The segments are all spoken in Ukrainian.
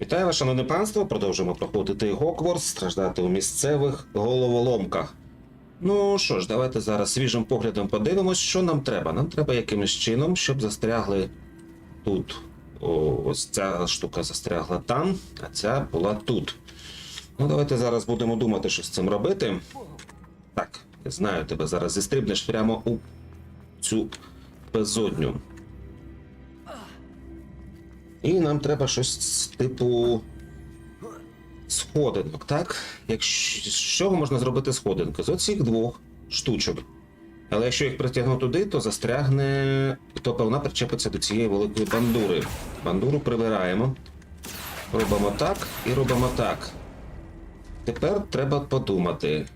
Вітаю вас, шановне панство, продовжуємо проходити Ґогвортс, страждати у місцевих головоломках. Ну що ж, давайте зараз свіжим поглядом подивимось, що нам треба. Нам треба якимось чином, щоб застрягли тут. Ось ця штука застрягла там, а ця була тут. Ну давайте зараз будемо думати, що з цим робити. Так, я знаю, тебе зараз зістрибнеш прямо у цю безодню. І нам треба щось типу сходинок, так? З чого можна зробити сходинки? З оцих двох штучок. Але якщо їх притягну туди, то застрягне, то вона причепиться до цієї великої бандури. Бандуру прибираємо. Робимо так і робимо так. Тепер треба подумати.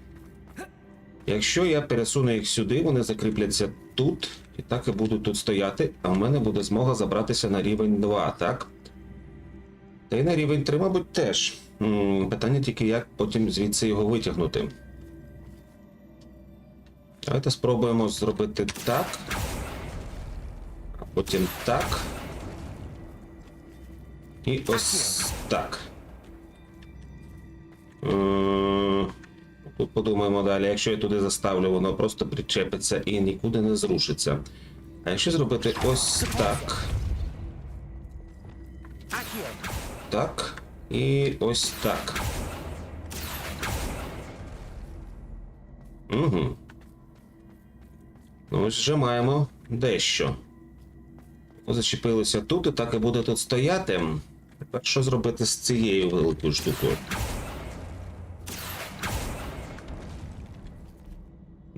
Якщо я пересуну їх сюди, вони закріпляться тут, і так і будуть тут стояти, а в мене буде змога забратися на рівень 2, так? Та й на рівень 3, мабуть, теж. Питання тільки, як потім звідси його витягнути. Давайте спробуємо зробити так. А потім так. І ось так. Тут подумаємо далі, якщо я туди заставлю, воно просто причепиться і нікуди не зрушиться. А якщо зробити ось так. Так. І ось так. Угу. Ну ось вже маємо дещо. Зачепилися тут і так і буде тут стояти. Тепер що зробити з цією великою штукою?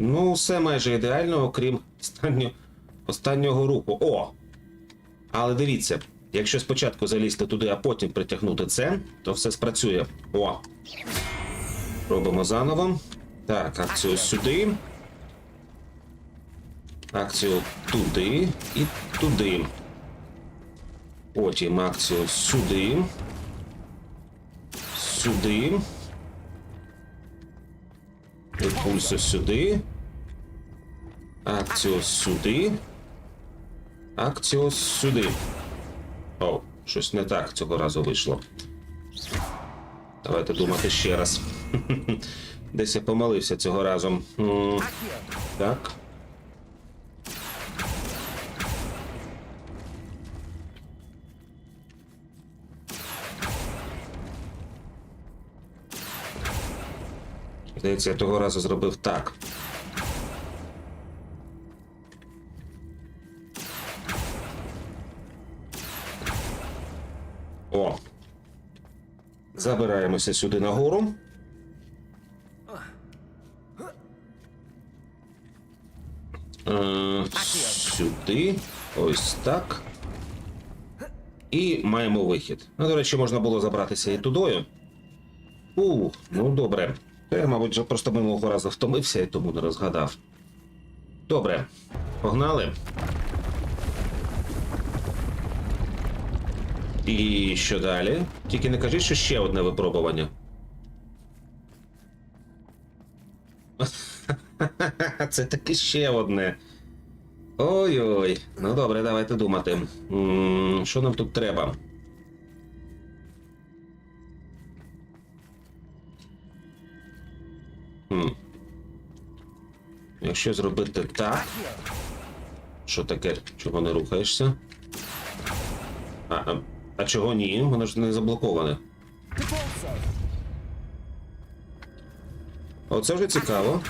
Ну, все майже ідеально, окрім останнього руху. О! Але дивіться, якщо спочатку залізти туди, а потім притягнути це, то все спрацює. О! Робимо заново. Так, акцію сюди. Акцію туди і туди. Потім акцію сюди. Сюди. Імпульсу сюди. Акцію сюди. Акцію сюди. О, щось не так цього разу вийшло. Давайте думати ще раз. Десь я помилився цього разу. Так. Здається, я того разу зробив так. О! Забираємося сюди нагору. Сюди. Ось так. І маємо вихід. Ну, до речі, можна було забратися і тудою. Ну добре. Я, мабуть, вже просто минулого разу втомився і тому не розгадав. Добре, погнали. І що далі? Тільки не кажіть, що ще одне випробування. Це таки ще одне. Ой-ой. Ну добре, давайте думати. Що нам тут треба? Якщо зробити так... Що таке? Чого не рухаєшся? А чого ні? Воно ж не заблоковане. Оце вже цікаво.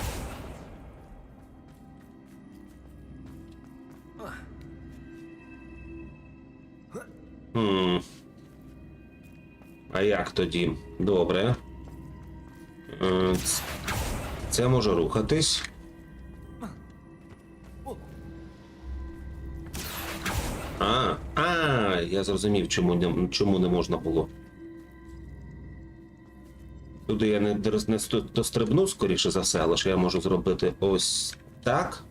А як тоді? Добре. Це може рухатись. Я зрозумів, чому не можна було. Туди я не дострибну, скоріше за все, але ж я можу зробити ось так.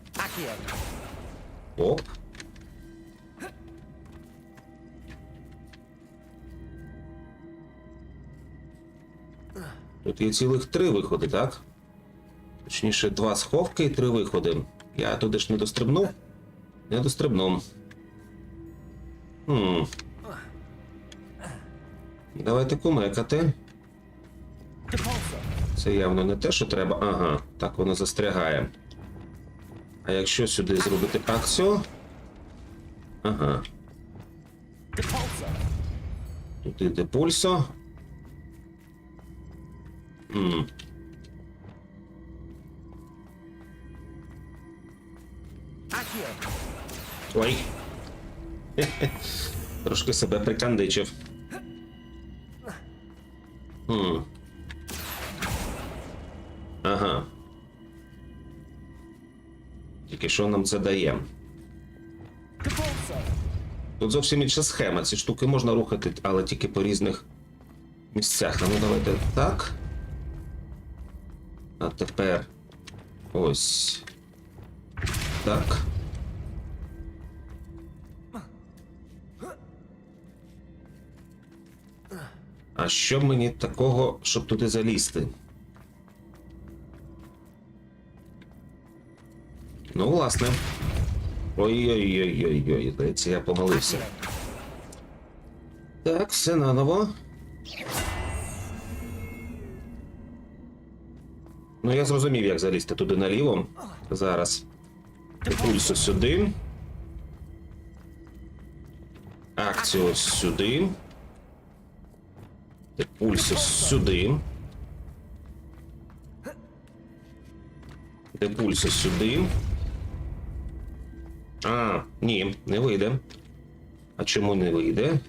Оп. Тут є цілих 3 виходи, так? Точніше, 2 сховки і 3 виходи. Я туди ж не дострибнув? Не дострибнув. Давайте кумекати. Це явно не те, що треба. Ага, так воно застрягає. А якщо сюди зробити акцію... Ага. Тут іде пульсо. Ой. Трошки себе прикандичив. Ага. Тільки що нам це дає? Тут зовсім інша схема. Ці штуки можна рухати, але тільки по різних місцях. Ну давайте так. А тепер ось так. А що мені такого, щоб туди залізти? Ну, власне. Ой-ой-ой-ой-ой, здається, я помилився. Так, все наново. Ну, я зрозумів, як залізти туди наліво. Зараз. Пульсу сюди. Акцію сюди. Пульсу сюди. Пульсу сюди. А, ні, не вийде. А чому не вийде?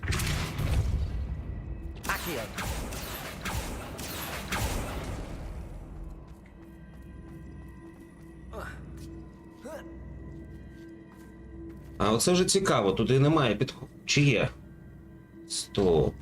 А оце вже цікаво, туди немає підходу. Чи є? Стоп.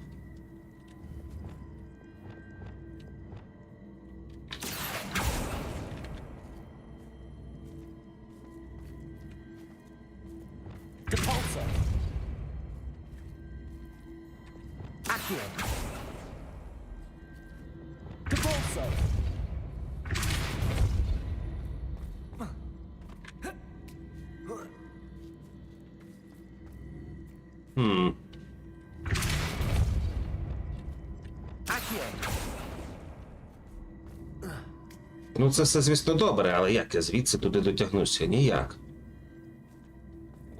Ну це все, звісно, добре, але як я звідси туди дотягнуся? Ніяк.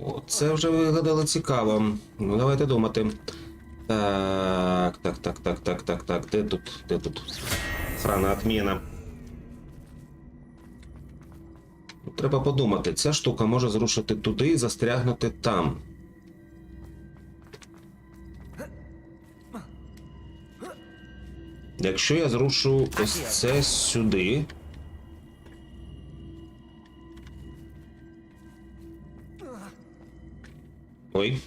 О, це вже виглядало цікаво. Ну, давайте думати. Так. Де тут? Срана отміна. Треба подумати. Ця штука може зрушити туди і застрягнути там. Якщо я зрушу ось це сюди... Ой.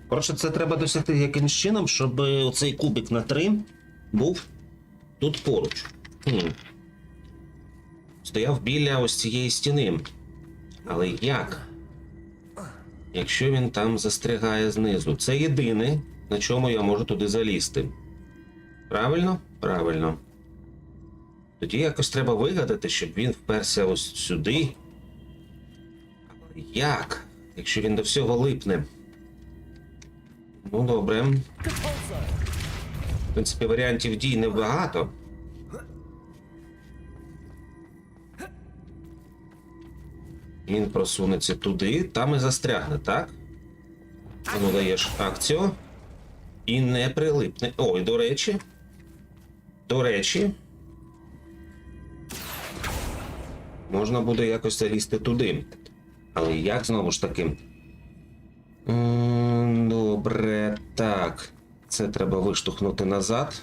Коротше, це треба досягти якимось чином, щоб оцей кубик на 3 був тут поруч. Стояв біля ось цієї стіни. Але як? Якщо він там застрягає знизу. Це єдине, на чому я можу туди залізти. Правильно? Правильно. Тоді якось треба вигадати, щоб він вперся ось сюди. Але як? Якщо він до всього липне. Ну, добре. В принципі, варіантів дій небагато. Він просунеться туди, там і застрягне, так? Ну, даєш акцію. І не прилипне. Ой, до речі. Можна буде якось залізти туди. Але як, знову ж таки? Добре, так. Це треба виштовхнути назад.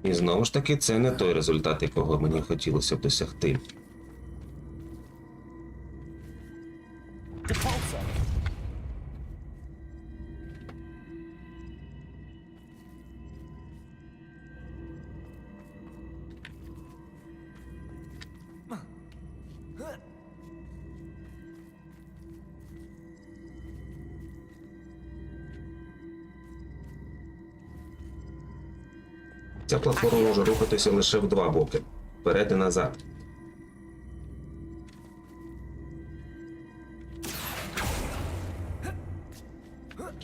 І знову ж таки, це не той результат, якого мені хотілося б досягти. Ця платформа може рухатися лише в два боки. Вперед і назад.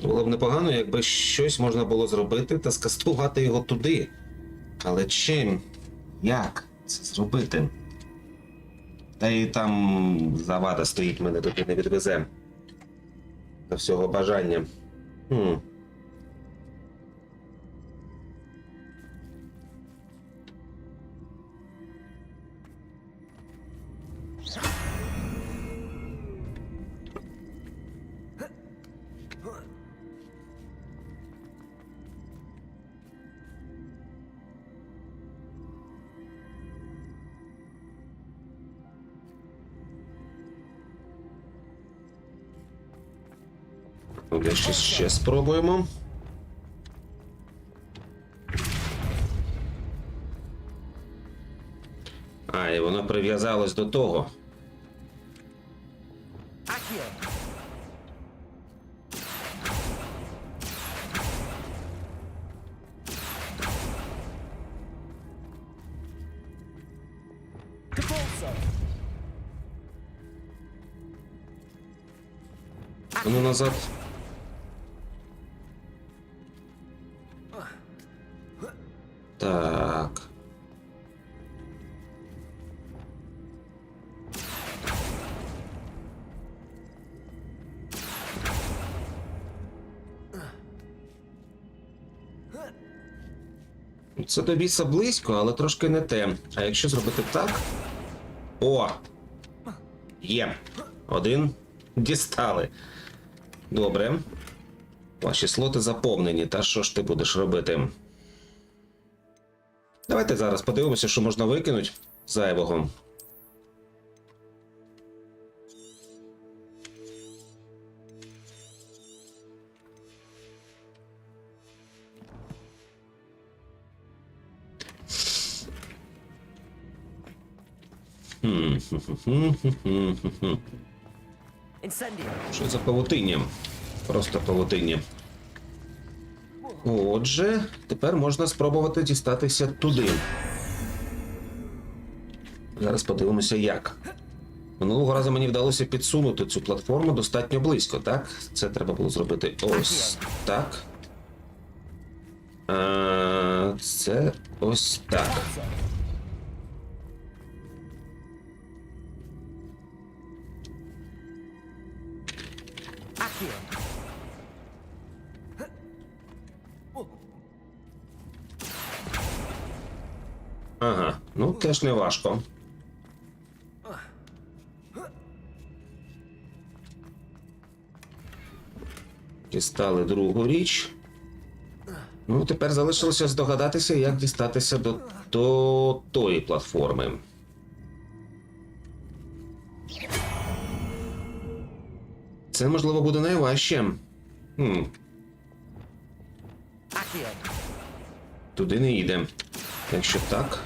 Було б непогано, якби щось можна було зробити та скастувати його туди. Але чим? Як це зробити? Та й там завада стоїть, мене туди не відвезе. До всього бажання. Дещо ще спробуємо. А, і воно прив'язалось до того. Ну, назад. Так. Це до біса близько, але трошки не те. А якщо зробити так... О! Є. Один. Дістали. Добре. Ваші слоти заповнені. Та що ж ти будеш робити? Давайте зараз подивимося, що можна викинути зайвого. Що за павутиння? Просто павутиння. Отже, тепер можна спробувати дістатися туди. Зараз подивимося, як. Минулого разу мені вдалося підсунути цю платформу достатньо близько, так? Це треба було зробити ось так. А це ось так. Ага, ну теж не важко. Дістали другу річ. Ну, тепер залишилося здогадатися, як дістатися до тої платформи. Це, можливо, буде найважче. Туди не йде. Якщо так...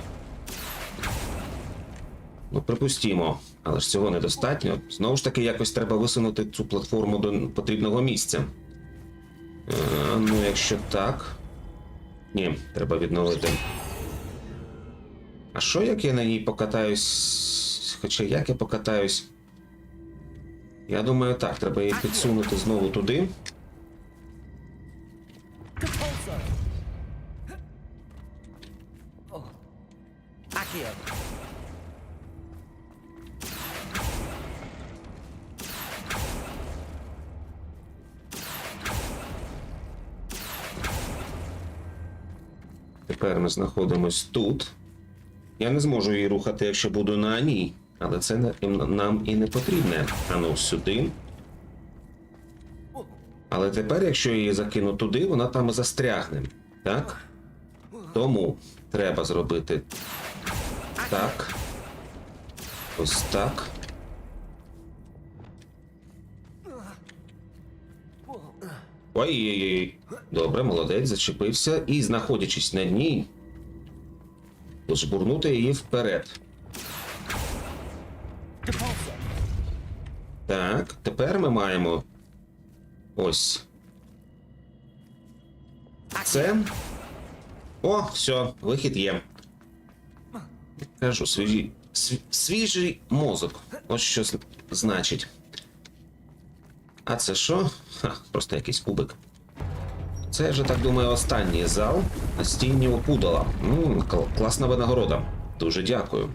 Ну, припустімо. Але ж цього недостатньо. Знову ж таки, якось треба висунути цю платформу до потрібного місця. Ну, якщо так... Ні, треба відновити. А що, як я на ній покатаюсь? Хоча як я покатаюсь? Я думаю, так, треба її підсунути знову туди. Тепер ми знаходимось тут. Я не зможу її рухати, якщо буду на ній. Але це нам і не потрібне. А ну, сюди. Але тепер, якщо я її закину туди, вона там і застрягне. Так? Тому треба зробити так. Ось так. Ой-ой-ой. Добре, молодець, зачепився. І, знаходячись на ній, пожбурнути її вперед. Так, тепер ми маємо ось це. О, все, вихід є. Кажу, свіжий мозок. Ось що значить. А це що? Ха, просто якийсь кубик. Це, я вже так думаю, останній зал. Настійні опудала. Класна винагорода. Дуже дякую.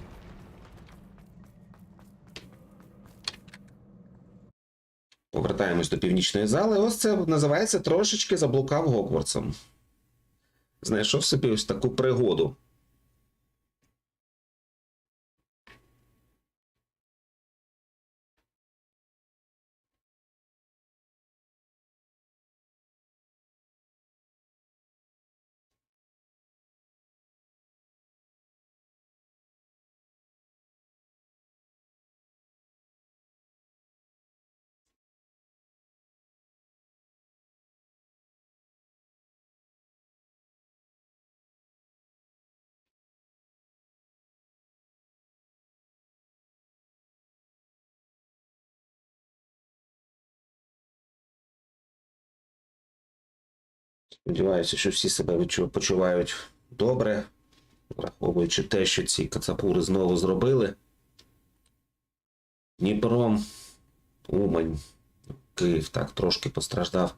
Повертаємось до північної зали. Ось це називається трошечки заблукав Ґогвортсом. Знайшов собі ось таку пригоду. Сподіваюся, що всі себе почувають добре, враховуючи те, що ці кацапури знову зробили. Дніпро, Умань, Київ так трошки постраждав.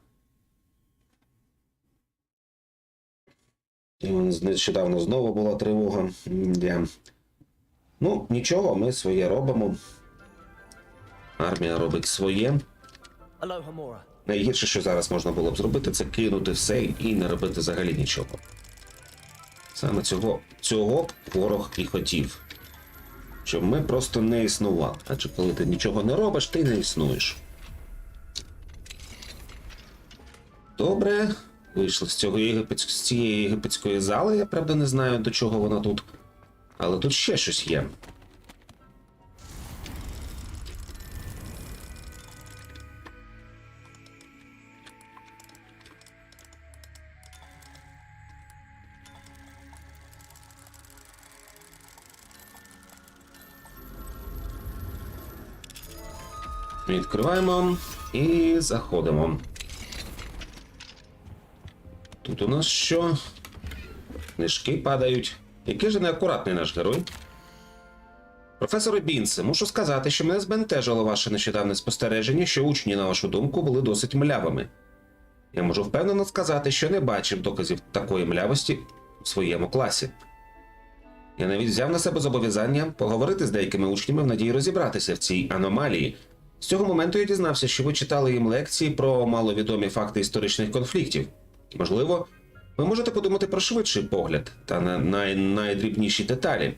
І нещодавно знову була тривога. Ну, нічого, ми своє робимо. Армія робить своє. Найгірше, що зараз можна було б зробити, це кинути все і не робити взагалі нічого. Саме цього ворог і хотів. Щоб ми просто не існували. Адже коли ти нічого не робиш, ти не існуєш. Добре. Вийшли з цієї єгипетської зали. Я, правда, не знаю, до чого вона тут. Але тут ще щось є. Відкриваємо і заходимо. Тут у нас що? Книжки падають. Який же неакуратний наш герой. Професоре Бінсе, мушу сказати, що мене збентежило ваше нещодавне спостереження, що учні, на вашу думку, були досить млявими. Я можу впевнено сказати, що не бачив доказів такої млявості у своєму класі. Я навіть взяв на себе зобов'язання поговорити з деякими учнями в надії розібратися в цій аномалії. З цього моменту я дізнався, що ви читали їм лекції про маловідомі факти історичних конфліктів. Можливо, ви можете подумати про швидший погляд та на найдрібніші деталі.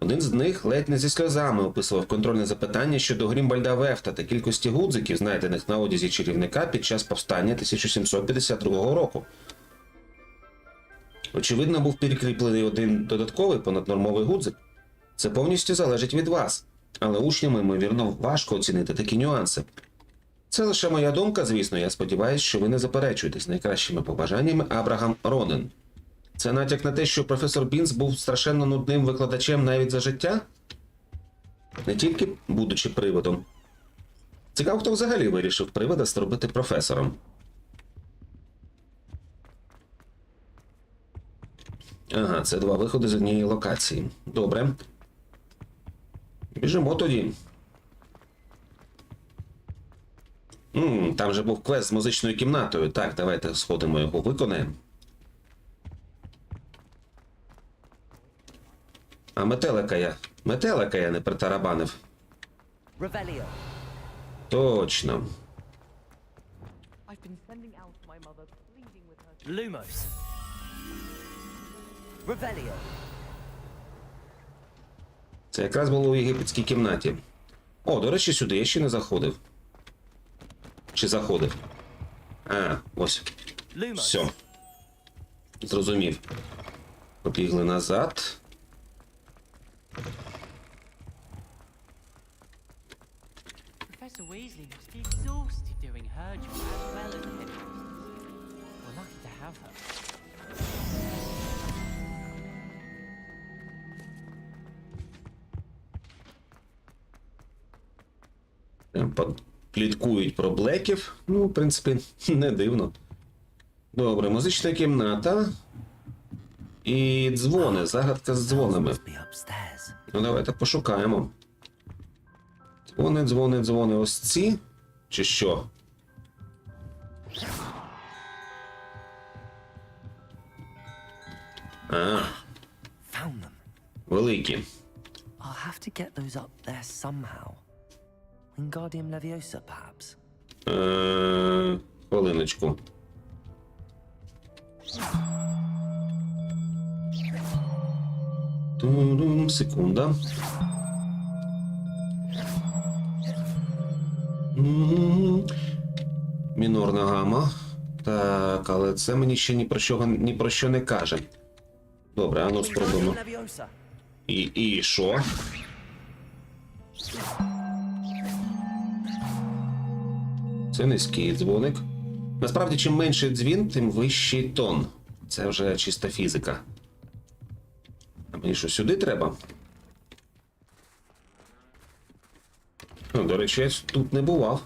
Один з них ледь не зі сльозами описував контрольне запитання щодо Грімбальда Вефта та кількості гудзиків, знайдених на одязі чарівника під час повстання 1752 року. Очевидно, був перекріплений один додатковий понаднормовий гудзик. Це повністю залежить від вас. Але учням, ймовірно, важко оцінити такі нюанси. Це лише моя думка, звісно, я сподіваюся, що ви не заперечуєтесь. Найкращими побажаннями Абрагам Ронен. Це натяк на те, що професор Бінс був страшенно нудним викладачем навіть за життя? Не тільки будучи приводом. Цікаво, хто взагалі вирішив привода зробити професором. Ага, це два виходи з однієї локації. Добре. Біжимо тоді. Там же був квест з музичною кімнатою. Так, давайте сходимо його виконаємо. А метелика я не притарабанив. Точно. Lumos. Revelio. Це якраз було у єгипетській кімнаті. О, до речі, сюди я ще не заходив. Чи заходив? А, ось. Все. Зрозумів. Побігли назад. Professor Weasley must be exhausted doing her job as well as the headmistress. We're lucky to have her. Пліткують про блеків. Ну, в принципі, не дивно. Добре, музична кімната. І дзвони, загадка з дзвонами. Must be upstairs. Ну давайте пошукаємо. Дзвони, дзвони, дзвони. Ось ці? Чи що? А, Found them. великі. I'll have to get those up there somehow. Wingardium Leviosa, perhaps. Хвилиночку. Ту-дум, секунда. Мінорна гама. Так, але це мені ще ні про що не каже. Добре, а ну спробуємо. Wingardium Leviosa. І що? Це низький дзвоник. Насправді, чим менший дзвін, тим вищий тон. Це вже чиста фізика. А мені що, сюди треба? Ну, до речі, я тут не бував.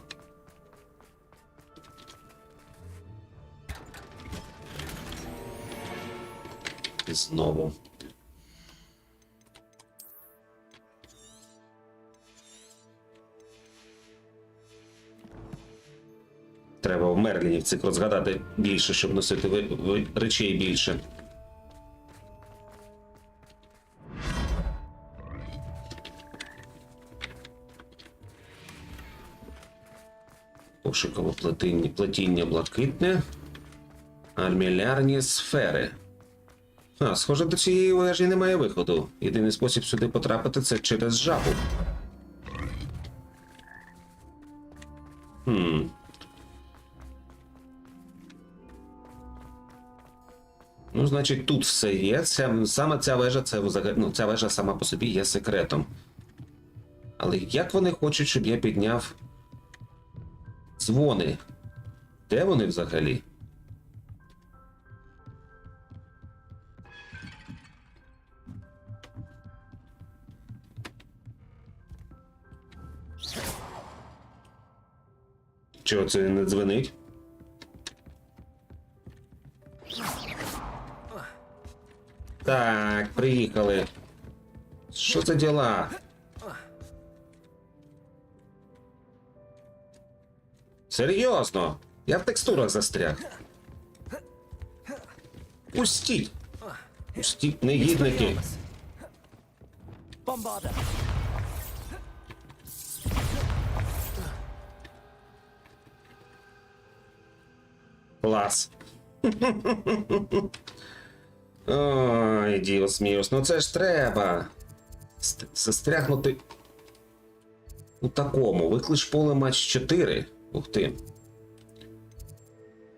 Знову. Треба в Мерлінів цих розгадати більше, щоб носити речей більше. Пошукове плетіння блакитне. Армілярні сфери. А, схоже, до цієї вежі немає виходу. Єдиний спосіб сюди потрапити – це через жабу. Ну, значить, тут все є. Саме ця вежа, ця вежа сама по собі є секретом. Але як вони хочуть, щоб я підняв дзвони? Де вони взагалі? Чого це не дзвенить? Так, приїхали. Що за діла? Серйозно? Я в текстурах застряг. Пустіть! Пустіть, негідники! Bombarda. Клас. Ой, діос міос, ну це ж треба. Застрягнути у такому. Виклич поле матч 4. Ух ти.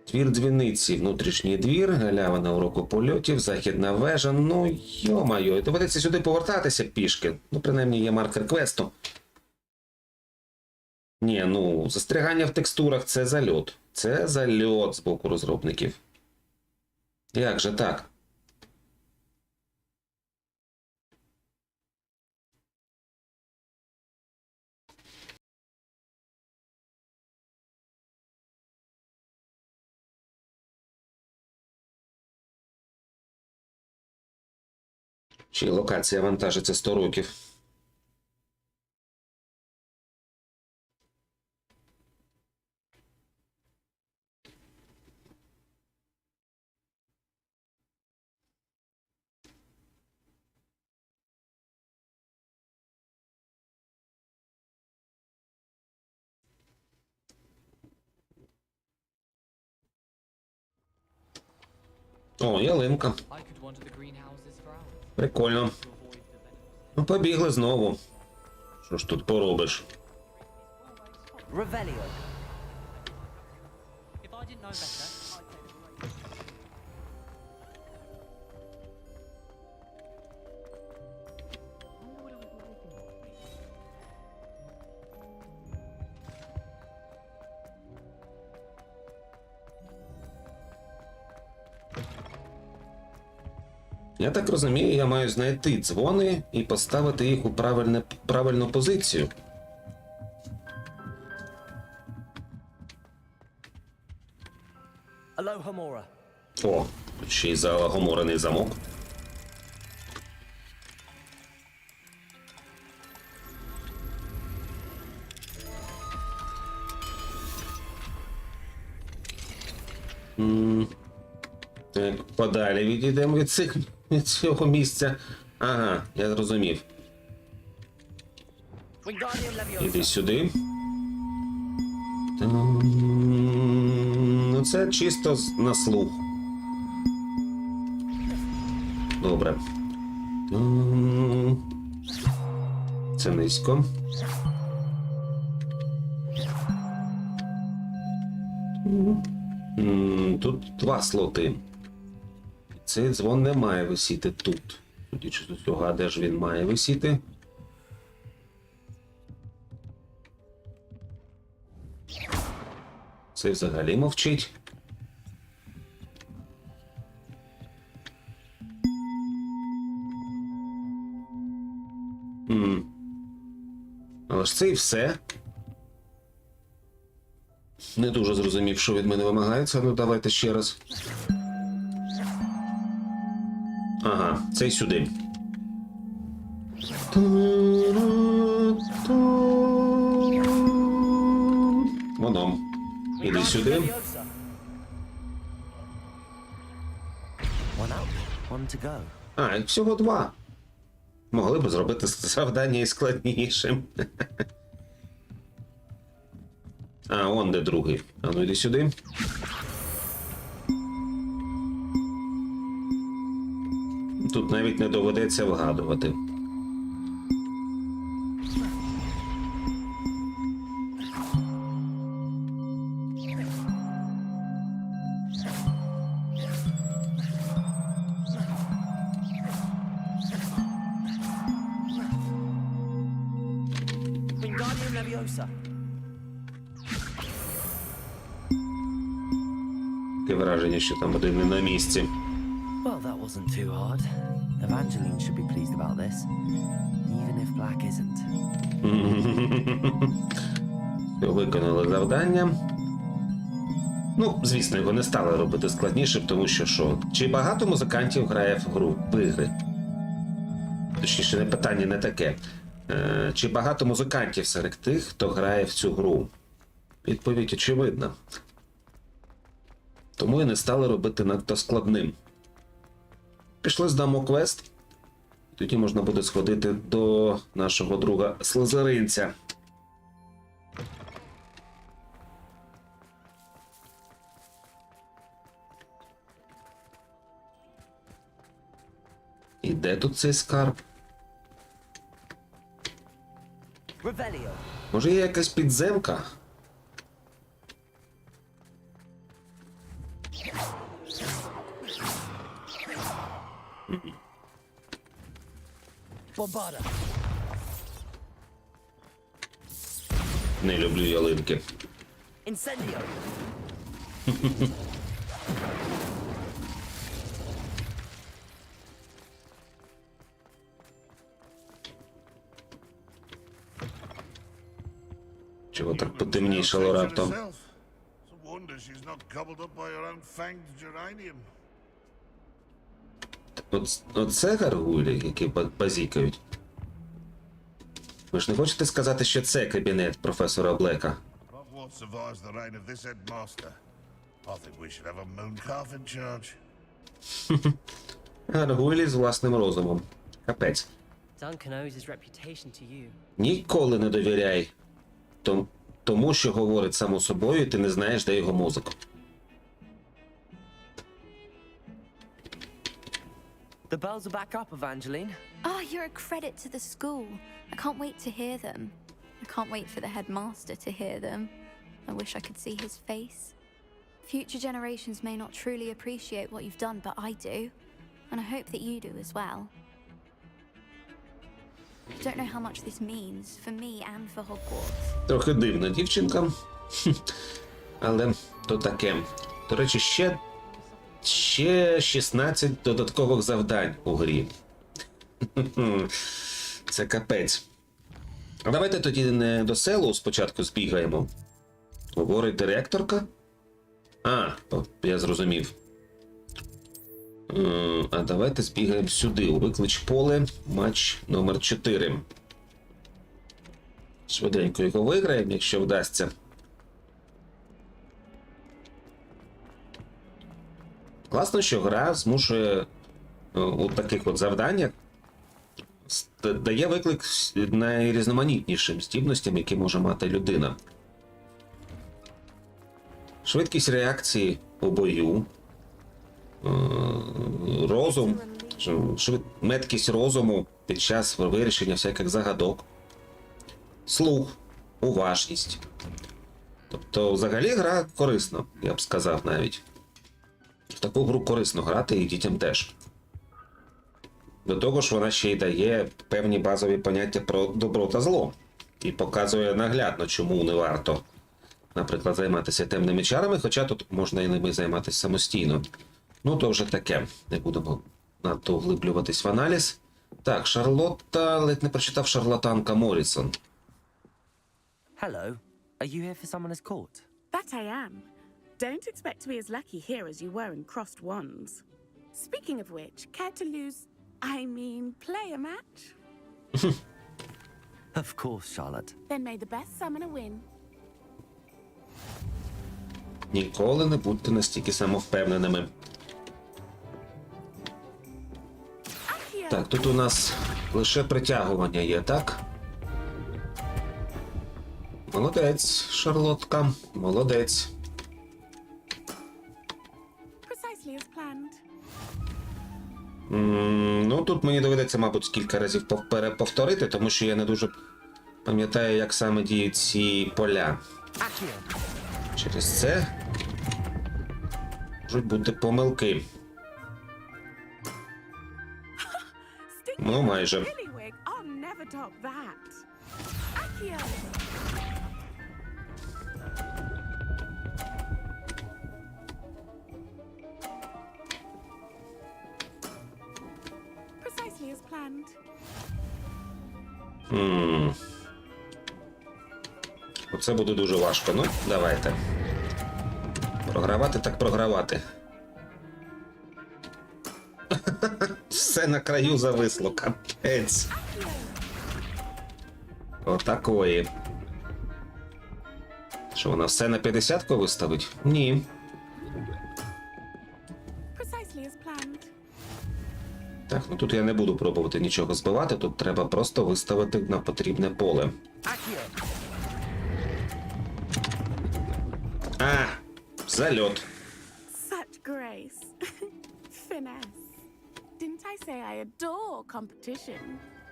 Двір дзвіниці, внутрішній двір, галявина уроку польотів, західна вежа. Ну, йо-майо, доведеться сюди повертатися пішки. Ну, принаймні, є маркер квесту. Ні, ну, застрягання в текстурах – це зальот. Це зальот з боку розробників. Як же так? Чи локація вантажиться 100 років. О, ялинка. I could wander the greenhouses for hours Прикольно. to avoid the venomous. Ну, побігли знову. Що ж тут поробиш? Revelio. If I didn't know better, I'd take the right. Я так розумію, я маю знайти дзвони і поставити їх у правильну позицію. Alohomora. О, ще й залагоморений замок. Так, подалі відійдемо від цього місця. Ага, я зрозумів. Іди сюди. Ну це чисто на слух. Добре. Це низько. Тут 2 слоти. Цей дзвон не має висіти тут. Судячи з усього, а де ж він має висіти? Цей взагалі мовчить. Але ж це і все. Не дуже зрозумів, що від мене вимагається. Ну, давайте ще раз. Ага, цей сюди. Воно. Іди сюди. One up, one to go. А, і всього 2. Могли б зробити завдання і складнішим. А, он де другий. А ну йди сюди. Тут навіть не доведеться вгадувати. Wingardium Leviosa. Таке враження, що там один не на місці. Well, that wasn't too hard. Evangeline should be pleased about this, even if Black isn't. Виконали завдання. Ну, звісно, його не стали робити складнішим, тому що. Чи багато музикантів грає в ігри? Точніше, питання не таке. Чи багато музикантів серед тих, хто грає в цю гру? Відповідь очевидна. Тому і не стали робити надто складним. Пішли, здамо квест. Тоді можна буде сходити до нашого друга Слизеринця. І де тут цей скарб? Revelio. Може є якась підземка? Bombarda. Не люблю ялинки. Incendio. Чого так потемнішало раптом? Оце гаргулі, які базікають. Ви ж не хочете сказати, що це кабінет професора Блека? Гаргулі з власним розумом. Капець. Duncan owes his reputation to you. Ніколи не довіряй тому, що говорить само собою, і ти не знаєш, де його музика. The bells are back up, Evangeline. Oh, you're a credit to the school. I can't wait to hear them. I can't wait for the headmaster to hear them. I wish I could see his face. Future generations may not truly appreciate what you've done, but I do. And I hope that you do as well. I don't know how much this means for me and for Hogwarts. Трохи дивна дівчинка. Але то таке. До речі, ще 16 додаткових завдань у грі. Це капець. А давайте тоді не до селу спочатку збігаємо. Говорить директорка. А, я зрозумів. А давайте збігаємо сюди, у виклич поле, матч номер 4. Швиденько його виграємо, якщо вдасться. Класно, що гра змушує у таких от завданнях, дає виклик найрізноманітнішим здібностям, які може мати людина. Швидкість реакції у бою, розум, меткість розуму під час вирішення всяких загадок, слух, уважність. Тобто, взагалі, гра корисна, я б сказав навіть. В таку гру корисно грати і дітям теж. До того ж, вона ще й дає певні базові поняття про добро та зло. І показує наглядно, чому не варто, наприклад, займатися темними чарами, хоча тут можна і ними займатися самостійно. Ну, то вже таке. Не будемо надто углиблюватись в аналіз. Так, Шарлотта, ледь не прочитав, шарлатанка Моррісон. Hello. Are you here for someone as court? That I am. Don't expect to be as lucky here as you were in Crossed Wands. Speaking of which, care to play a match? Of course, Charlotte. Then may the best summoner win. Ніколи не будьте настільки самовпевненими. Так, тут у нас лише притягування є, так? Молодець, Шарлотка, молодець. Precisely as planned. Ну, тут мені доведеться, мабуть, кілька разів повторити, тому що я не дуже пам'ятаю, як саме діють ці поля. Через це можуть бути помилки. Ну, майже. Billywig, I'll never top that. Accio. Precisely as planned. Оце буде дуже важко. Ну, давайте. Програвати так програвати. Все на краю зависло, капець. Отакої. Що, вона все на 50-ку виставить? Ні. Precisely as planned. Так, ну тут я не буду пробувати нічого збивати, тут треба просто виставити на потрібне поле. А, зальот. Such grace. Finesse. Didn't I say I adore competition?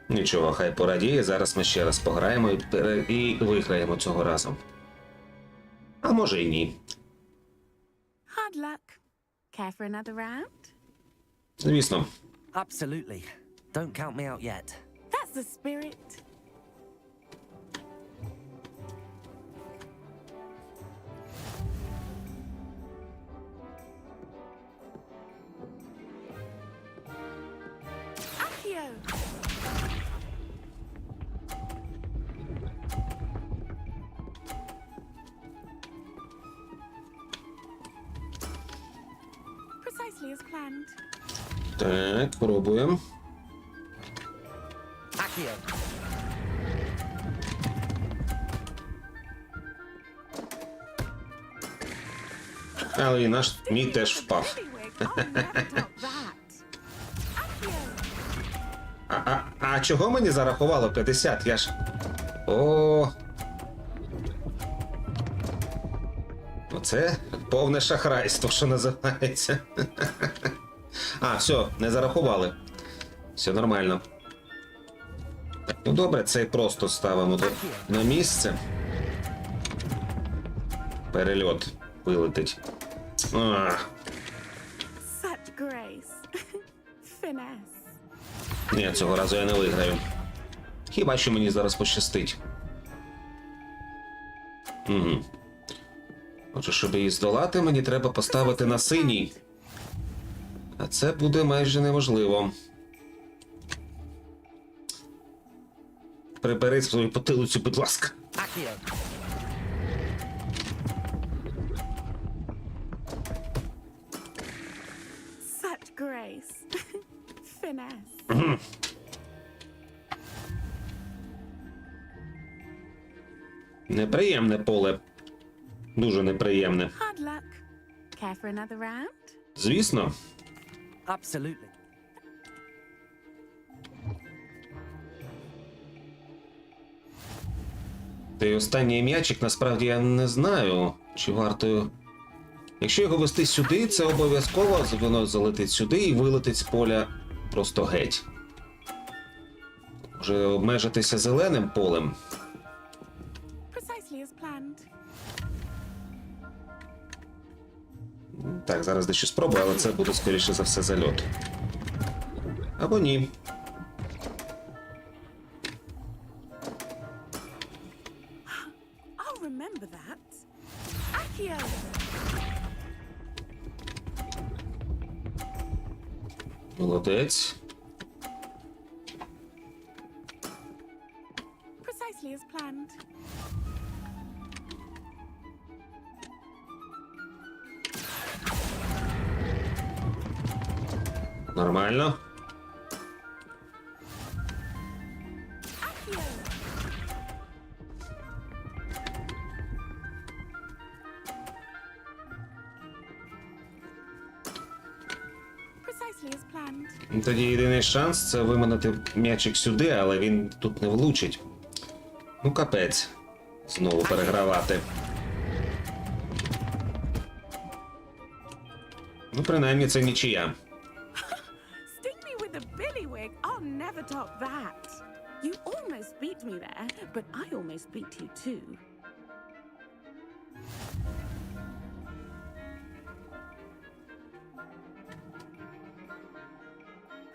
Нічого, хай порадіє, зараз ми ще раз пограємо і виграємо цього разу. А може і ні. Hard luck. Care for another round? Звісно. Absolutely. Don't count me out yet. That's the spirit. Accio. Precisely as planned. Так, пробуємо. Accio. Але і наш мій теж впав. Billywig, I'll never top that. Accio. А чого мені зарахувало 50? Я ж... О. Оце повне шахрайство, що називається. А, все, не зарахували. Все нормально. Так, ну добре, цей просто ставимо тут на місце. Перельот вилетить. А, Such grace. Finesse. ні, цього разу я не виграю. Хіба що мені зараз пощастить. Угу. Отже, щоб її здолати, мені треба поставити на синій. А це буде майже неможливо. Прибери свою потилицю, будь ласка. Accio. Such grace. Finesse. Неприємне поле. Дуже неприємне. Hard luck. Care for another round? Звісно. Absolutely. Та й останній м'ячик, насправді, я не знаю, чи варто... Якщо його вести сюди, це обов'язково воно залетить сюди і вилетить з поля просто геть. Може обмежитися зеленим полем? Precisely as planned. Так, зараз дещо спробую, але це буде, скоріше за все, зальот. Або ні. I'll remember that. Accio! Молодець. Precisely as planned. Нормально. Accio! Precisely as planned. Тоді єдиний шанс — це виманити м'ячик сюди, але він тут не влучить. Ну, капець. Знову перегравати. Ну, принаймні, це нічия. Sting me with a billywig. I'll never top that. You almost beat me there, but I almost beat you too.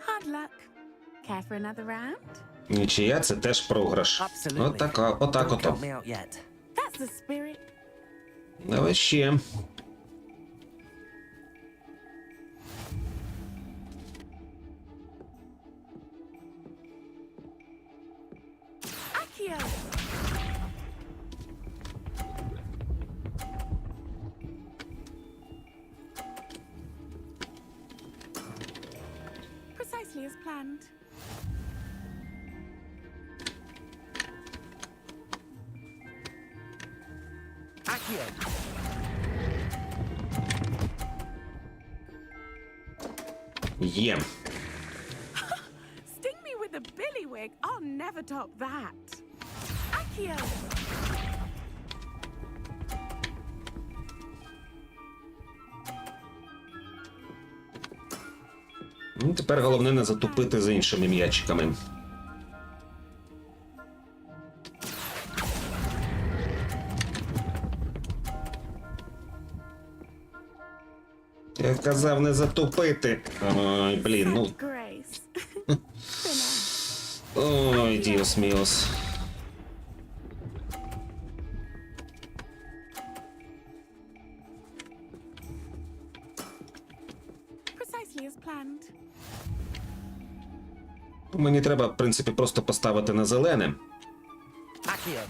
Hard luck. Care for another round? Нічия — це теж програш. Absolutely. Отак Don't ото. count me out yet. That's the spirit. Давай ще. Accio! Precisely as planned. Accio. Є. Sting me with a billywig. I'll never top that. Accio! Ну, тепер головне не затупити з іншими м'ячиками. Я казав не затупити. Ой, блін, ну. Grace. Finish. Ой, діос міос. Precisely as planned. Мені треба, в принципі, просто поставити на зелене. Accio.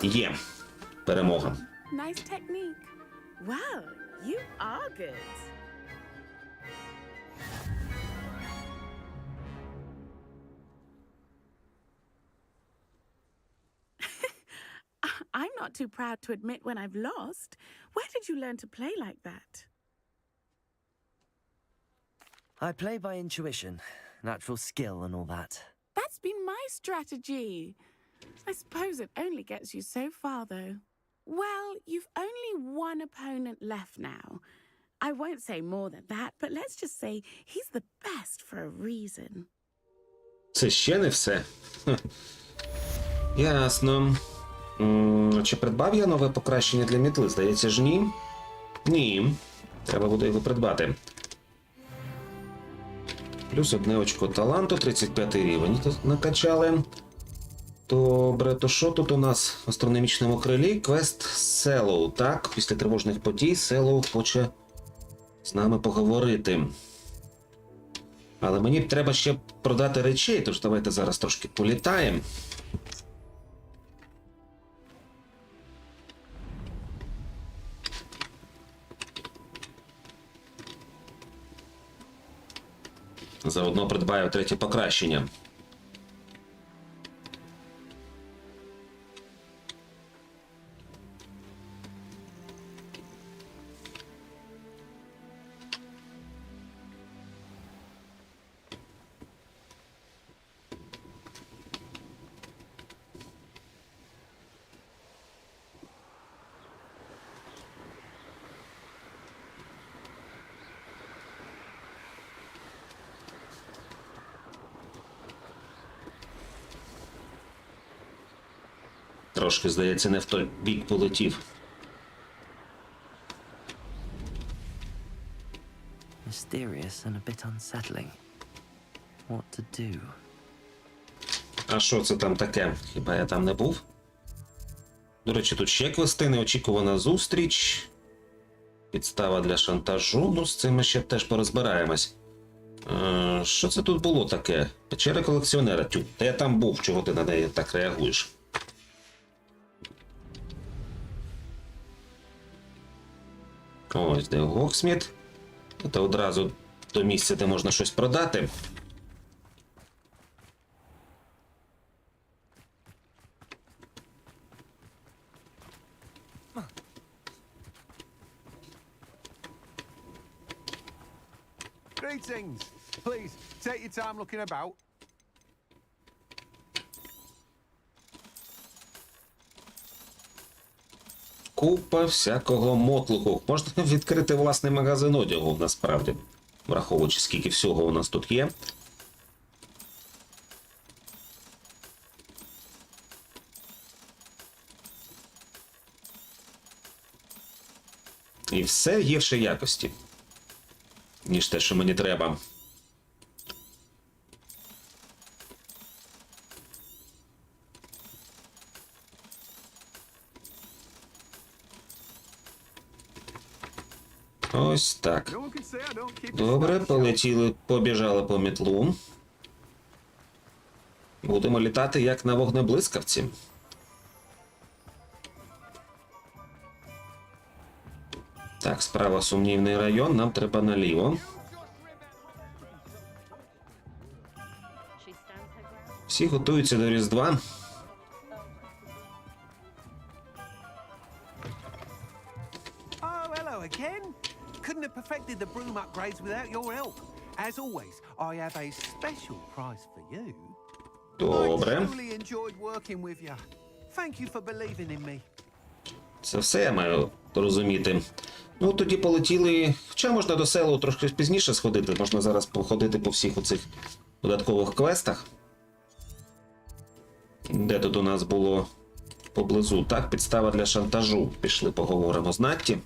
Є. Перемога. Nice technique. Well, you are good. I'm not too proud to admit when I've lost. Where did you learn to play like that? I play by intuition, natural skill and all that. That's been my strategy. I suppose it only gets you so far, though. Well, you've only one opponent left now. I won't say more than that, but let's just say he's the best for a reason. Це ще не все. Хе. Ясно. Чи придбав я нове покращення для мітли? Здається ж, ні. Ні. Треба буде його придбати. Плюс 1 очко таланту, 35 рівень накачали. Добре, то що тут у нас в астрономічному крилі? Квест Селоу, так? Після тривожних подій Селоу хоче з нами поговорити. Але мені треба ще продати речей, тож давайте зараз трошки політаємо. Заодно придбаю 3 покращення. Трошки, здається, не в той бік полетів. Mysterious and a bit unsettling. What to do? А що це там таке? Хіба я там не був? До речі, тут ще квести, неочікувана зустріч. Підстава для шантажу. Ну, з цим ми ще теж порозбираємось. Що це тут було таке? Печера колекціонера. Тю, та я там був, чого ти на неї так реагуєш? Ось де Гоксміт. Це одразу до місця, де можна щось продати. Greetings. Please, take your time looking about. Купа всякого мотлуху. Можна відкрити власний магазин одягу, насправді. Враховуючи, скільки всього у нас тут є. І все гірше якості, ніж те, що мені треба. Ось так. No one can say I don't keep it Добре, special. полетіли, побіжали по мітлу. Будемо літати, як на вогнеблискавці. Так, справа сумнівний район, нам треба наліво. Всі готуються до Різдва. Oh, hello again. Couldn't have perfected the broom upgrades without your help. As always, I have a special prize for you. I Добре. truly enjoyed working with you. Thank you for believing in me. Це все я маю розуміти. Ну, тоді полетіли. Хоча можна до селу трошки пізніше сходити. Можна зараз походити по всіх оцих додаткових квестах. Де тут у нас було поблизу? Так, підстава для шантажу. Пішли поговоримо з Натті.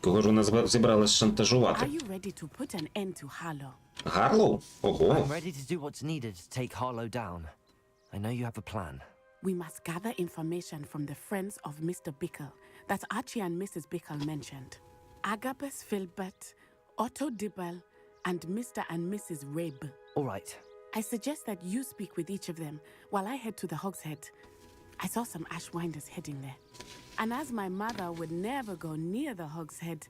Кого ж у нас зібрались Are шантажувати? you ready to put an end to Harlow? Гарлоу? Ого. I'm ready to do what's needed to take Harlow down. I know you have a plan. We must gather information from the friends of Mr. Bickle that Archie and Mrs. Bickle mentioned. Agabus Filbert, Otto Dibble, and Mr. and Mrs. Rabe. All right. I suggest that you speak with each of them while I head to the Hogshead. I saw some Ashwinders heading there. And as my mother would never go near the Hogshead,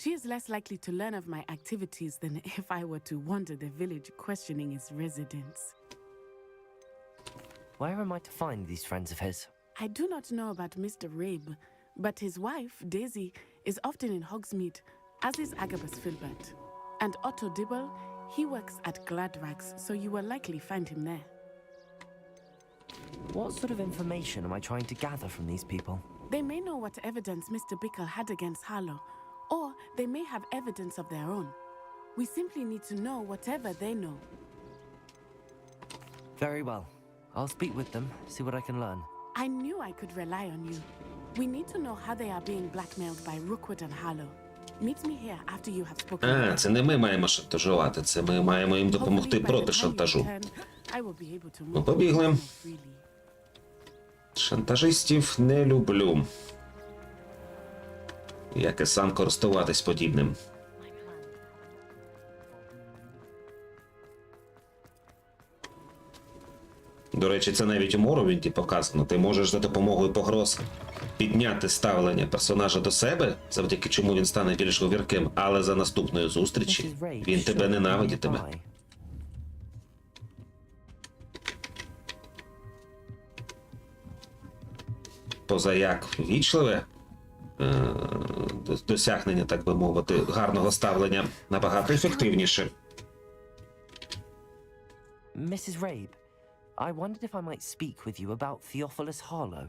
she is less likely to learn of my activities than if I were to wander the village questioning its residents. Where am I to find these friends of his? I do not know about Mr. Rabe, but his wife, Daisy, is often in Hogsmeade, as is Agabus Filbert. And Otto Dibble, he works at Gladrags, so you will likely find him there. What sort of information am I trying to gather from these people? They may know what evidence Mr. Bickle had against Harlow, or they may have evidence of their own. We simply need to know whatever they know. Very well. I'll speak with them, see what I can learn. I knew I could rely on you. We need to know how they are being blackmailed by Rookwood and Harlow. Meet me here after you have spoken. А, це не ми маємо шантажувати, це ми маємо їм допомогти Hopefully by проти the time you шантажу. return, I will be able to Ну, move побігли. more freely. Шантажистів не люблю. Як і сам користуватись подібним. До речі, це навіть у Моровінді показано. Ти можеш за допомогою погроз підняти ставлення персонажа до себе, завдяки чому він стане більш говірким, але за наступної зустрічі Mrs. Rabe він тебе should be ненавидітиме. nearby. Позаяк вічливе досягнення, так би мовити, гарного ставлення набагато ефективніше. Mrs. Rabe, I wondered if I might speak with you about Theophilus Harlow.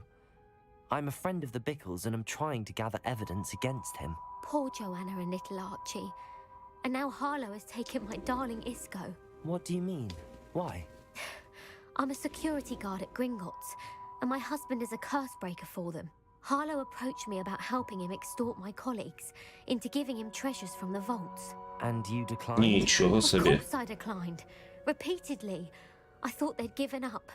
I'm a friend of the Bickles and I'm trying to gather evidence against him. Poor Joanna and little Archie. And now Harlow has taken my darling Isco. What do you mean? Why? I'm a security guard at Ґогвортс, and my husband is a curse breaker for them. Harlow approached me about helping him extort my colleagues into giving him treasures from the vaults. And you declined? Нічого Of собі. course I declined. Repeatedly. I thought they'd given up,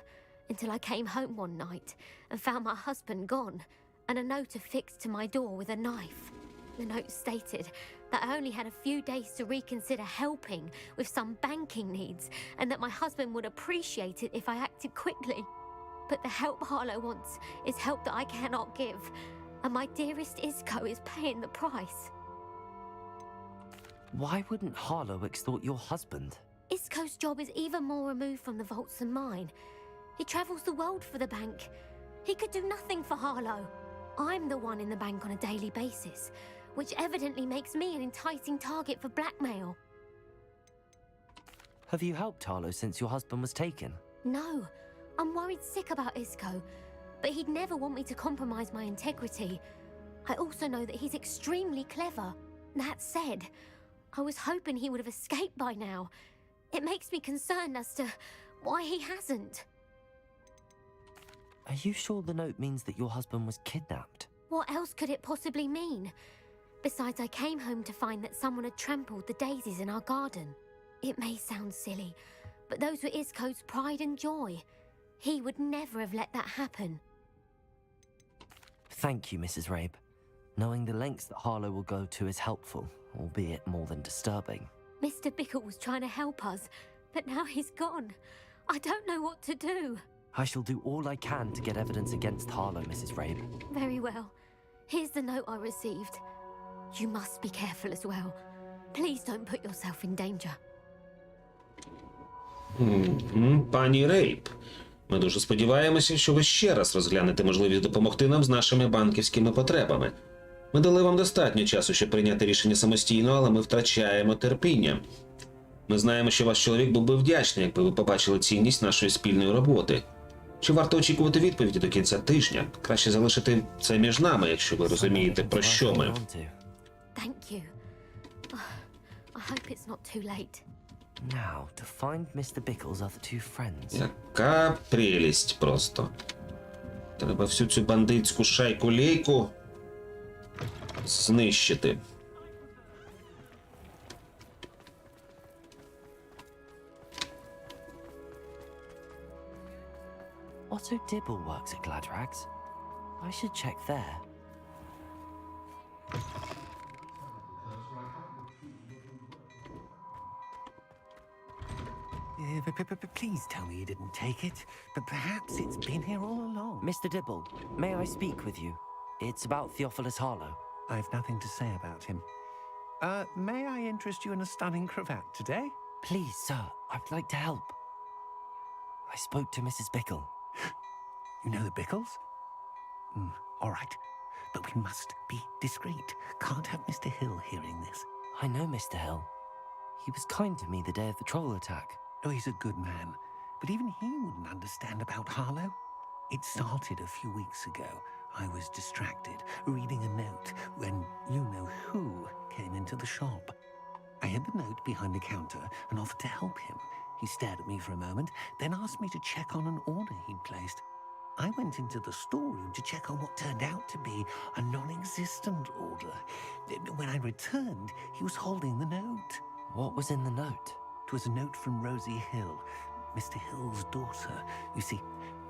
until I came home one night and found my husband gone, and a note affixed to my door with a knife. The note stated that I only had a few days to reconsider helping with some banking needs, and that my husband would appreciate it if I acted quickly. But the help Harlow wants is help that I cannot give, and my dearest Isco is paying the price. Why wouldn't Harlow extort your husband? Isco's job is even more removed from the vaults than mine. He travels the world for the bank. He could do nothing for Harlow. I'm the one in the bank on a daily basis, which evidently makes me an enticing target for blackmail. Have you helped Harlow since your husband was taken? No, I'm worried sick about Isco, but he'd never want me to compromise my integrity. I also know that he's extremely clever. That said, I was hoping he would have escaped by now. It makes me concerned as to why he hasn't. Are you sure the note means that your husband was kidnapped? What else could it possibly mean? Besides, I came home to find that someone had trampled the daisies in our garden. It may sound silly, but those were Isco's pride and joy. He would never have let that happen. Thank you, Mrs. Rabe. Knowing the lengths that Harlow will go to is helpful, albeit more than disturbing. Mr. Bickle was trying to help us, but now he's gone. I don't know what to do. I shall do all I can to get evidence against Harlow, Mrs. Rabe. Very well. Here's the note I received. You must be careful as well. Please don't put yourself in danger. Пані Рейб, ми дуже сподіваємося, що ви ще раз розглянете можливість допомогти нам з нашими банківськими потребами. Ми дали вам достатньо часу, щоб прийняти рішення самостійно, але ми втрачаємо терпіння. Ми знаємо, що ваш чоловік був би вдячний, якби ви побачили цінність нашої спільної роботи. Чи варто очікувати відповіді до кінця тижня? Краще залишити це між нами, якщо ви розумієте, про що ми. Thank you. I hope it's not too late. Now, to find Mr. Bickle's other two friends. Яка прелість просто. Треба всю цю бандитську шайку-лейку знищити. Otto Dibble works at Gladrags. I should check there. Please tell me you didn't take it, but perhaps it's been here all along. Mr. Dibble, may I speak with you? It's about Theophilus Harlow. I've nothing to say about him. May I interest you in a stunning cravat today? Please, sir, I'd like to help. I spoke to Mrs. Bickle. You know the Bickles? All right, but we must be discreet. Can't have Mr. Hill hearing this. I know Mr. Hill. He was kind to me the day of the troll attack. Oh, he's a good man, but even he wouldn't understand about Harlow. It started a few weeks ago. I was distracted, reading a note, when you-know-who came into the shop. I hid the note behind the counter and offered to help him. He stared at me for a moment, then asked me to check on an order he'd placed. I went into the storeroom to check on what turned out to be a non-existent order. When I returned, he was holding the note. What was in the note? It was a note from Rosie Hill, Mr. Hill's daughter. You see,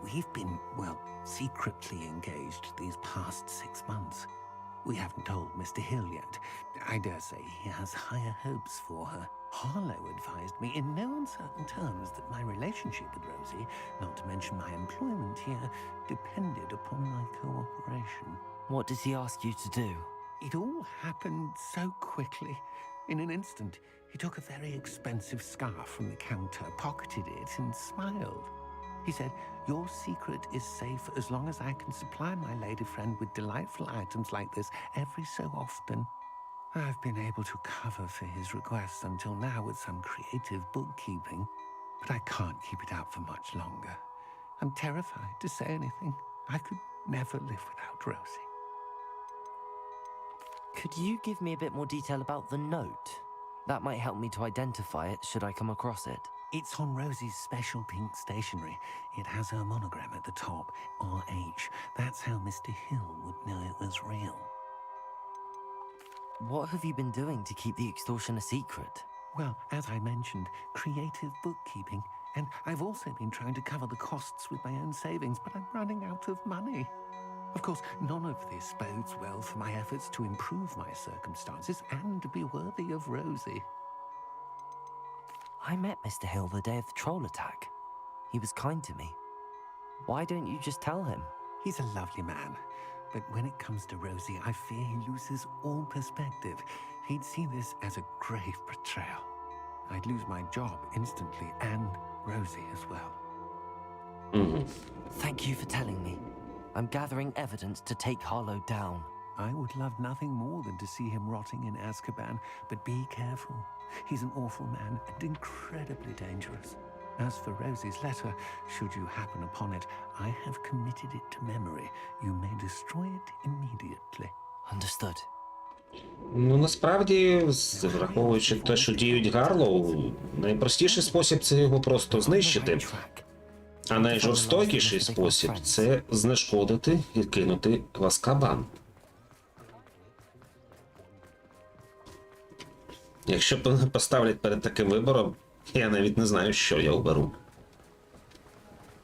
we've been, secretly engaged these past 6 months. We haven't told Mr. Hill yet. I dare say he has higher hopes for her. Harlow advised me in no uncertain terms that my relationship with Rosie, not to mention my employment here, depended upon my cooperation. What does he ask you to do? It all happened so quickly. In an instant, he took a very expensive scarf from the counter, pocketed it, and smiled. He said, "Your secret is safe as long as I can supply my lady friend with delightful items like this every so often." I've been able to cover for his requests until now with some creative bookkeeping, but I can't keep it out for much longer. I'm terrified to say anything. I could never live without Rosie. Could you give me a bit more detail about the note? That might help me to identify it should I come across it. It's on Rosie's special pink stationery. It has her monogram at the top, RH. That's how Mr. Hill would know it was real. What have you been doing to keep the extortion a secret? Well, as I mentioned, creative bookkeeping. And I've also been trying to cover the costs with my own savings, but I'm running out of money. Of course, none of this bodes well for my efforts to improve my circumstances and be worthy of Rosie. I met Mr. Hill the day of the troll attack. He was kind to me. Why don't you just tell him? He's a lovely man, but when it comes to Rosie, I fear he loses all perspective. He'd see this as a grave betrayal. I'd lose my job instantly, and Rosie as well. Thank you for telling me. I'm gathering evidence to take Harlow down. I would love nothing more than to see him rotting in Azkaban, but be careful. He's an awful man and incredibly dangerous. As for Rosie's letter, should you happen upon it, I have committed it to memory. You may destroy it immediately. Understood. Ну, насправді, враховуючи те, що діють Гарлоу, найпростіший спосіб – це його просто знищити. А найжорстокіший спосіб – це знешкодити і кинути в Азкабан. Якщо поставлять перед таким вибором, я навіть не знаю, що я оберу.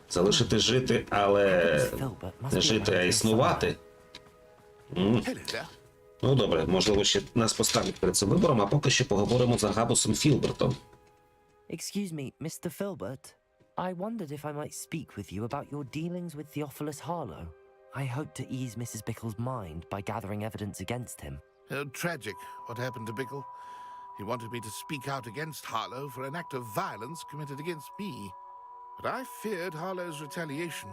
Залишити жити, але не жити, а існувати. Ну добре, можливо, ще нас поставлять перед цим вибором, а поки що поговоримо за Габусом Філбертом. Excuse me, Mr. Filbert. I wondered if I might speak with you about your dealings with Theophilus Harlow. I hope to ease Mrs. Bickle's mind by gathering evidence against him. Tragic what happened to Bickle. He wanted me to speak out against Harlow for an act of violence committed against me. But I feared Harlow's retaliation,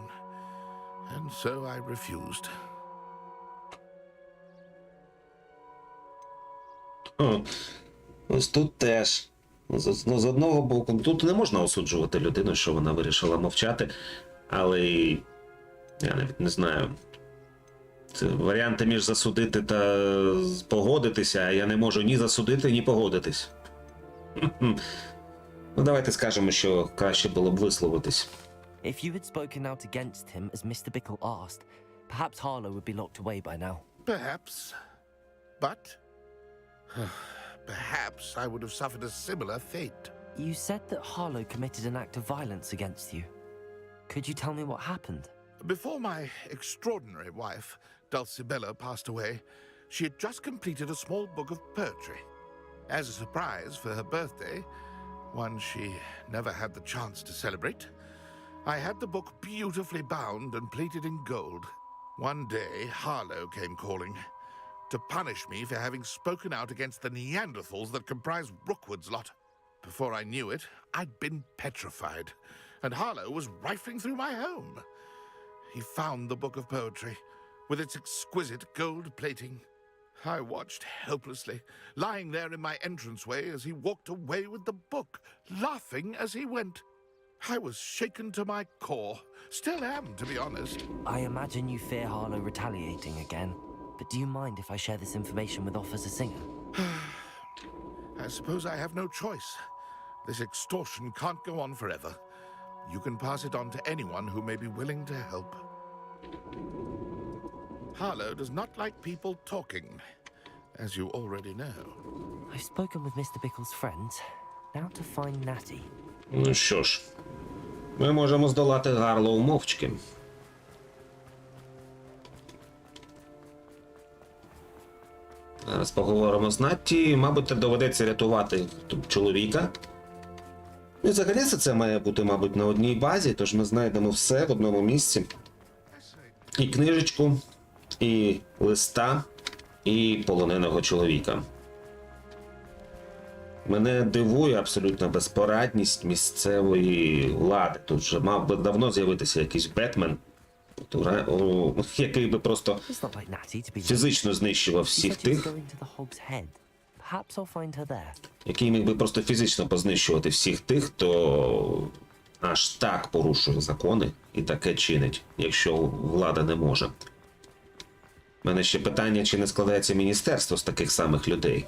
and so I refused. Ось тут теж. З одного боку, тут не можна осуджувати людину, що вона вирішила мовчати, але я навіть не знаю. Це варіанти між засудити та погодитися, а я не можу ні засудити, ні погодитись. Ну, давайте скажемо, що краще було б висловитись. If you had spoken out against him as Mr. Bickle asked, perhaps Harlow would be locked away by now. Perhaps. But perhaps I would have suffered a similar fate. You said that Harlow committed an act of violence against you. Could you tell me what happened? Before my extraordinary wife, Dulcibella, passed away, she had just completed a small book of poetry. As a surprise for her birthday, one she never had the chance to celebrate, I had the book beautifully bound and plated in gold. One day, Harlow came calling to punish me for having spoken out against the Neanderthals that comprise Rookwood's lot. Before I knew it, I'd been petrified, and Harlow was rifling through my home. He found the book of poetry, with its exquisite gold plating. I watched helplessly, lying there in my entranceway as he walked away with the book, laughing as he went. I was shaken to my core. Still am, to be honest. I imagine you fear Harlow retaliating again. But do you mind if I share this information with Officer Singer? I suppose I have no choice. This extortion can't go on forever. You can pass it on to anyone who may be willing to help. Harlow does not like people talking, as you already know. I've spoken with Mr. Bickle's friends. Now to find Natty. Ну що ж, ми можемо здолати Гарлоу мовчки. Зараз поговоримо з Натті. Мабуть, доведеться рятувати чоловіка. І взагалі це має бути, мабуть, на одній базі, тож ми знайдемо все в одному місці. І книжечку, і листа, і полоненого чоловіка. Мене дивує абсолютно безпорадність місцевої влади. Тут вже мав би давно з'явитися якийсь Бетмен, який би просто фізично знищував всіх тих, який міг би просто фізично познищувати всіх тих, хто аж так порушує закони і таке чинить, якщо влада не може. У мене ще питання, чи не складається міністерство з таких самих людей.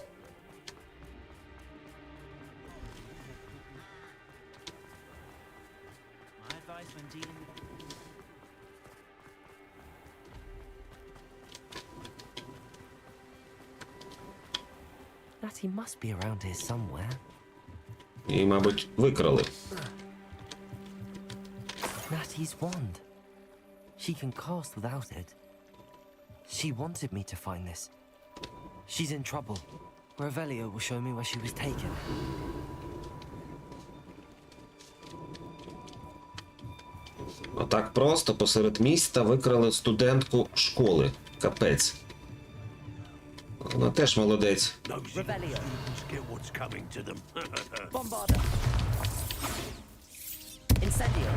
Natty must be around here somewhere. І, мабуть, викрали. Natty's wand. She can cast without it. She wanted me to find this. She's in trouble. Revelio will show me where she was taken. Отак просто посеред міста викрали студентку школи. Капець. Вона теж молодець. Revelio. Bombarda. Incendio.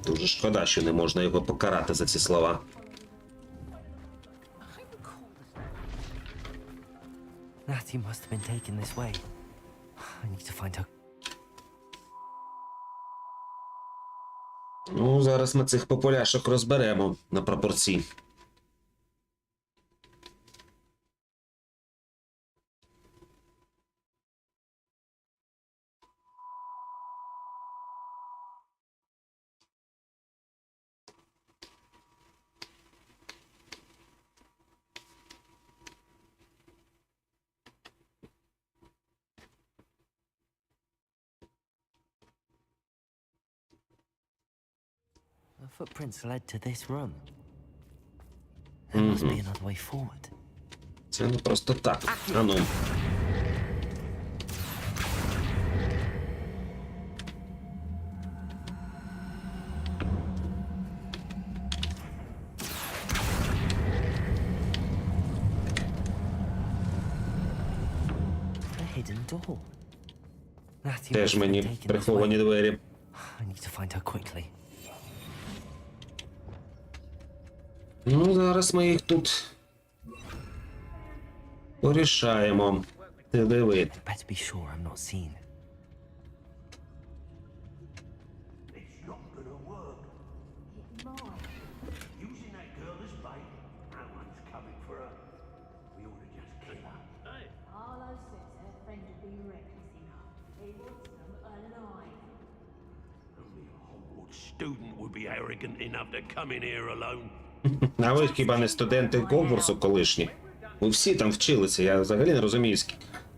Дуже шкода, що не можна його покарати за ці слова. Natty must have been taken this way. I need to find her. Ну, зараз ми цих популяшок розберемо на пропорції. The footprints led to this room. There must be another way forward. Це не просто так. Ану. A hidden door. Natty Теж must have мені been taken this приховані way. двері. I need to find her quickly. Ну, зараз ми їх тут порішаємо. Ти диви. Better be sure I'm not seen. It's not gonna work. It might. Using that girl as bait. No one's coming for her. We ought to just kill her. Arlo says her friend would be reckless enough. He wants them alive. Only a Hogwarts student would be arrogant enough to come in here alone. А ви хіба не студенти Ґогвортсу колишні? Ви всі там вчилися, я взагалі не розумію,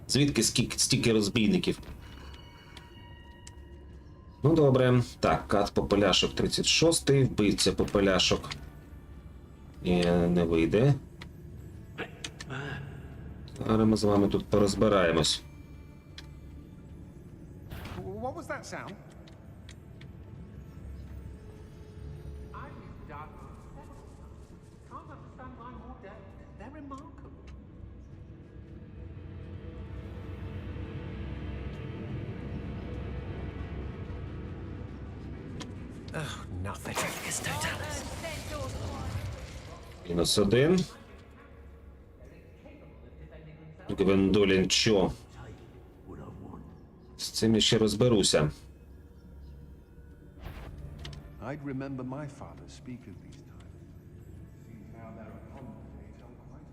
звідки стільки розбійників. Ну добре, так, кат попеляшок 36-й, вбивця попеляшок. Не вийде. Зараз ми з вами тут порозбираємось. What was that sound? Can't understand why more dead. They're remarkable. Oh, nothing. Мінус 1. Гвендолін Чо. З цим я ще розберуся. I'd remember my father speak of these times. Seems now they're upon me, tell quite.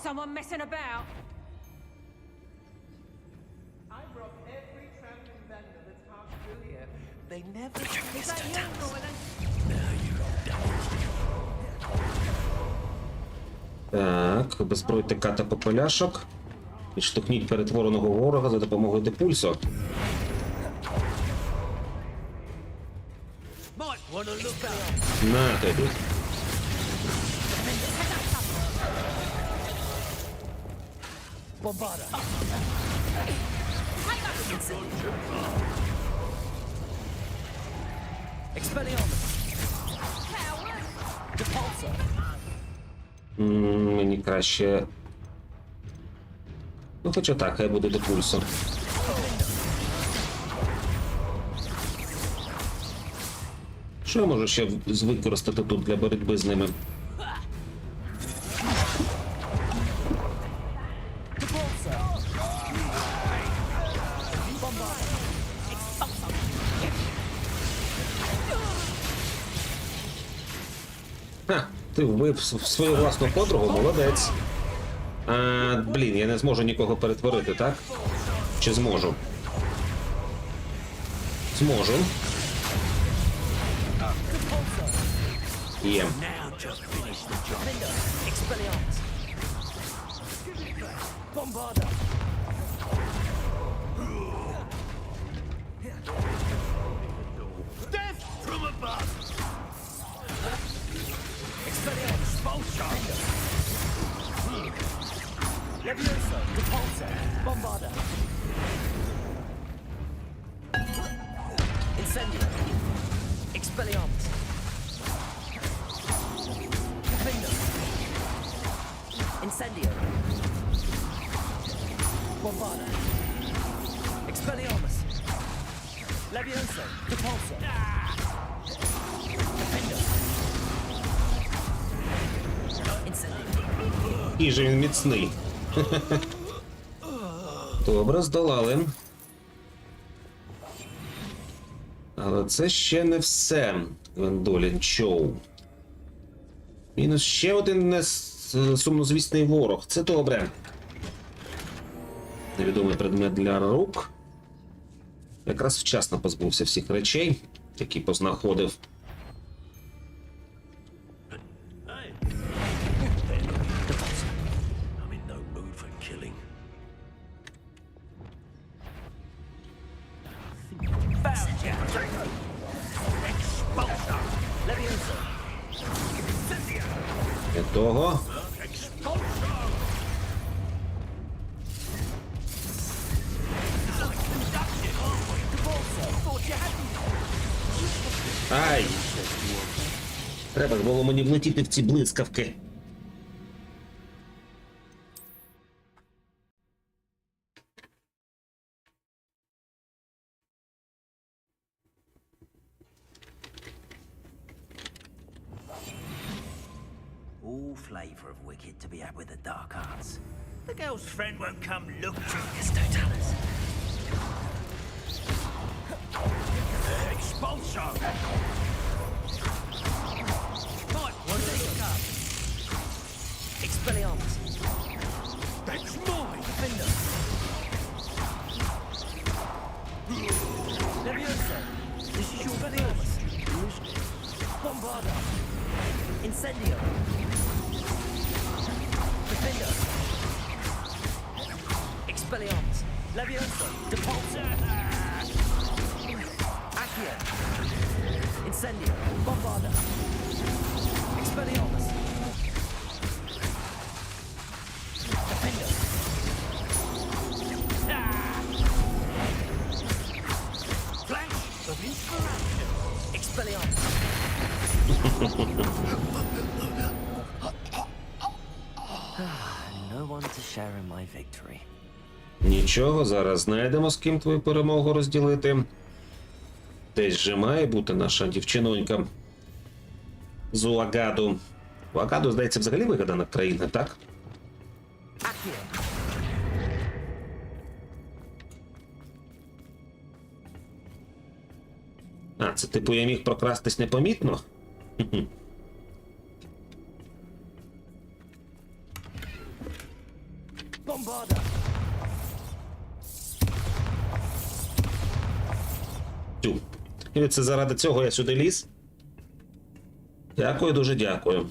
Someone messing about? I robbed every traveling vendor that's passed through here. They never Is that you, Northern? Так, обезбройте ката попеляшок. Відштовхніть перетвореного ворога за допомогою депульсу. На тобі. Мені краще... Ну, хоча так, хай буде депульсу. Що я можу ще використати тут для боротьби з ними? Ха, ти вбив свою власну подругу, молодець. Блін, я не зможу нікого перетворити, так? Чи зможу? Зможу. Є. Just finish the job. Defender, Expelliarmus. Bombarda. Death from above. Expelliarmus, Vulture. Levioso, Repulsor, Bombarda. Incendio. Expelliarmus. Defender. Incendio. Bombarda. Expelliarmus. Levioso, Repulsor. Defender. Incendio. Який же він міцний. Добре, здолали. Але це ще не все, Гвендолін Чоу. Мінус ще один сумнозвісний ворог. Це добре. Невідомий предмет для рук. Якраз вчасно позбувся всіх речей, які познаходив. Того. Ай! Треба ж було мені влетіти в ці блискавки. All flavour of wicked to be had with the dark arts. The girl's friend won't come look to this, don't tell us. Expulso! Right, what do you come? Expelliarmus. That's mine! Defender. Levioso. This is your Expelliarmus. Bombarda. Incendio. Defender. Expelliarmus. Levioso. Depulsor. Accio. Incendio. Bombarda. Expelliarmus. Defender. Flash of inspiration! Expelliarmus. No one to share in my victory. Нічого, зараз знайдемо, з ким твою перемогу розділити. Десь же має бути наша дівчинонька з Уагаду. Уагаду, здається, взагалі вигадана країна, так? Accio. А, це типу я міг прокрастись непомітно? Bombarda. Тю. І це заради цього я сюди ліз? Дякую, дуже дякую.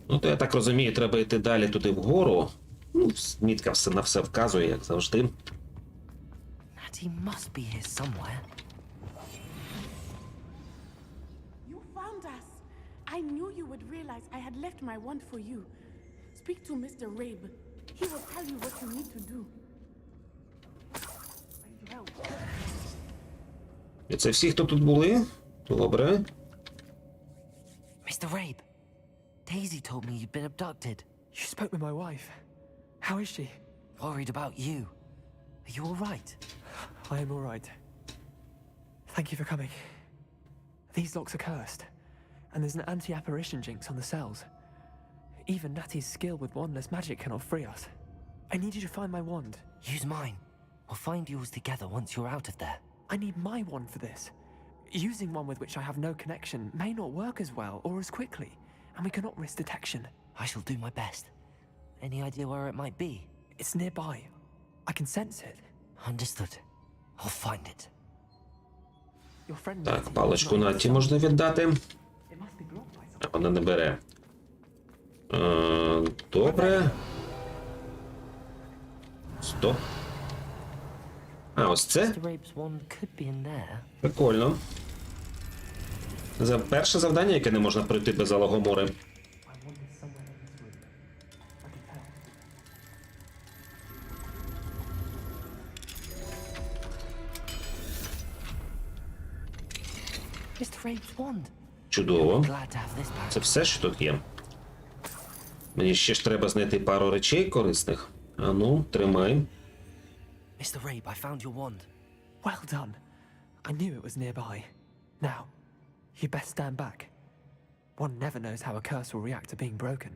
Ну, то я так розумію, треба йти далі туди вгору. Ну, мітка все на все вказує, як завжди. Natty must be here somewhere. You found us. I knew you would realize I had left my wand for you. Speak to Mr. Rabe. He will tell you what you need to do. І це всі, хто тут були? Добре. Mr. Rabe, Daisy told me you'd been abducted. You spoke with my wife. How is she? Worried about you. Are you all right? I am all right. Thank you for coming. These locks are cursed, and there's an anti-apparition jinx on the cells. Even Natty's skill with wandless magic cannot free us. I need you to find my wand. Use mine. We'll find yours together once you're out of there. I need my wand for this. Using one with which I have no connection may not work as well or as quickly, and we cannot risk detection. I shall do my best. Any idea where it might be? It's nearby. I can sense it. Understood. I'll find it. Your friend Так, Natty паличку is not Наті in the можна віддати. It must be blocked by А вона не бере. Добре. Стоп. А, ось це? Mr. Rabe's wand could be in there. Прикольно. Перше завдання, яке не можна пройти без Алагомори. I wanted somewhere in this room. I could tell. Mr. Rabe's wand. Чудово. Glad to have this back. Це все, що тут є. Мені ще ж треба знайти пару речей корисних. А ну, тримай. Mr. Rabe, I found your wand. Well done. I knew it was nearby. Now, you best stand back. One never knows how a curse will react to being broken.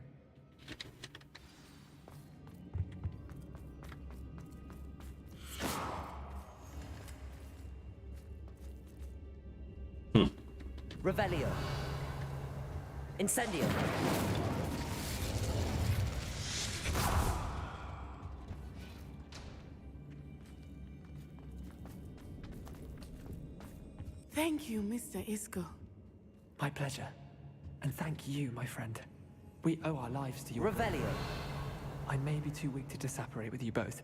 Revelio. Incendio. Thank you, Mr. Isco. My pleasure. And thank you, my friend. We owe our lives to you. Revelio. I may be too weak to disapparate with you both,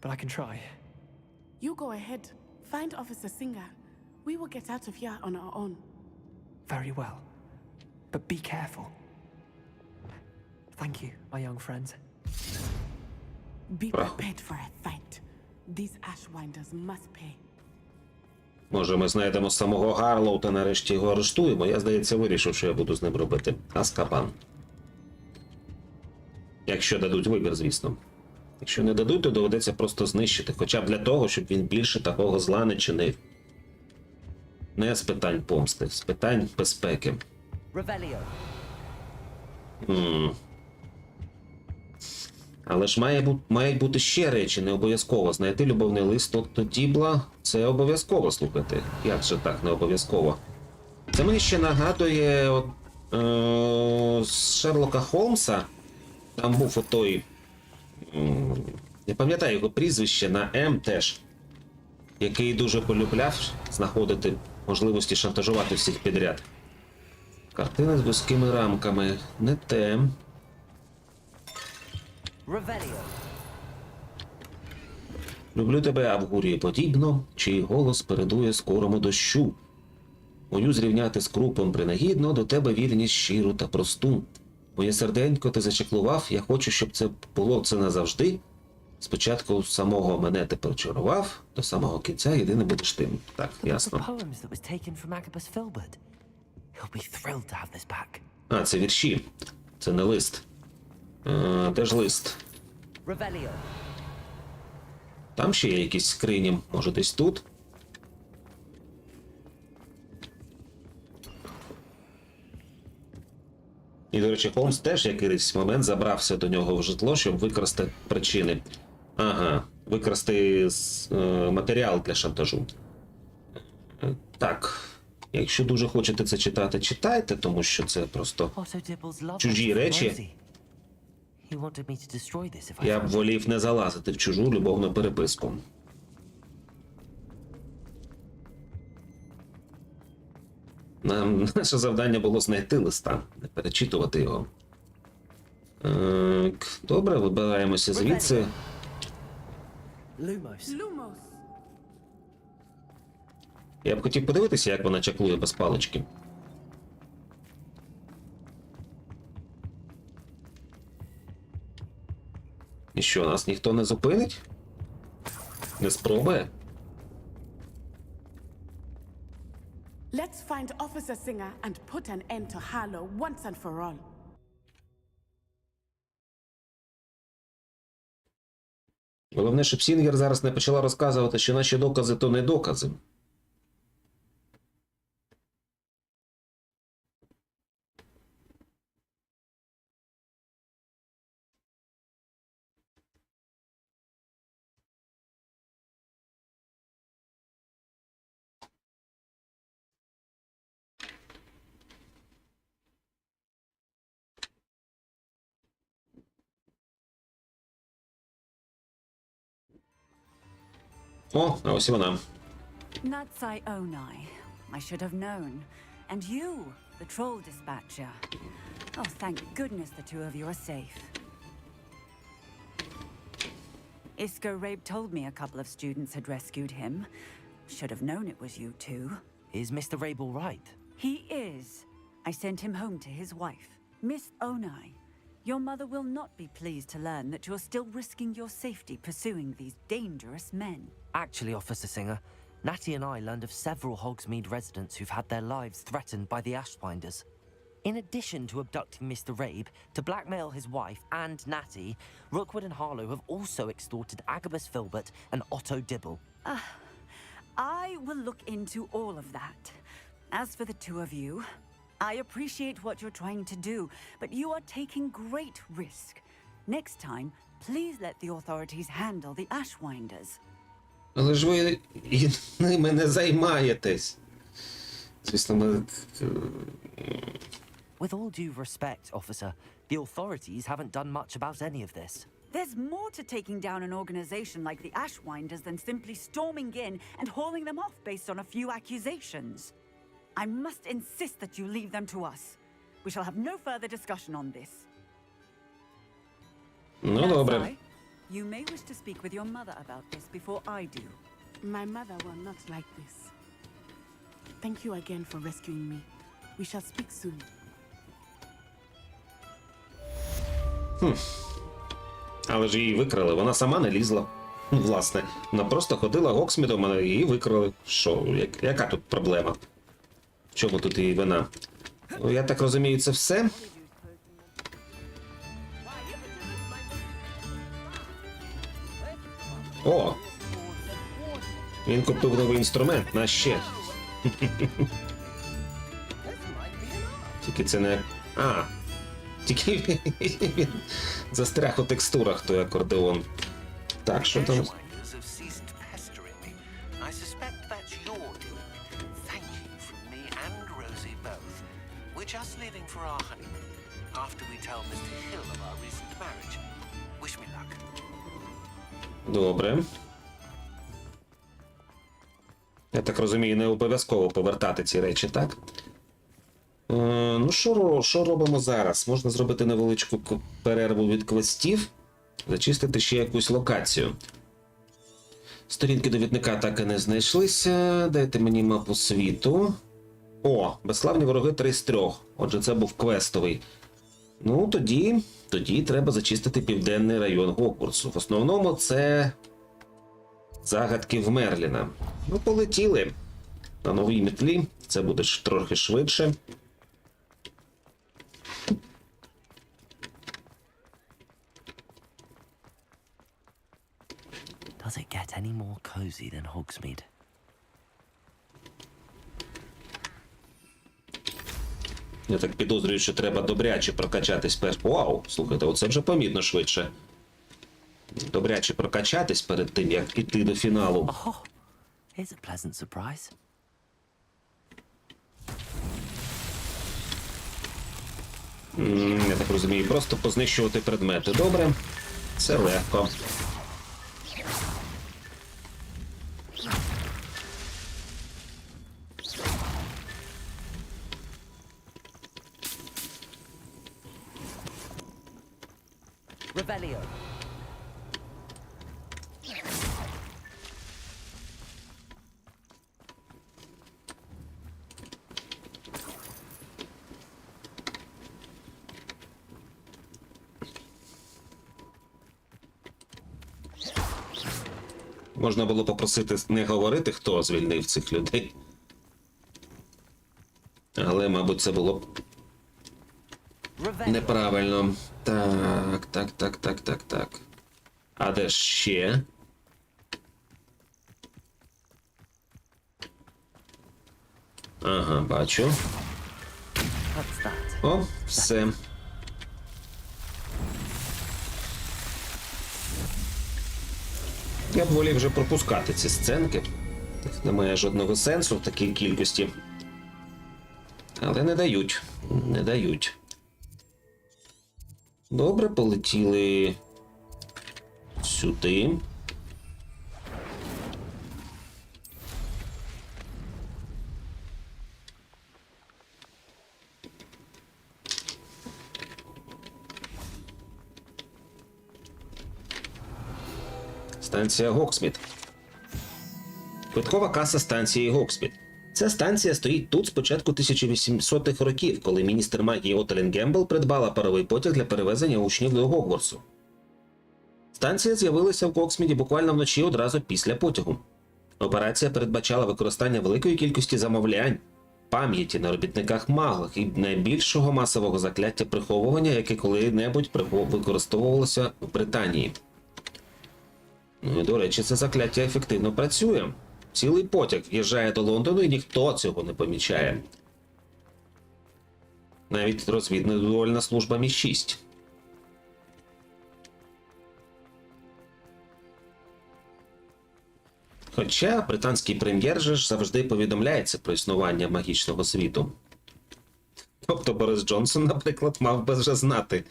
but I can try. You go ahead. Find Officer Singer. We will get out of here on our own. Very well. But be careful. Thank you, my young friends. Be prepared for a fight. These Ashwinders must pay. Може, ми знайдемо самого Гарлоу та нарешті його арештуємо. Я, здається, вирішив, що я буду з ним робити. Азкабан. Якщо дадуть вибір, звісно. Якщо не дадуть, то доведеться просто знищити. Хоча б для того, щоб він більше такого зла не чинив. Не з питань помсти, з питань безпеки. Revelio. Але ж мають бути ще речі, не обов'язково. Знайти любовний лист до Дібла – це обов'язково, слухайте. Як же так, не обов'язково? Це мені ще нагадує з Шерлока Холмса. Там був отой, не пам'ятаю його прізвище, на М теж, який дуже полюбляв знаходити можливості шантажувати всіх підряд. Картина з вузькими рамками. Не те. Revelio. Люблю тебе, Авгурії, подібно, чий голос передує скорому дощу. Мою зрівняти з крупом принагідно, до тебе вірність щиру та просту. Моє серденько ти зачеклував, я хочу, щоб це було це назавжди. Спочатку самого мене ти прочарував, до самого кінця єдине будеш тим. Так, ясно. Poems that was taken from Agabus Filbert. He'll be thrilled to have this back. А, це вірші. Це не лист. Де ж лист? Revelio. Там ще є якісь скрині. Може, десь тут? І, до речі, Холмс теж якийсь момент забрався до нього в житло, щоб викрасти причини. Ага, викрасти матеріал для шантажу. Так, якщо дуже хочете це читати, читайте, тому що це просто чужі речі. Я б волів не залазити в чужу любовну переписку. Нам наше завдання було знайти листа, не перечитувати його. Добре, вибираємося звідси. Lumos. Я б хотів подивитися, як вона чаклує без палички. І що, нас ніхто не зупинить? Не спробує? Let's find Officer Singer and put an end to Harlow once and for all. Головне, щоб Сінгер зараз не почала розказувати, що наші докази – то не докази. О, а ось і вона. Natsai-onai. I should have known. And you, the troll dispatcher. Oh, thank goodness the two of you are safe. Isco Rabe told me a couple of students had rescued him. Should have known it was you two. Is Mr. Rabe all right? He is. I sent him home to his wife. Miss Onai, your mother will not be pleased to learn that you're still risking your safety pursuing these dangerous men. Actually, Officer Singer, Natty and I learned of several Hogsmeade residents who've had their lives threatened by the Ashwinders. In addition to abducting Mr. Rabe to blackmail his wife and Natty, Rookwood and Harlow have also extorted Agabus Filbert and Otto Dibble. I will look into all of that. As for the two of you, I appreciate what you're trying to do, but you are taking great risk. Next time, please let the authorities handle the Ashwinders. Але ж ви і ними не займаєтесь. Звісно, ми... With all due respect, officer, the authorities haven't done much about any of this. There's more to taking down an organization like the Ashwinders than simply storming in and hauling them off based on a few accusations. I must insist that you leave them to us. We shall have no further discussion on this. Ну, добре. Natsai, you may wish to speak with your mother about this before I do. My mother will not like this. Thank you again for rescuing me. We shall speak soon. Але ж її викрали, вона сама не лізла. Власне, вона просто ходила Гоксмідом, а її викрали. Що, яка тут проблема? В чому тут її вина? Ну, я так розумію, це все? О! Він купив новий інструмент, на ще. Тільки це не... А! Тільки він застряг у текстурах той акордеон. Так, що там? Добре. Я так розумію, не обов'язково повертати ці речі, так? Ну, що робимо зараз? Можна зробити невеличку перерву від квестів, зачистити ще якусь локацію. Сторінки довідника так і не знайшлися. Дайте мені мапу світу. О, безславні вороги 3 з 3. Отже, це був квестовий. Ну, тоді треба зачистити південний район Ґогвортсу. В основному це загадки в Мерліна. Ну, полетіли. На новій метлі. Це буде трохи швидше. Does it get any more cozy than Hogsmeade? Я так підозрюю, що треба добряче прокачатись перш. Вау, слухайте, оце вже помітно швидше. Добряче прокачатись перед тим, як іти до фіналу. Oh, here's a pleasant surprise. Я так розумію, просто познищувати предмети. Добре. Це легко. Revelio. Можна було попросити не говорити, хто звільнив цих людей. Але, мабуть, це було б неправильно. Так. А де ще? Ага, бачу. О, все. Я б волів вже пропускати ці сценки. Немає жодного сенсу в такій кількості. Але не дають. Добре, полетіли сюди. Станція Гоксміт. Квиткова каса станції Гоксміт. Ця станція стоїть тут з початку 1800-х років, коли міністр магії Отелін Гембл придбала паровий потяг для перевезення учнів до Ґогвортсу. Станція з'явилася в Гоксміті буквально вночі одразу після потягу. Операція передбачала використання великої кількості замовлянь, пам'яті на робітниках-маглах і найбільшого масового закляття приховування, яке коли-небудь використовувалося в Британії. Ну і, до речі, це закляття ефективно працює. Цілий потяг в'їжджає до Лондону і ніхто цього не помічає. Навіть розвідувальна служба Мі-6. Хоча британський прем'єр же ж завжди повідомляється про існування магічного світу. Тобто Борис Джонсон, наприклад, мав би вже знати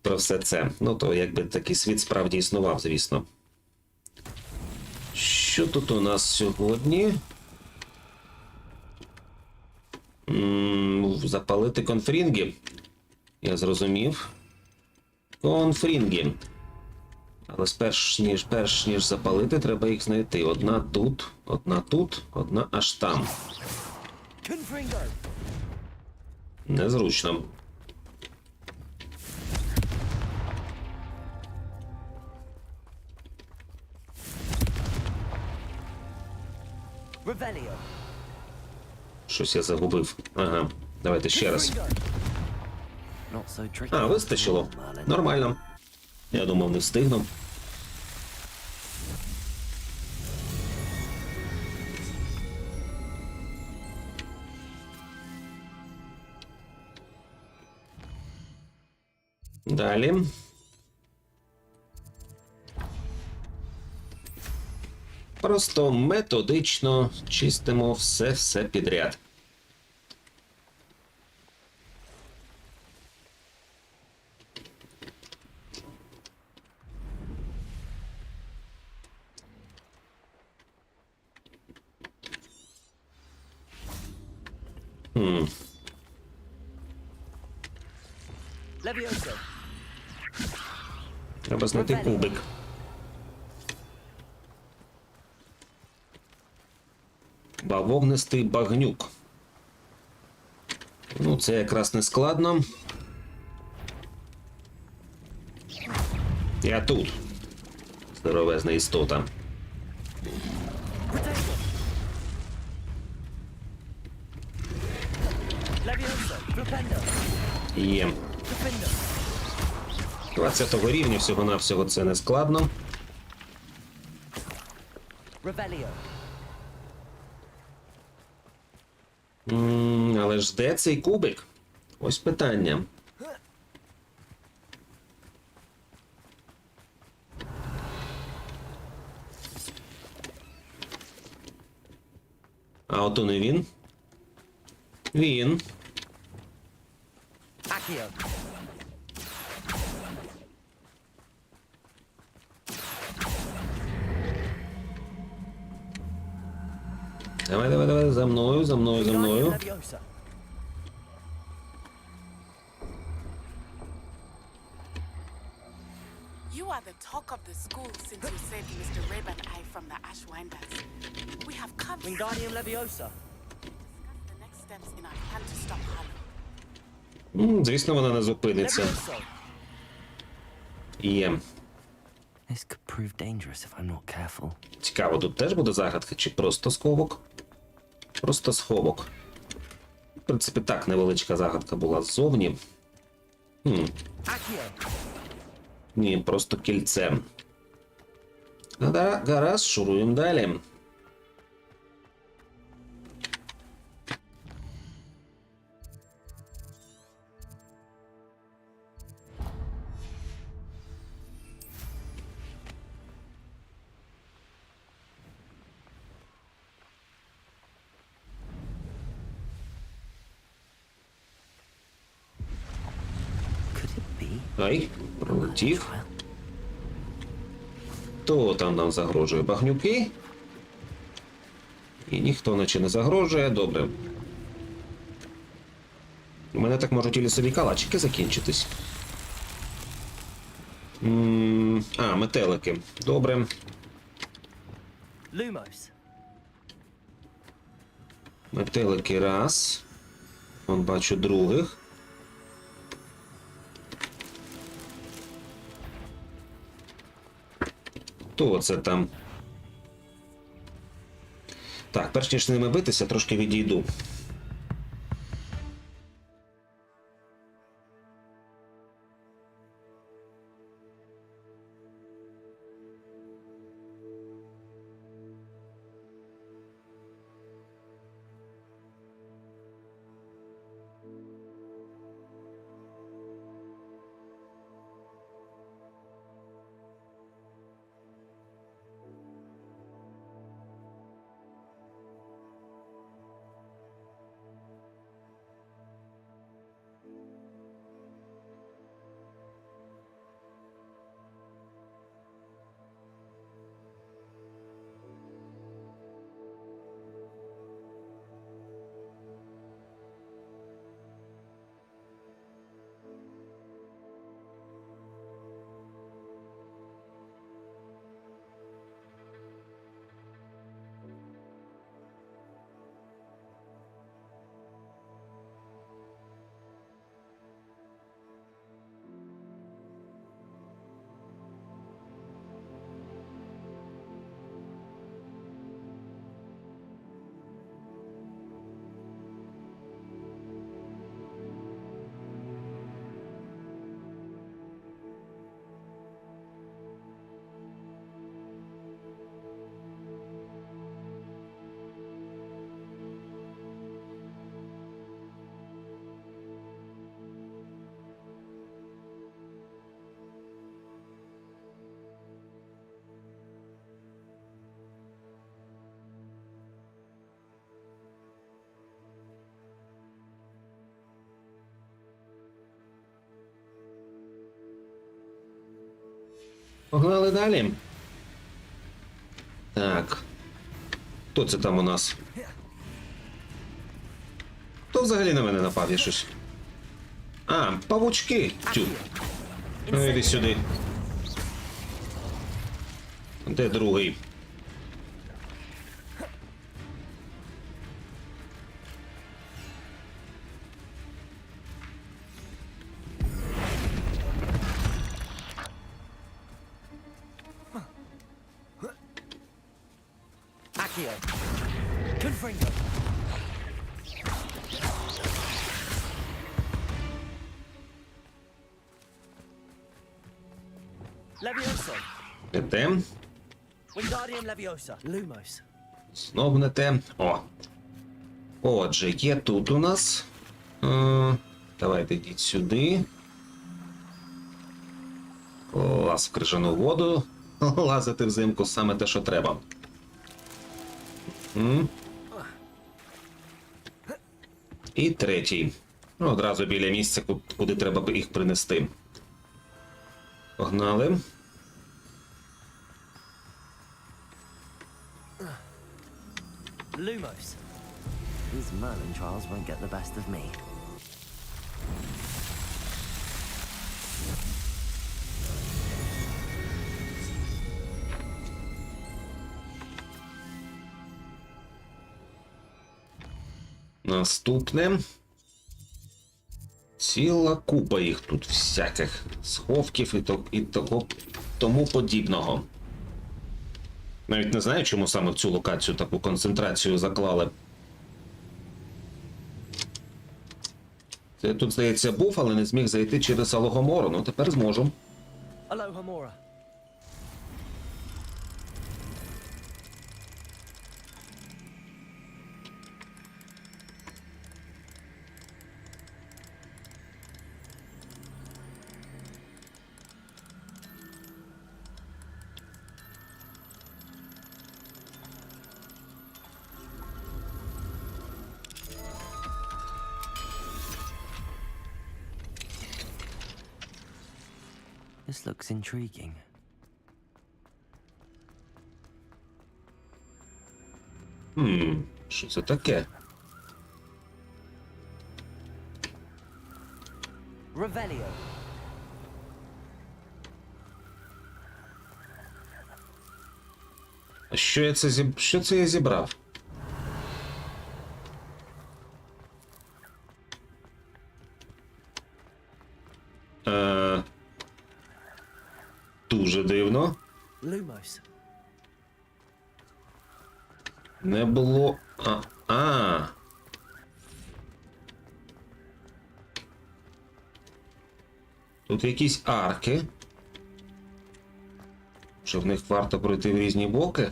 про все це. Ну то якби такий світ справді існував, звісно. Що тут у нас сьогодні? Запалити конфрінги. Я зрозумів. Конфрінги. Але перш ніж запалити, треба їх знайти. Одна тут, одна аж там. Незручно. Щось я загубив. Ага, давайте ще раз. А, вистачило. Нормально. Я думав, не встигну. Далі. Просто методично чистимо все підряд. Треба знайти кубик. Бавовнистий багнюк. Ну, це якраз не складно. Я тут. Здоровезна істота. Є. 20-го рівня всього-навсього це не складно. Але ж де цей кубик? Ось питання. А ото не він? Він. Давай, за мною. You are the talk of the school since you saved Mr. Rib and I from the Ashwinders. We have come to discuss the next steps in our plan to stop Harlow. Звісно, вона не зупиниться. Є. This could prove dangerous if I'm not careful. Цікаво, тут теж буде загадка, чи просто сховок? Просто сховок. В принципі, так, невеличка загадка була ззовні. Ні, просто кільце. Гаразд, шуруємо далі. Ай, пролетів. Хто там нам загрожує? Багнюки? І ніхто наче не загрожує, добре. У мене так можуть і лісові калачики закінчитись. Метелики. Добре. Lumos. Метелики раз. Вон бачу других. Хто це там? Так, перш ніж з ними битися, трошки відійду. Погнали далі. Так. Хто це там у нас? Хто взагалі на мене напав? Я щось. Павучки. Тю. Ну, іди сюди. Де другий? Levioso. Не те. Wingardium Leviosa. Lumos. Знов не те. О. Отже, є тут у нас. Давайте йдіть сюди. Клас в крижану воду. Лазити взимку саме те, що треба. І третій. Одразу біля місця, куди треба їх принести. Погнали. Lumos. These Merlin trials won't get the best of me. Наступне. Ціла купа їх тут всяких сховків і того тому подібного. Навіть не знаю, чому саме в цю локацію таку концентрацію заклали. Це тут, здається, був, але не зміг зайти через Алогомору. Ну, тепер зможу. Alohomora. This looks intriguing. Що це таке? Revelio. Що це я зібрав? Дуже дивно. Lumos. Не було... Тут якісь арки. Що в них варто пройти в різні боки?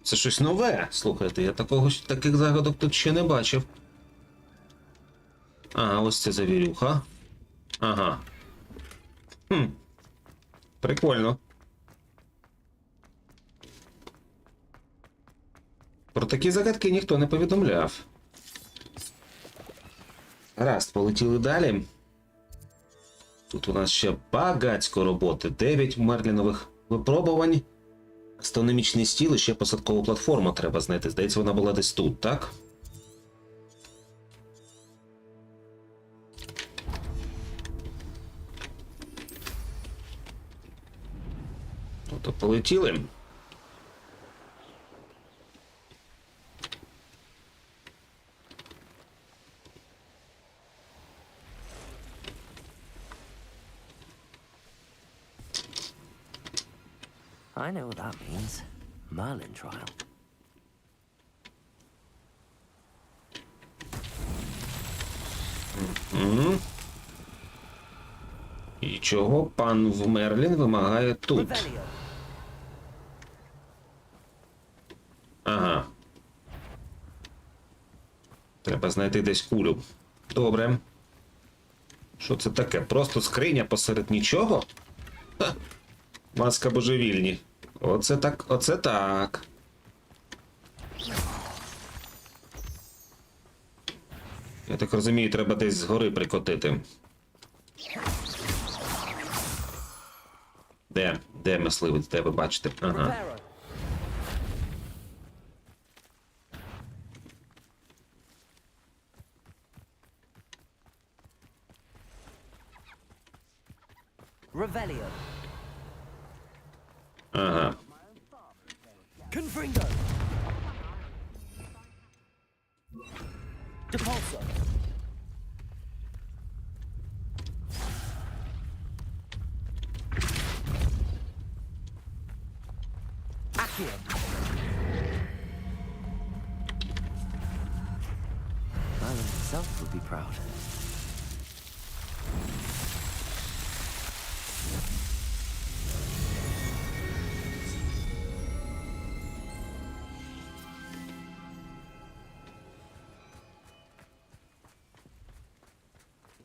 Це щось нове. Слухайте, я таких загадок тут ще не бачив. Ага, ось це завірюха. Ага. Прикольно. Про такі загадки ніхто не повідомляв. Гаразд, полетіли далі. Тут у нас ще багацько роботи. 9 мерлінових випробувань. Астрономічний стіл і ще посадкову платформу треба знайти. Здається, вона була десь тут, так? Тобто полетіли. I know what that means. Merlin trial. І чого пан в Мерлін вимагає тут? Ага. Треба знайти десь кулю. Добре. Що це таке? Просто скриня посеред нічого? Ха. Маска божевільні. Оце так, оце так. Я так розумію, треба десь згори прикотити. Де? Де мисливець? Де ви бачите? Ага. Revelio. Ага. Confringo. Depulso. Accio. Merlin himself would be proud.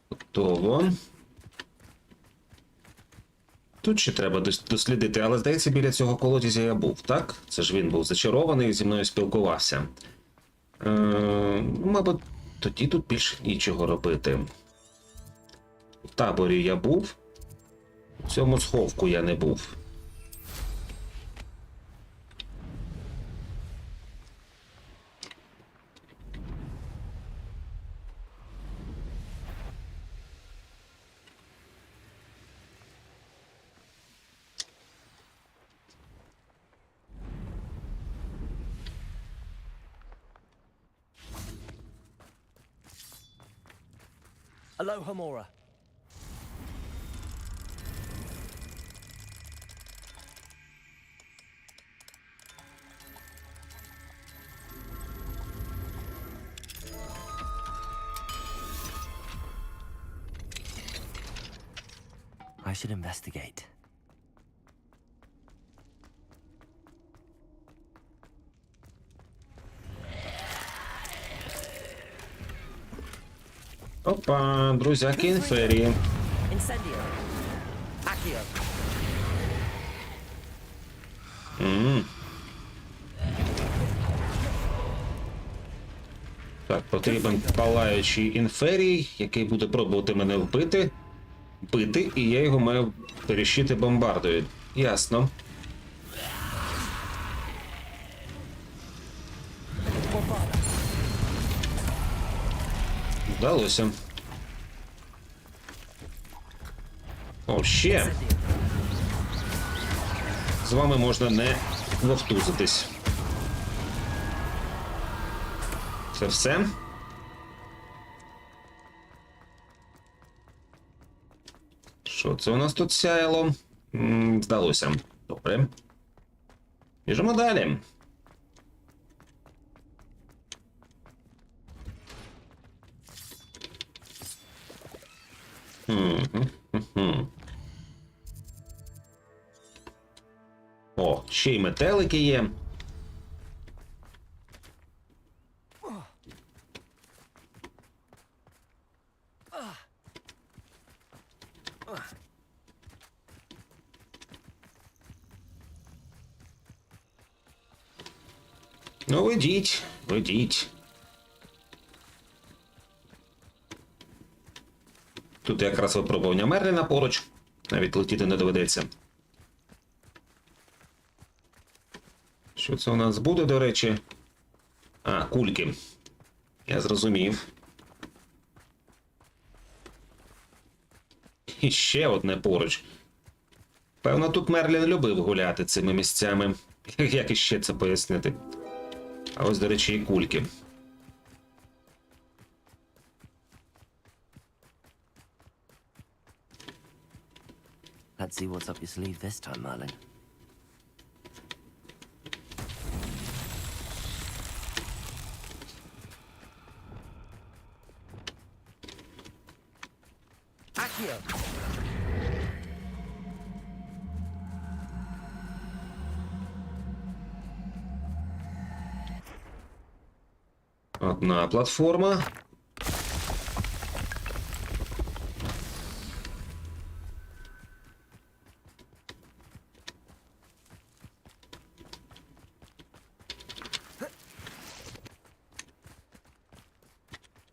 Готово. Тут ще треба дослідити, але здається, біля цього колодязя я був, так? Це ж він був зачарований і зі мною спілкувався. Мабуть, тоді тут більше нічого робити. У таборі я був, у цьому сховку я не був. Aloha Mora. I should investigate. Опа, друзяки інферії. Incendio. Accio. Так, потрібен палаючий інферій, який буде пробувати мене бити, і я його маю перещити бомбардою. Ясно. Вдалося. О, ще. З вами можна не вовтузитись. Це все? Що це у нас тут сяяло? Здалося. Добре. Біжимо далі. О, ще й метелики є. Ну, ведіть, ведіть. Тут якраз випробування Мерліна поруч. Навіть летіти не доведеться. Що це у нас буде, до речі? А, кульки. Я зрозумів. І ще одне поруч. Певно, тут Мерлін любив гуляти цими місцями. Як іще це пояснити? А ось, до речі, і кульки. Let's see what's up your sleeve this time, Merlin. Accio! Одна платформа.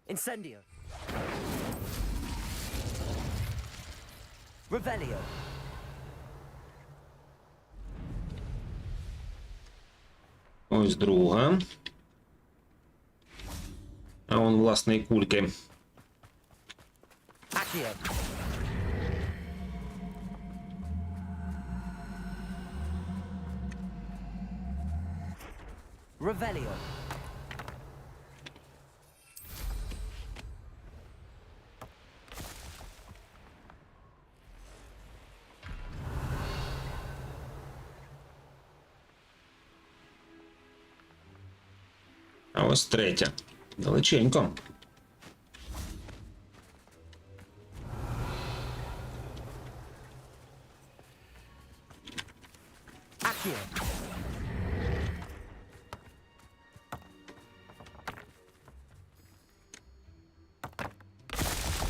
Incendio. Revelio. Ось друга. А вон, власне, і кульки. Accio. Revelio. А ось третя. Далеченько. Accio.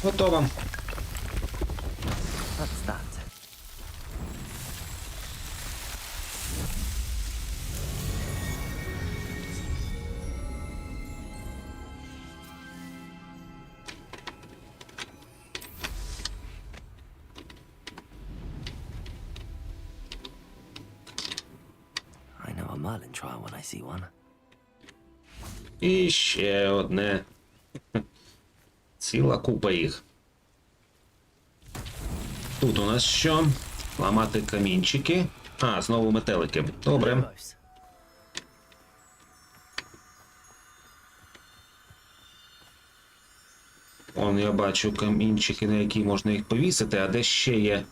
Готово. What's that? I know a Merlin trial when I see one. І ще одне. Ціла купа їх. Тут у нас що? Ламати камінчики. А, знову метелики. Добре. Lumos. Он, я бачу камінчики, на які можна їх повісити, а де ще є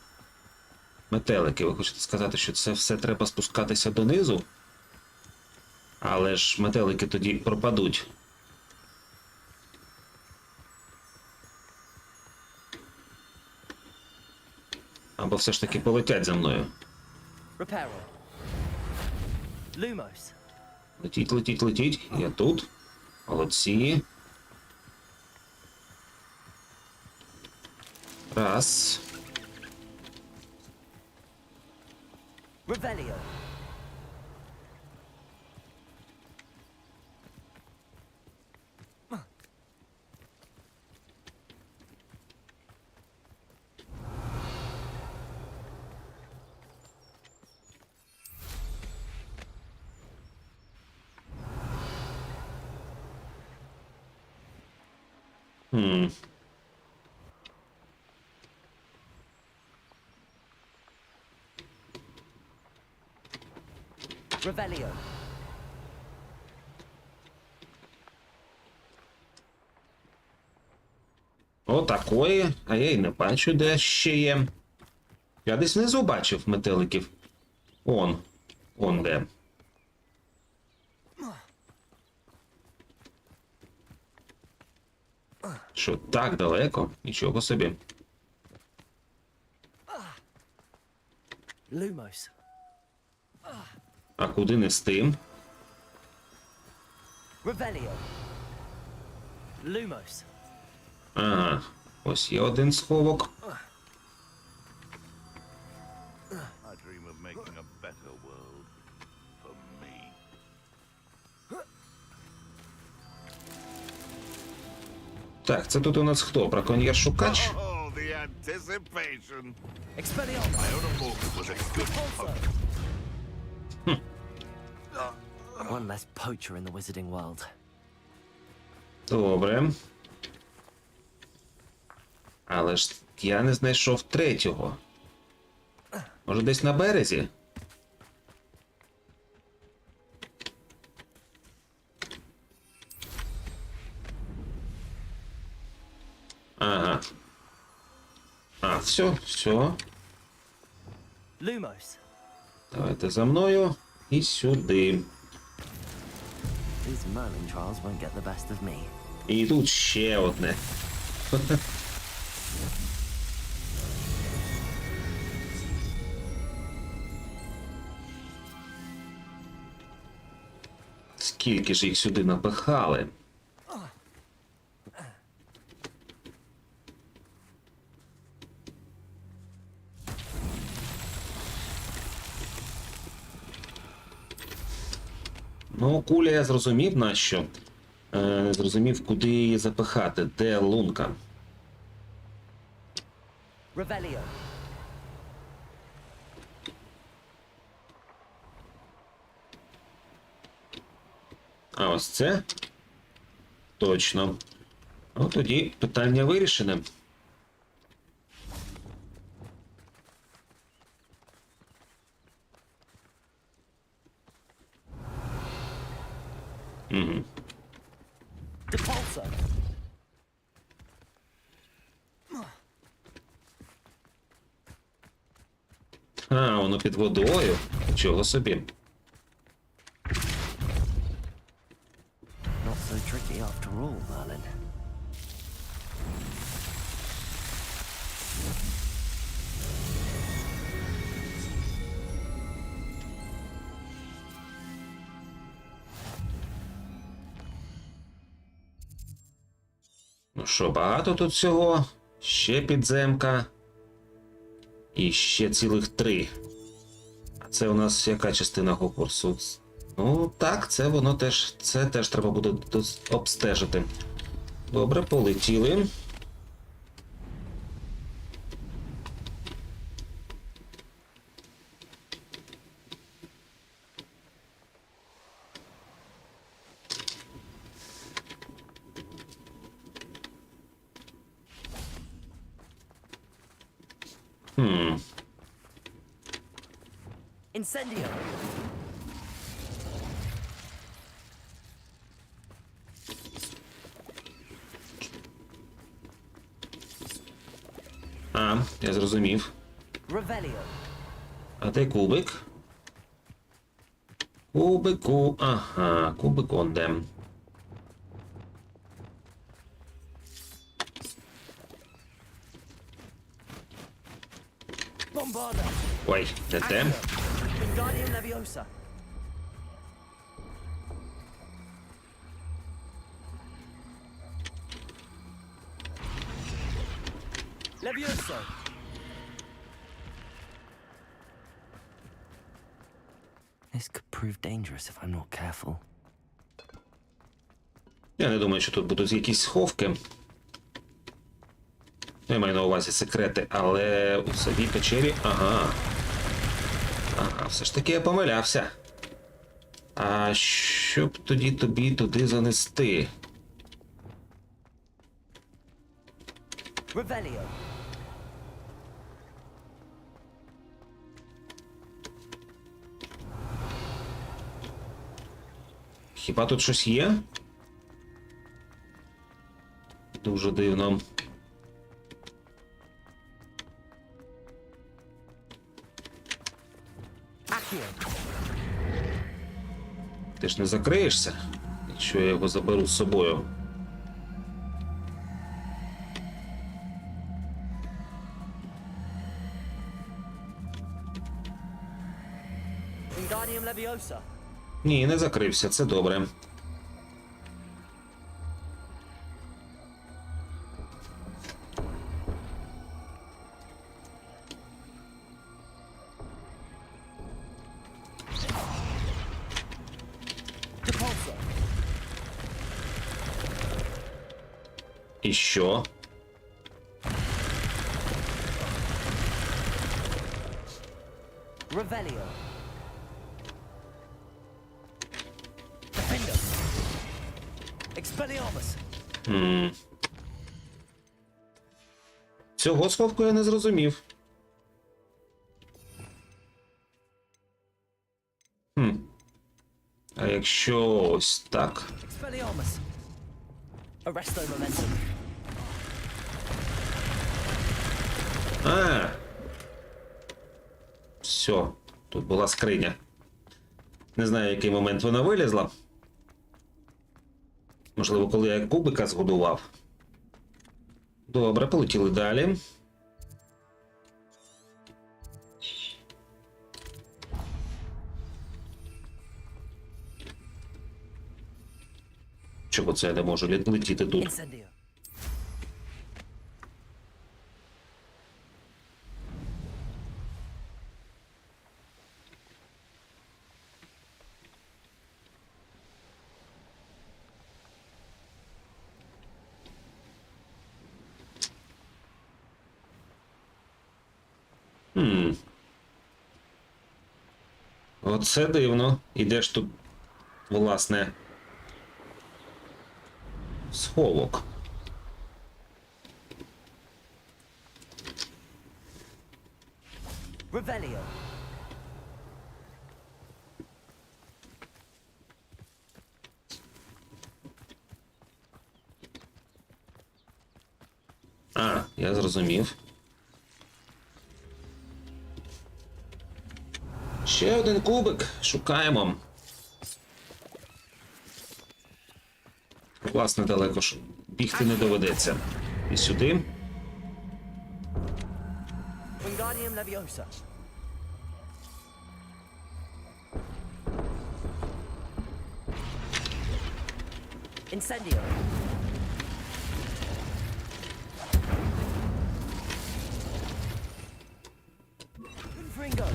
метелики. Ви хочете сказати, що це все треба спускатися донизу? Але ж метелики тоді пропадуть. Або все ж таки полетять за мною. Reparo. Lumos. Летіть, летіть, летіть. Я тут. Молодці. Раз. Revelio. Revelio. Отакої, а я й не бачу, де ще є. Я десь внизу бачив метеликів. Он де. Що, так далеко? Нічого собі. Lumos. А куди нести? Revelio. Lumos. Ага, ось є один сховок. I dream of making a better world for me. Так, це тут у нас хто? Браконьєр-шукач? Oh, the anticipation. Expelliarmus. My own mortal was a good punk. One less poacher in the wizarding world. Добре. Але ж я не знайшов третього. Може, десь на березі? Ага. А, все. Lumos. Давайте за мною і сюди. These Merlin trials won't get the best of me. І тут ще одне. Скільки ж їх сюди напихали? Ну, куля я зрозумів нащо. Не зрозумів, куди її запихати. Де лунка? Revelio. А ось це? Точно. Ну, тоді питання вирішене. Угу. Depulso. А, воно під водою. Чого собі? Not so tricky after all, Merlin. Ну що, багато тут всього? Ще підземка. І ще цілих 3. А це у нас яка частина Гогвартсу? Ну, так, це воно теж. Це теж треба буде обстежити. Добре, полетіли. Incendio. А, я зрозумів. Revelio. А де кубик? Кубику. Ага, кубик он де. Bombarda. Ой, не те. Wingardium Leviosa. Levioso. This could prove dangerous if I'm not careful. Я не думаю, що тут будуть якісь сховки. Я маю на увазі секрети, але у самій печері... Ага. Ага, все ж таки я помилявся. А що б тоді тобі туди занести? Revelio. Хіба тут щось є? Дуже дивно. Ти ж не закриєшся, якщо я його заберу з собою. Wingardium Leviosa. Ні, не закрився, це добре. Depulso. І що? Revelio. Defender. Expelliarmus. Цього сховку я не зрозумів. А якщо ось так? Expelliarmus. Arresto Momentum. А. Все, тут була скриня. Не знаю, в який момент вона вилізла. Можливо, коли я кубика згодував. Добре, полетіли далі. Чого це я не можу летіти тут? Incendio. Оце дивно. І де ж тут, власне, сховок? Revelio. А, я зрозумів. Ще один кубик. Шукаємо. Власне, далеко ж бігти не доведеться. І сюди. Wingardium Leviosa. Incendio. Confringo.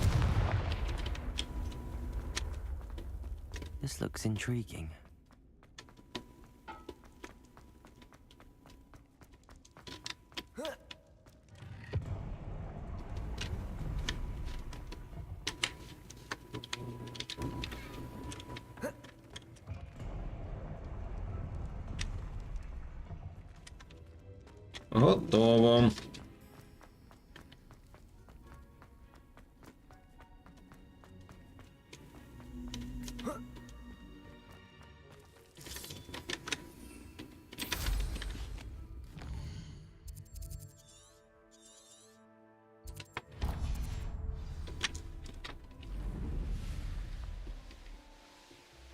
This looks intriguing. Готово.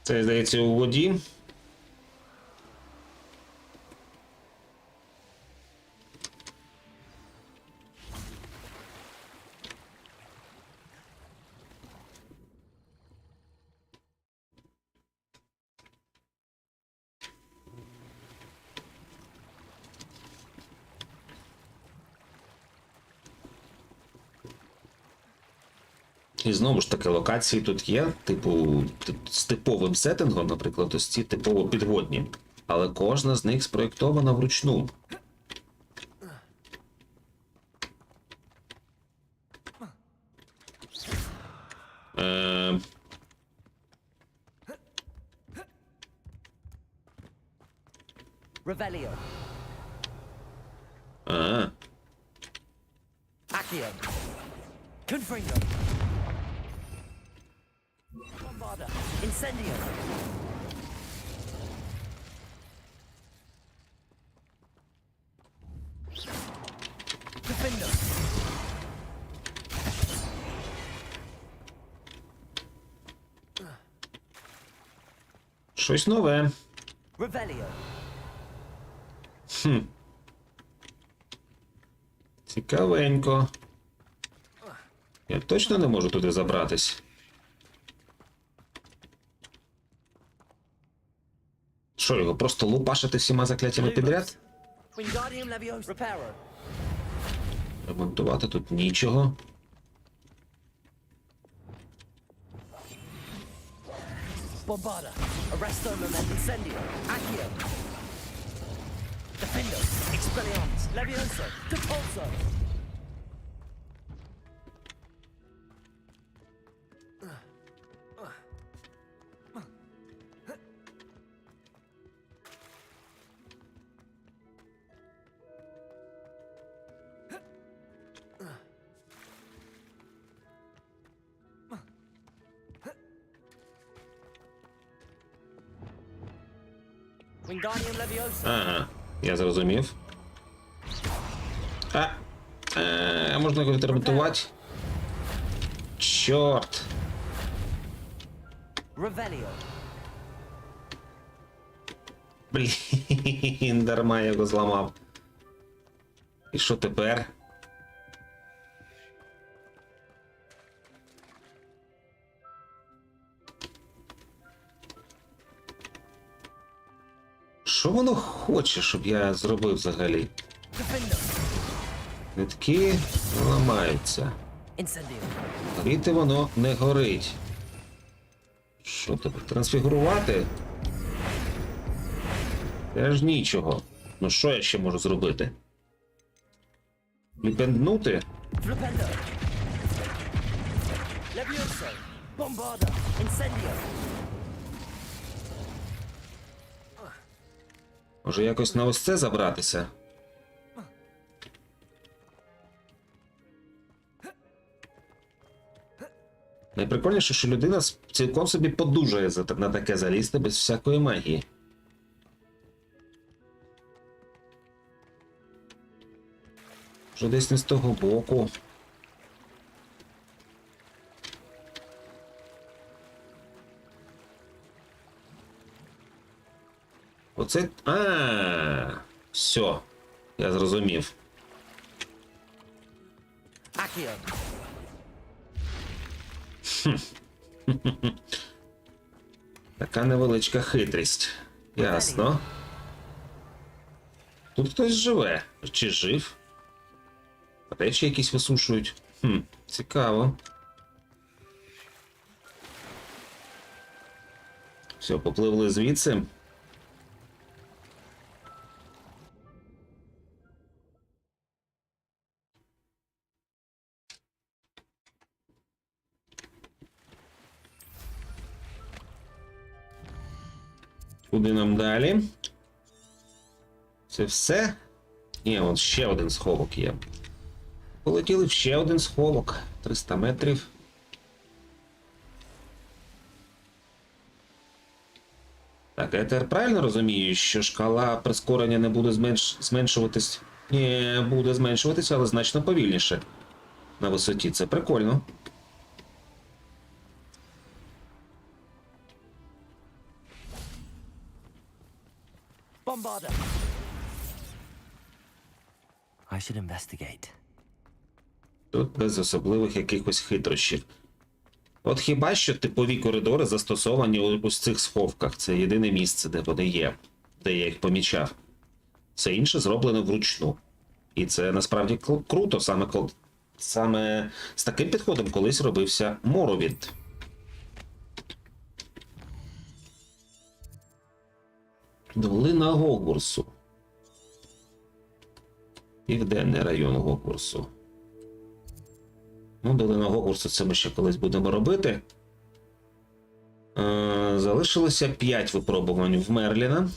Це, здається, у воді. І знову ж таки, локації тут є, типу, з типовим сеттингом, наприклад, ось ці типово підводні. Але кожна з них спроєктована вручну. Revelio. А, Accio. Confringo. Bombarda. Incendio. Defendo. Щось нове. Revelio. Цікавенько. Я точно не можу туди забратись. Що, його просто лупашити всіма закляттями підряд? Wingardium Leviosa. Reparo. Ремонтувати тут нічого. Bombarda. Arresto Moment. Incendio. Accio. Defendo. Expelliarmus. Levioso. Depulso. Wingardium Leviosa. Ага, я зрозумів. Можна його відремонтувати? Чорт. Revelio. Блін, дарма я його зламав. І що тепер? Що воно хоче, щоб я зробив взагалі? Нитки ламаються. Горіти воно не горить. Що тебе? Трансфігурувати? Теж нічого. Ну що я ще можу зробити? Ліпенднути? Levioso. Bombarda. Incendio. Може якось на ось це забратися? Найприкольніше, що людина цілком собі подужає на таке залізти без всякої магії. Вже десь не з того боку. Оце... Все. Я зрозумів. Accio. Така невеличка хитрість. Ясно. Тут хтось живе. Чи жив? Речі якісь висушують. Цікаво. Все, попливли звідси. Куди нам далі? Це все? Ні, вон ще один сховок є. Полетіли в ще один сховок. 300 метрів. Так, я тепер правильно розумію, що шкала прискорення не буде зменшуватись? Ні, буде зменшуватися, але значно повільніше. На висоті. Це прикольно. Bombarda. I should investigate. Тут без особливих якихось хитрощів. От хіба що типові коридори застосовані у цих сховках. Це єдине місце, де вони є. Де я їх помічав. Все інше зроблено вручну. І це насправді круто. Саме з таким підходом колись робився Моровінт. Долина Ґогвортсу. Південний район Ґогвортсу. Ну, долина Ґогвортсу це ми ще колись будемо робити. Залишилося 5 випробувань в Мерліна.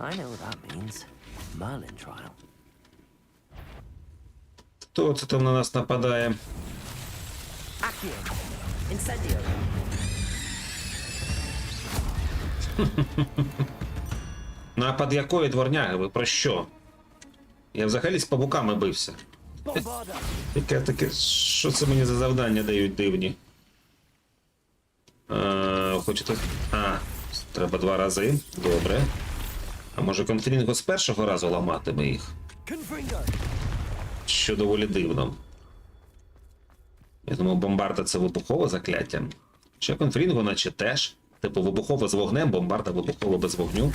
I know what that means. Merlin trial. Хто це там на нас нападає? Accio. Incendio. Напад якої дворняги? Ви про що? Я взагалі з павуками бився. Bombarda. Яке таке, що це мені за завдання дають дивні? Хочете... треба 2 рази. Добре. А може конфрінго з першого разу ламатиме їх? Confringo. Що доволі дивно. Я думав, бомбарда це вибухове закляття. Чи конфрінго наче теж. Типу вибухове з вогнем, бомбарда вибухове без вогню.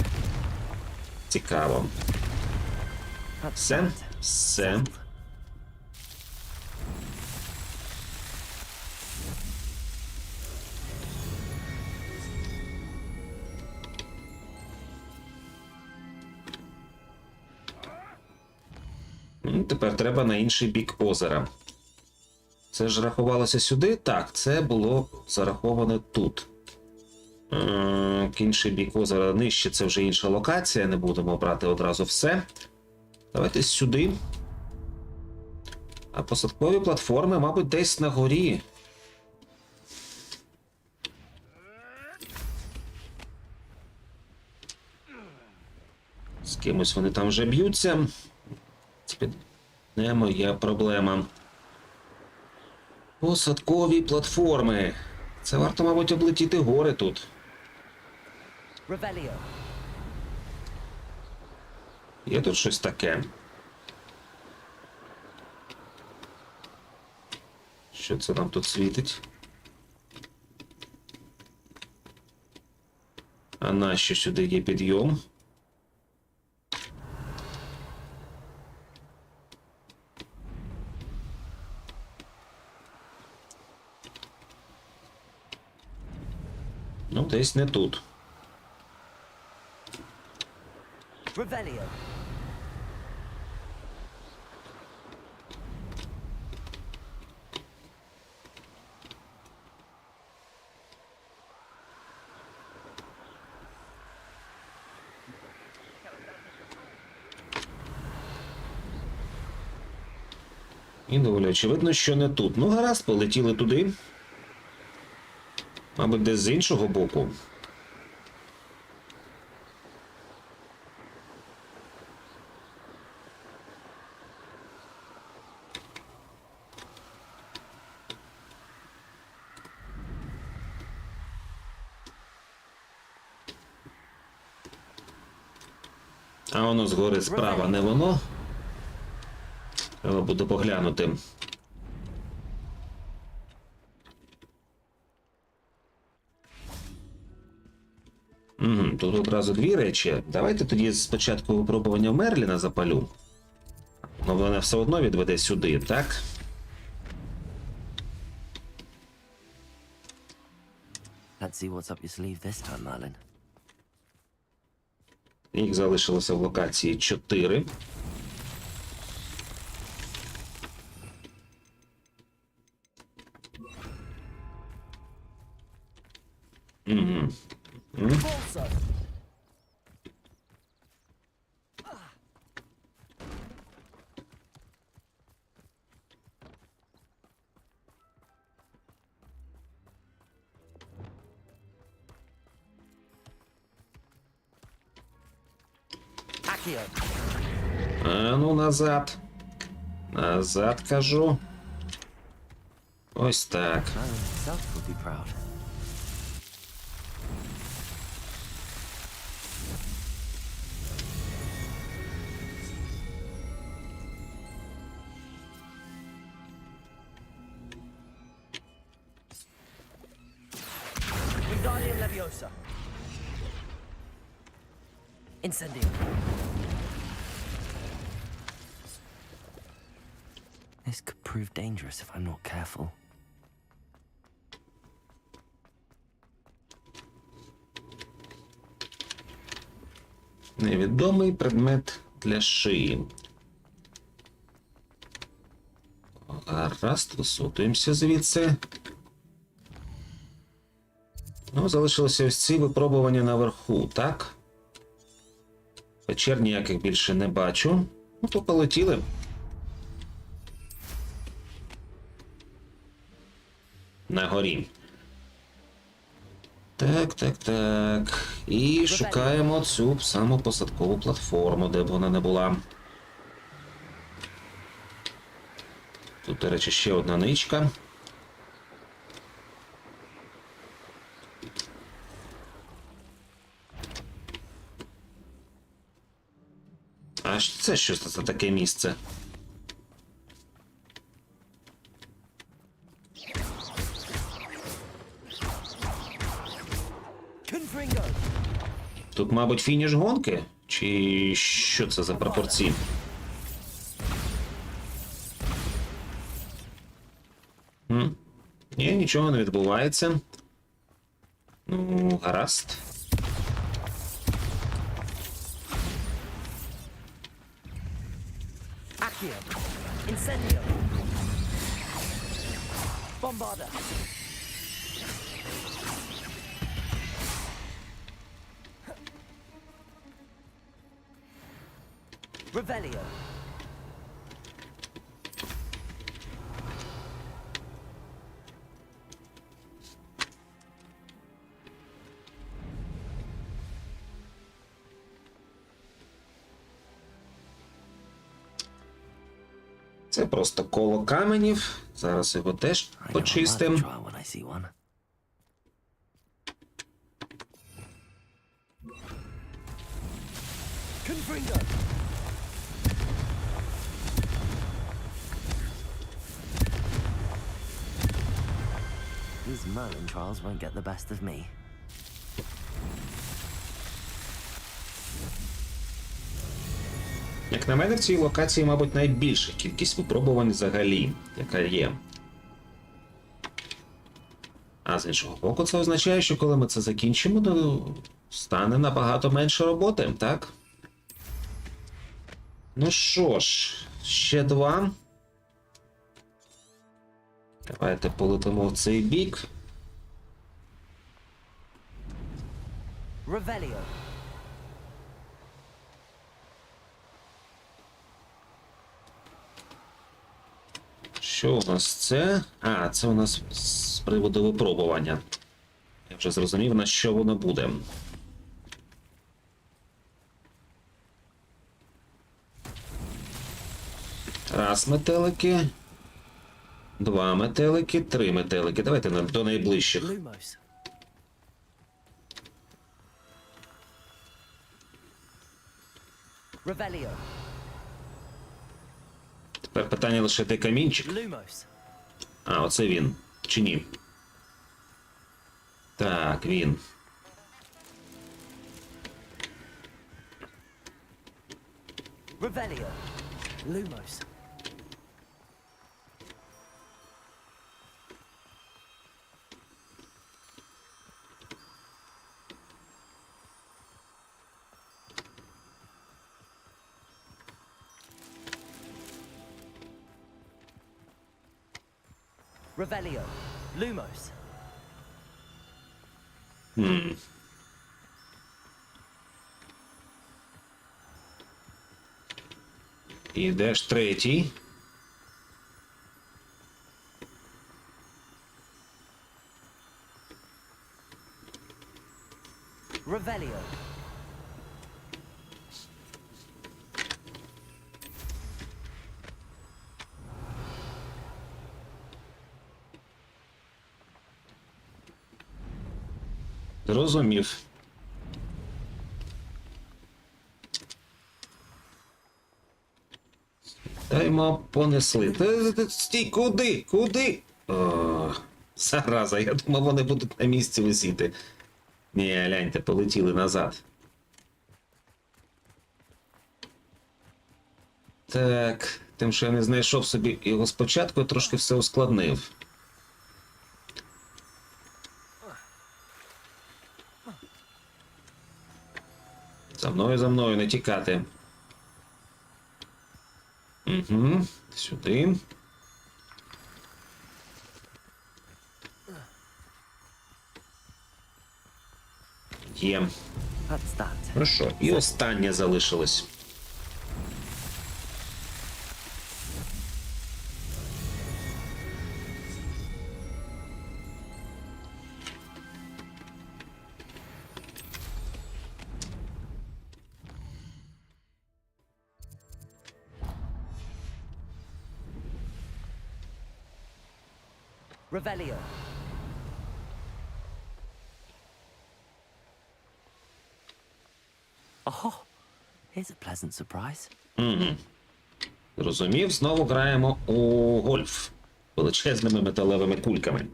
Цікаво. Все? Все. Тепер треба на інший бік озера. Це ж рахувалося сюди? Так, це було зараховане тут. Інший бік озера нижче, це вже інша локація, не будемо брати одразу все. Давайте сюди. А посадкові платформи, мабуть, десь на горі. З кимось вони там вже б'ються. Це не моя проблема. Посадкові платформи. Це варто, мабуть, облетіти гори тут. Revelio. Є тут щось таке. Що це нам тут світить? А нащо сюди є підйом? Ну, десь не тут. Revelio. І доволі очевидно, що не тут. Ну, гаразд, полетіли туди. Мабуть, десь з іншого боку. А воно згори справа не воно. Треба буде поглянути. Тут одразу 2 речі. Давайте тоді спочатку випробування Мерліна запалю. Но вона все одно відведе сюди, так? Let's see what's up your sleeve this time, Merlin. Їх залишилося в локації 4. Also. Accio. А ну назад. Назад, кажу. Ось так. Merlin himself would be proud. Wingardium Leviosa. Incendio. This could prove dangerous if I'm not careful. Невідомий предмет для шиї. Гаразд, висотуємося звідси. Ну, залишилося ось ці випробування наверху, так? Печер ніяких більше не бачу. Ну, то полетіли. На горі. Так. І шукаємо цю саму посадкову платформу, де б вона не була. Тут, до речі, ще одна ничка. А це що за таке місце? Тут, мабуть, фініш гонки? Чи що це за пропорції? Ні, нічого не відбувається. Ну, гаразд. Incendio. Bombarda. Revelio. Це просто коло каменів. Зараз його теж почистимо. These Merlin trials won't get the best of me. Як на мене, в цій локації, мабуть, найбільша кількість випробувань взагалі, яка є. А з іншого боку, це означає, що коли ми це закінчимо, то стане набагато менше роботи, так? Ну що ж, ще 2. Давайте полетимо в цей бік. Revelio. Що у нас це? А, це у нас з приводу випробування. Я вже зрозумів, на що воно буде. Раз метелики. 2 метелики, 3 метелики. Давайте до найближчих. Lumos. Revelio. Тепер питання лише де камінчик. Lumos. А, оце він. Чи ні? Так, він. Revelio. Lumos. Revelio. Lumos. І де ж третій? Revelio. Зрозумів. Даймо, понесли. Стій, куди? Куди? О, зараза, я думав, вони будуть на місці висіти. Ні, гляньте, полетіли назад. Так, тим, що я не знайшов собі його спочатку, я трошки все ускладнив. За мною, не тікати. Угу, сюди. Є. That's that. Ну що, і останнє залишилось. Revelio. Oh, here's a pleasant surprise. Зрозумів, знову граємо у гольф величезними металевими кульками.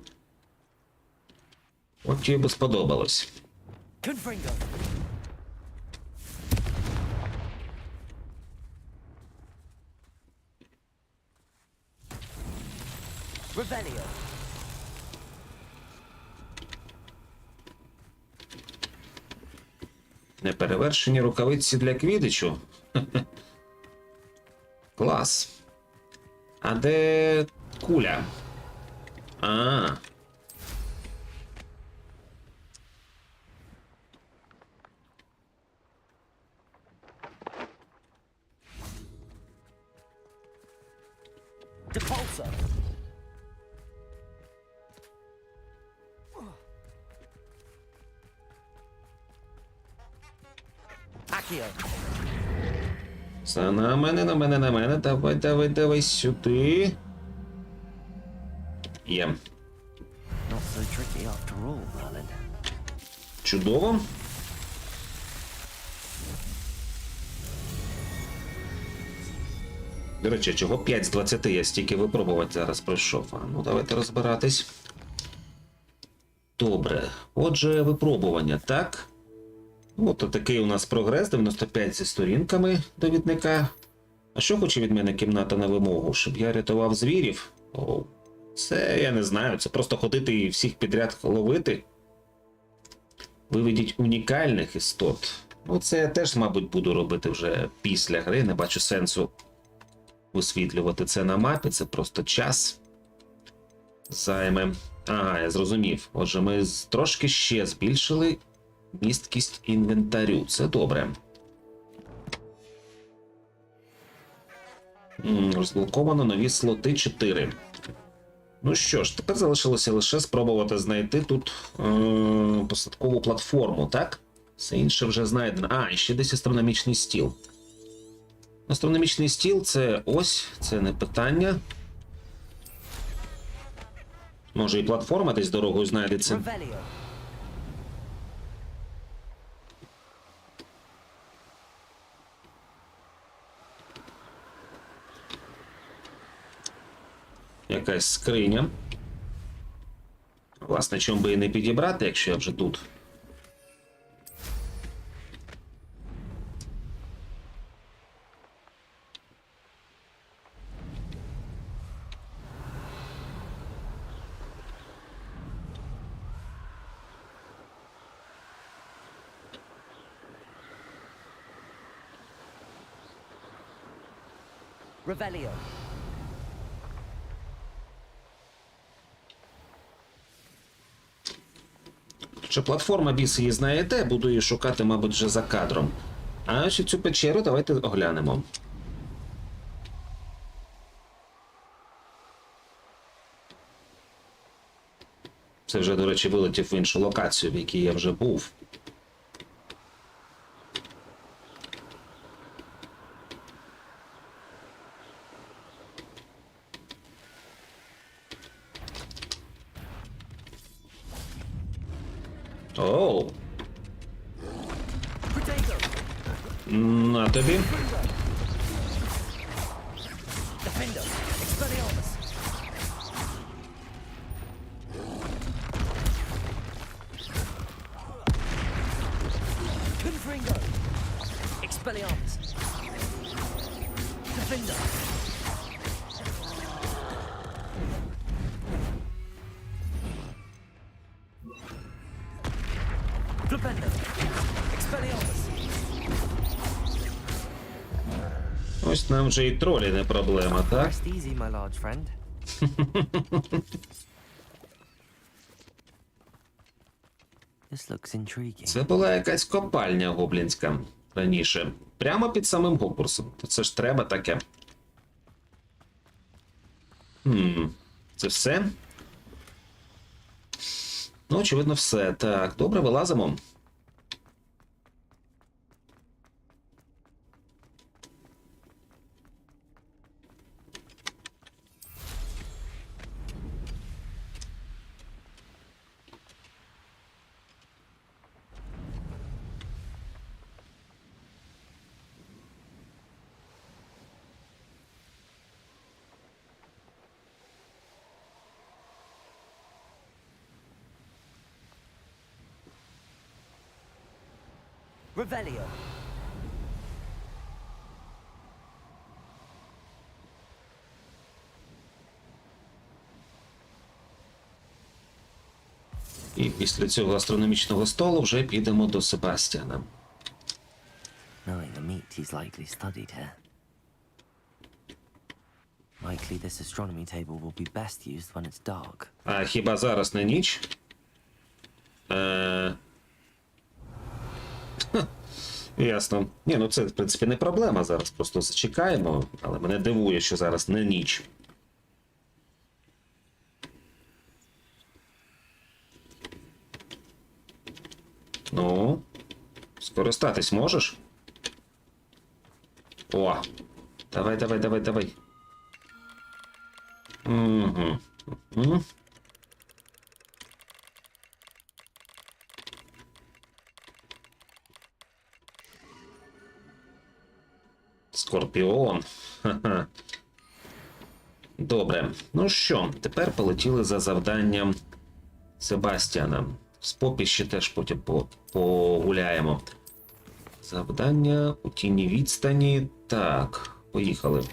От їй би сподобалось. Confringo. Revelio. Неперевершені рукавиці для квідичу. Клас. А де куля? А. Depulso. Accio. Це на мене, на мене, на мене. Давай, давай, давай сюди. Є. Not so tricky after all, Merlin. Чудово. До речі, чого 5 з 20 я стільки випробувати зараз пройшов. А ну давайте розбиратись. Добре. Отже, випробування, так? От такий у нас прогрес, 95 зі сторінками довідника. А що хоче від мене кімната на вимогу? Щоб я рятував звірів? О, це я не знаю, це просто ходити і всіх підряд ловити. Виведіть унікальних істот. Ну це я теж, мабуть, буду робити вже після гри, не бачу сенсу висвітлювати це на мапі, це просто час займе. Ага, я зрозумів. Отже, ми трошки ще збільшили місткість інвентарю. Це добре. Розблоковано нові слоти 4. Ну що ж, тепер залишилося лише спробувати знайти тут посадкову платформу, так? Все інше вже знайдено. А, і ще десь астрономічний стіл. Астрономічний стіл — це ось, це не питання. Може і платформа десь дорогою знайдеться. Revelio. Якась скриня. Власне, чому би і не підібрати, якщо я вже тут. Revelio. Що платформа, біс, її знаєте, буду її шукати, мабуть, вже за кадром. А ще цю печеру давайте оглянемо. Це вже, до речі, вилетів в іншу локацію, в якій я вже був. Оу. На тобі. Defender. Expelliarmus. Confringo. Expelliarmus. Defender. Defender. Expelliarmus. Ось нам вже і тролі не проблема, так? Rest easy, my large friend. This looks intriguing. Це була якась копальня гоблінська раніше. Прямо під самим Гогвартсом. То це ж треба таке. Це все? Ну, очевидно, все. Так, добре, вилазимо. Revelio. І після цього астрономічного столу вже підемо до Себастьяна. Knowing the meat he's likely studied here. Likely this astronomy table will be best used when it's dark. А хіба зараз не ніч? Ясно. Ні, ну це, в принципі, не проблема. Зараз просто зачекаємо. Але мене дивує, що зараз не ніч. Ну, скористатись можеш? О! Давай, давай, давай, давай. Угу. Угу. Скорпіон. Ха-ха. Добре. Ну що, тепер полетіли за завданням Себастьяна. З попі ще теж потім погуляємо. Завдання у тіні відстані. Так, поїхали.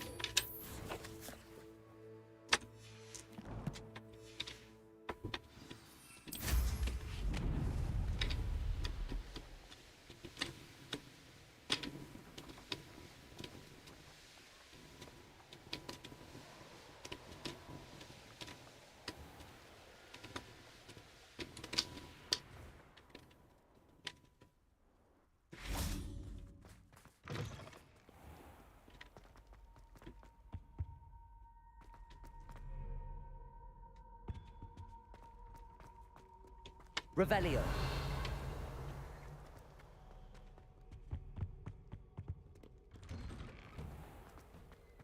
Revelio.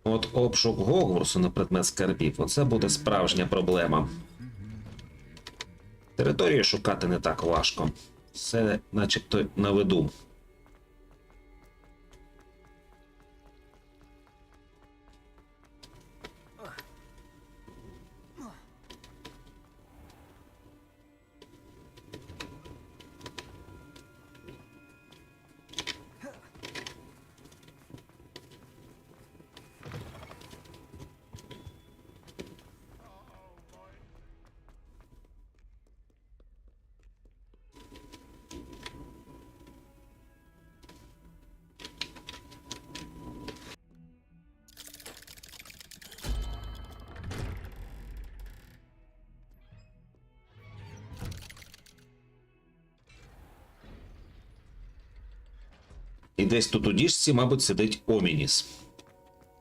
От обшук Гогвартсу на предмет скарбів, оце буде справжня проблема. Територію шукати не так важко. Все начебто на виду. І десь тут у діжці, мабуть, сидить Омініс.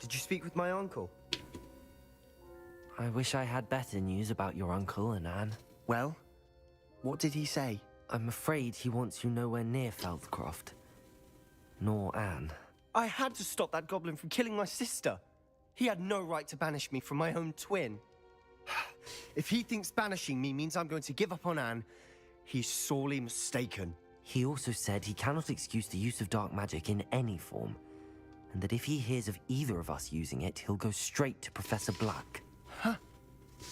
Did you speak with my uncle? I wish I had better news about your uncle and Anne. Well, what did he say? I'm afraid he wants you nowhere near Feldcroft. Nor Anne. I had to stop that goblin from killing my sister. He had no right to banish me from my own twin. If he thinks banishing me means I'm going to give up on Anne, he's sorely mistaken. He also said he cannot excuse the use of dark magic in any form, and that if he hears of either of us using it, he'll go straight to Professor Black. Huh?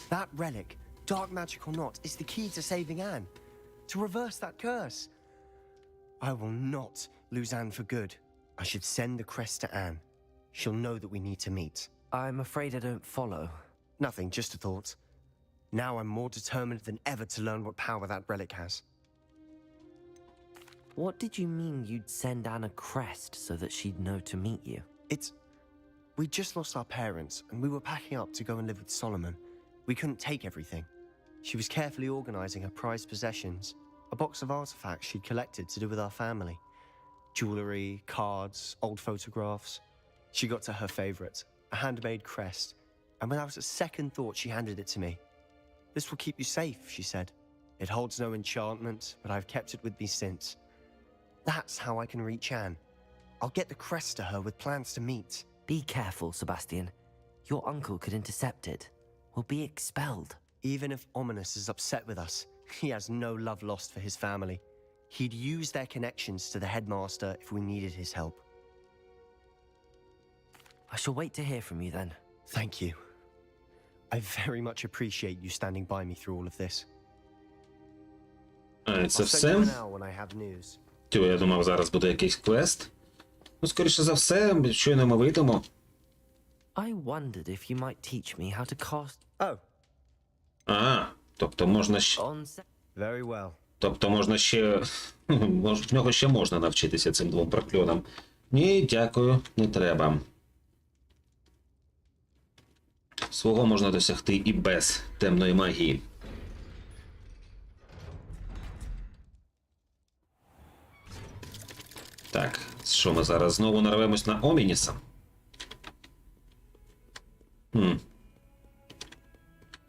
That relic, dark magic or not, is the key to saving Anne. To reverse that curse. I will not lose Anne for good. I should send the crest to Anne. She'll know that we need to meet. I'm afraid I don't follow. Nothing, just a thought. Now I'm more determined than ever to learn what power that relic has. What did you mean you'd send Anne a crest so that she'd know to meet you? We just lost our parents, and we were packing up to go and live with Solomon. We couldn't take everything. She was carefully organizing her prized possessions. a box of artifacts she'd collected to do with our family. Jewelry, cards, old photographs. She got to her favorite, a handmade crest, and without a second thought, she handed it to me. This will keep you safe, she said. It holds no enchantment, but I've kept it with me since. That's how I can reach Anne. I'll get the crest to her with plans to meet. Be careful, Sebastian. Your uncle could intercept it. We'll be expelled. Even if Ominous is upset with us, he has no love lost for his family. He'd use their connections to the headmaster if we needed his help. I shall wait to hear from you then. Thank you. I very much appreciate you standing by me through all of this. Це I'll send you все? an hour when I have news. Тю, я думав, зараз буде якийсь квест. Ну, скоріше за все, щойно ми вийдемо. I wondered if you might teach me how to cast Oh, Тобто можна ще... on se- very well. Тобто можна ще... В нього ще можна навчитися цим двом прокльонам. Ні, дякую, не треба. Свого можна досягти і без темної магії. Так, що ми зараз знову нарвемось на Омініса?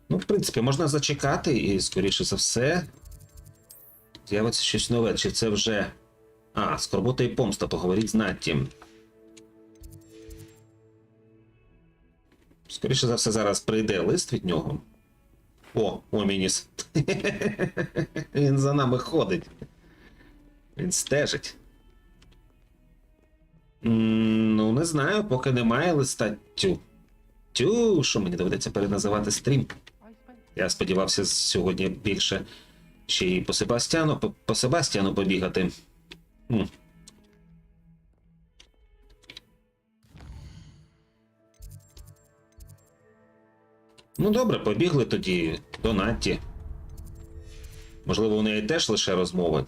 Ну, в принципі, можна зачекати і, скоріше за все, з'явиться щось нове. Чи це вже... Скорбота і помста, поговоріть з Натті. Скоріше за все, зараз прийде лист від нього. О, Омініс. Він за нами ходить. Він стежить. Ну, не знаю, поки немає листа. Що мені доведеться переназивати стрім. Я сподівався сьогодні більше ще й по Себастьяну побігати. Ну добре, побігли тоді до Натті. Можливо, у неї теж лише розмови.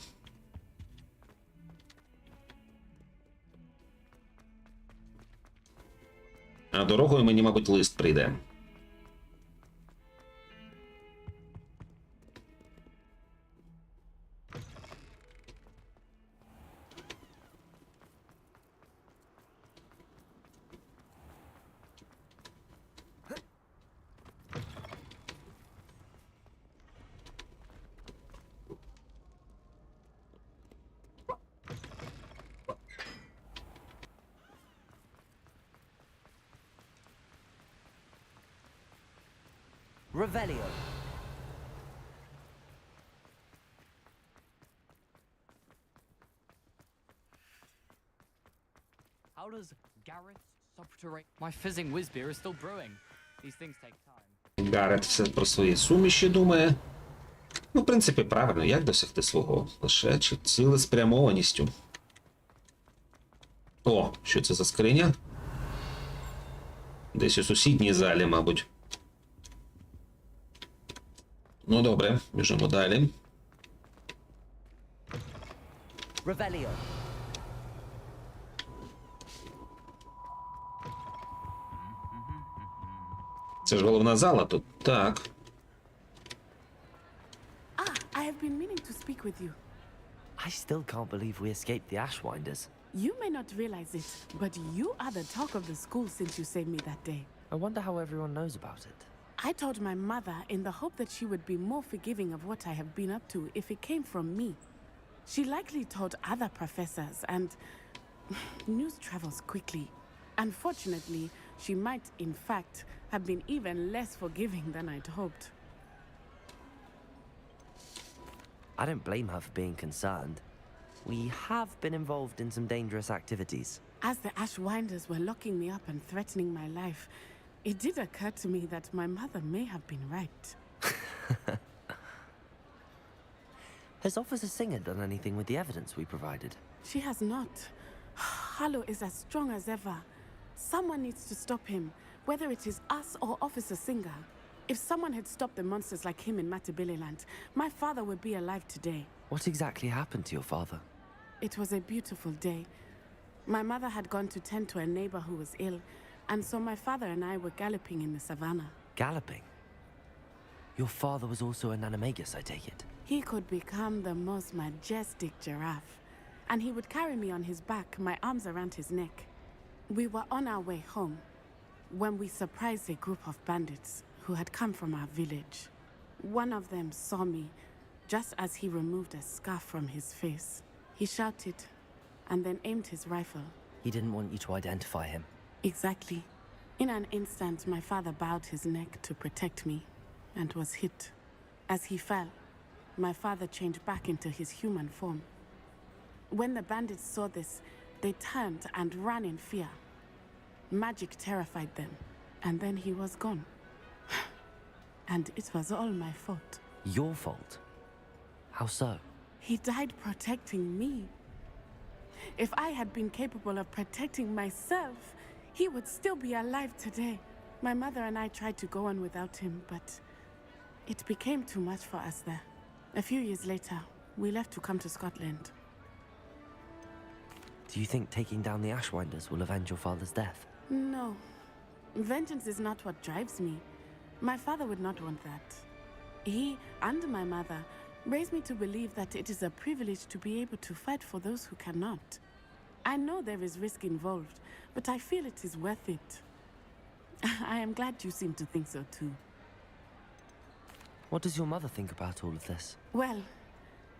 А дорогою мені, мабуть, лист прийде. Revelio. How does Gareth subterrane? My fizzing whiz beer is still brewing. These things take time. Гарет все про свої суміші думає. Ну, в принципі, правильно, як досягти свого? Лише цілеспрямованістю. О, що це за скриня? Десь у сусідній залі, мабуть. Ну, добре, біжимо далі. Revelio. Це ж головна зала тут. Так. I have been meaning to speak with you. I still can't believe we escaped the Ashwinders. You may not realize it, but you are the talk of the school since you saved me that day. I wonder how everyone knows about it. I told my mother in the hope that she would be more forgiving of what I have been up to if it came from me. She likely told other professors, and news travels quickly. Unfortunately, she might, in fact, have been even less forgiving than I'd hoped. I don't blame her for being concerned. We have been involved in some dangerous activities. As the Ashwinders were locking me up and threatening my life, it did occur to me that my mother may have been right. Has Officer Singer done anything with the evidence we provided? She has not. Harlow is as strong as ever. Someone needs to stop him, whether it is us or Officer Singer. If someone had stopped the monsters like him in Matabeleland, my father would be alive today. What exactly happened to your father? It was a beautiful day. My mother had gone to tend to a neighbor who was ill, and so my father and I were galloping in the savannah. Galloping? Your father was also an animagus, I take it? He could become the most majestic giraffe, and he would carry me on his back, my arms around his neck. We were on our way home when we surprised a group of bandits who had come from our village. One of them saw me just as he removed a scarf from his face. He shouted and then aimed his rifle. He didn't want you to identify him. Exactly. In an instant, my father bowed his neck to protect me and was hit. As he fell, my father changed back into his human form. When the bandits saw this, they turned and ran in fear. Magic terrified them, and then he was gone. And it was all my fault. Your fault? How so? He died protecting me. If I had been capable of protecting myself, he would still be alive today. My mother and I tried to go on without him, but it became too much for us there. A few years later, we left to come to Scotland. Do you think taking down the Ashwinders will avenge your father's death? No. Vengeance is not what drives me. My father would not want that. He and my mother raised me to believe that it is a privilege to be able to fight for those who cannot. I know there is risk involved, but I feel it is worth it. I am glad you seem to think so too. What does your mother think about all of this? Well,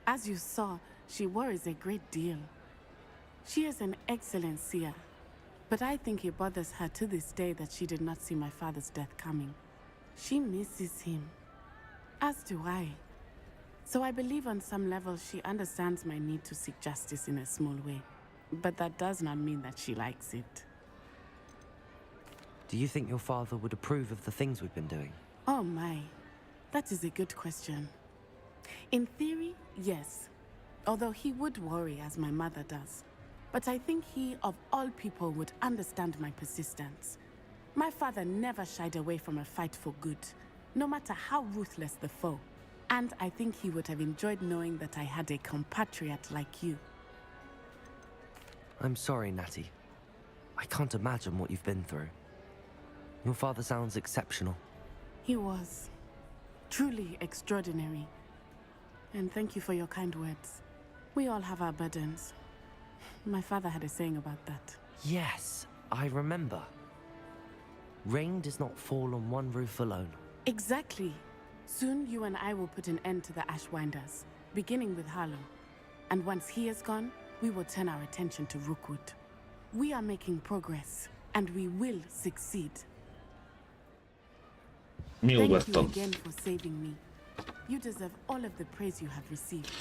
as you saw, she worries a great deal. She is an excellent seer, but I think it bothers her to this day that she did not see my father's death coming. She misses him, as do I. So I believe on some level she understands my need to seek justice in a small way. But that does not mean that she likes it. Do you think your father would approve of the things we've been doing? Oh my, that is a good question. In theory, yes. Although he would worry as my mother does. But I think he, of all people, would understand my persistence. My father never shied away from a fight for good, no matter how ruthless the foe. And I think he would have enjoyed knowing that I had a compatriot like you. I'm sorry, Natty. I can't imagine what you've been through. Your father sounds exceptional. He was. Truly extraordinary. And thank you for your kind words. We all have our burdens. My father had a saying about that. Yes, I remember. Rain does not fall on one roof alone. Exactly. Soon you and I will put an end to the Ashwinders, beginning with Harlow. And once he is gone, we will turn our attention to Rookwood. We are making progress, and we will succeed. Thank you again for saving me. You deserve all of the praise you have received.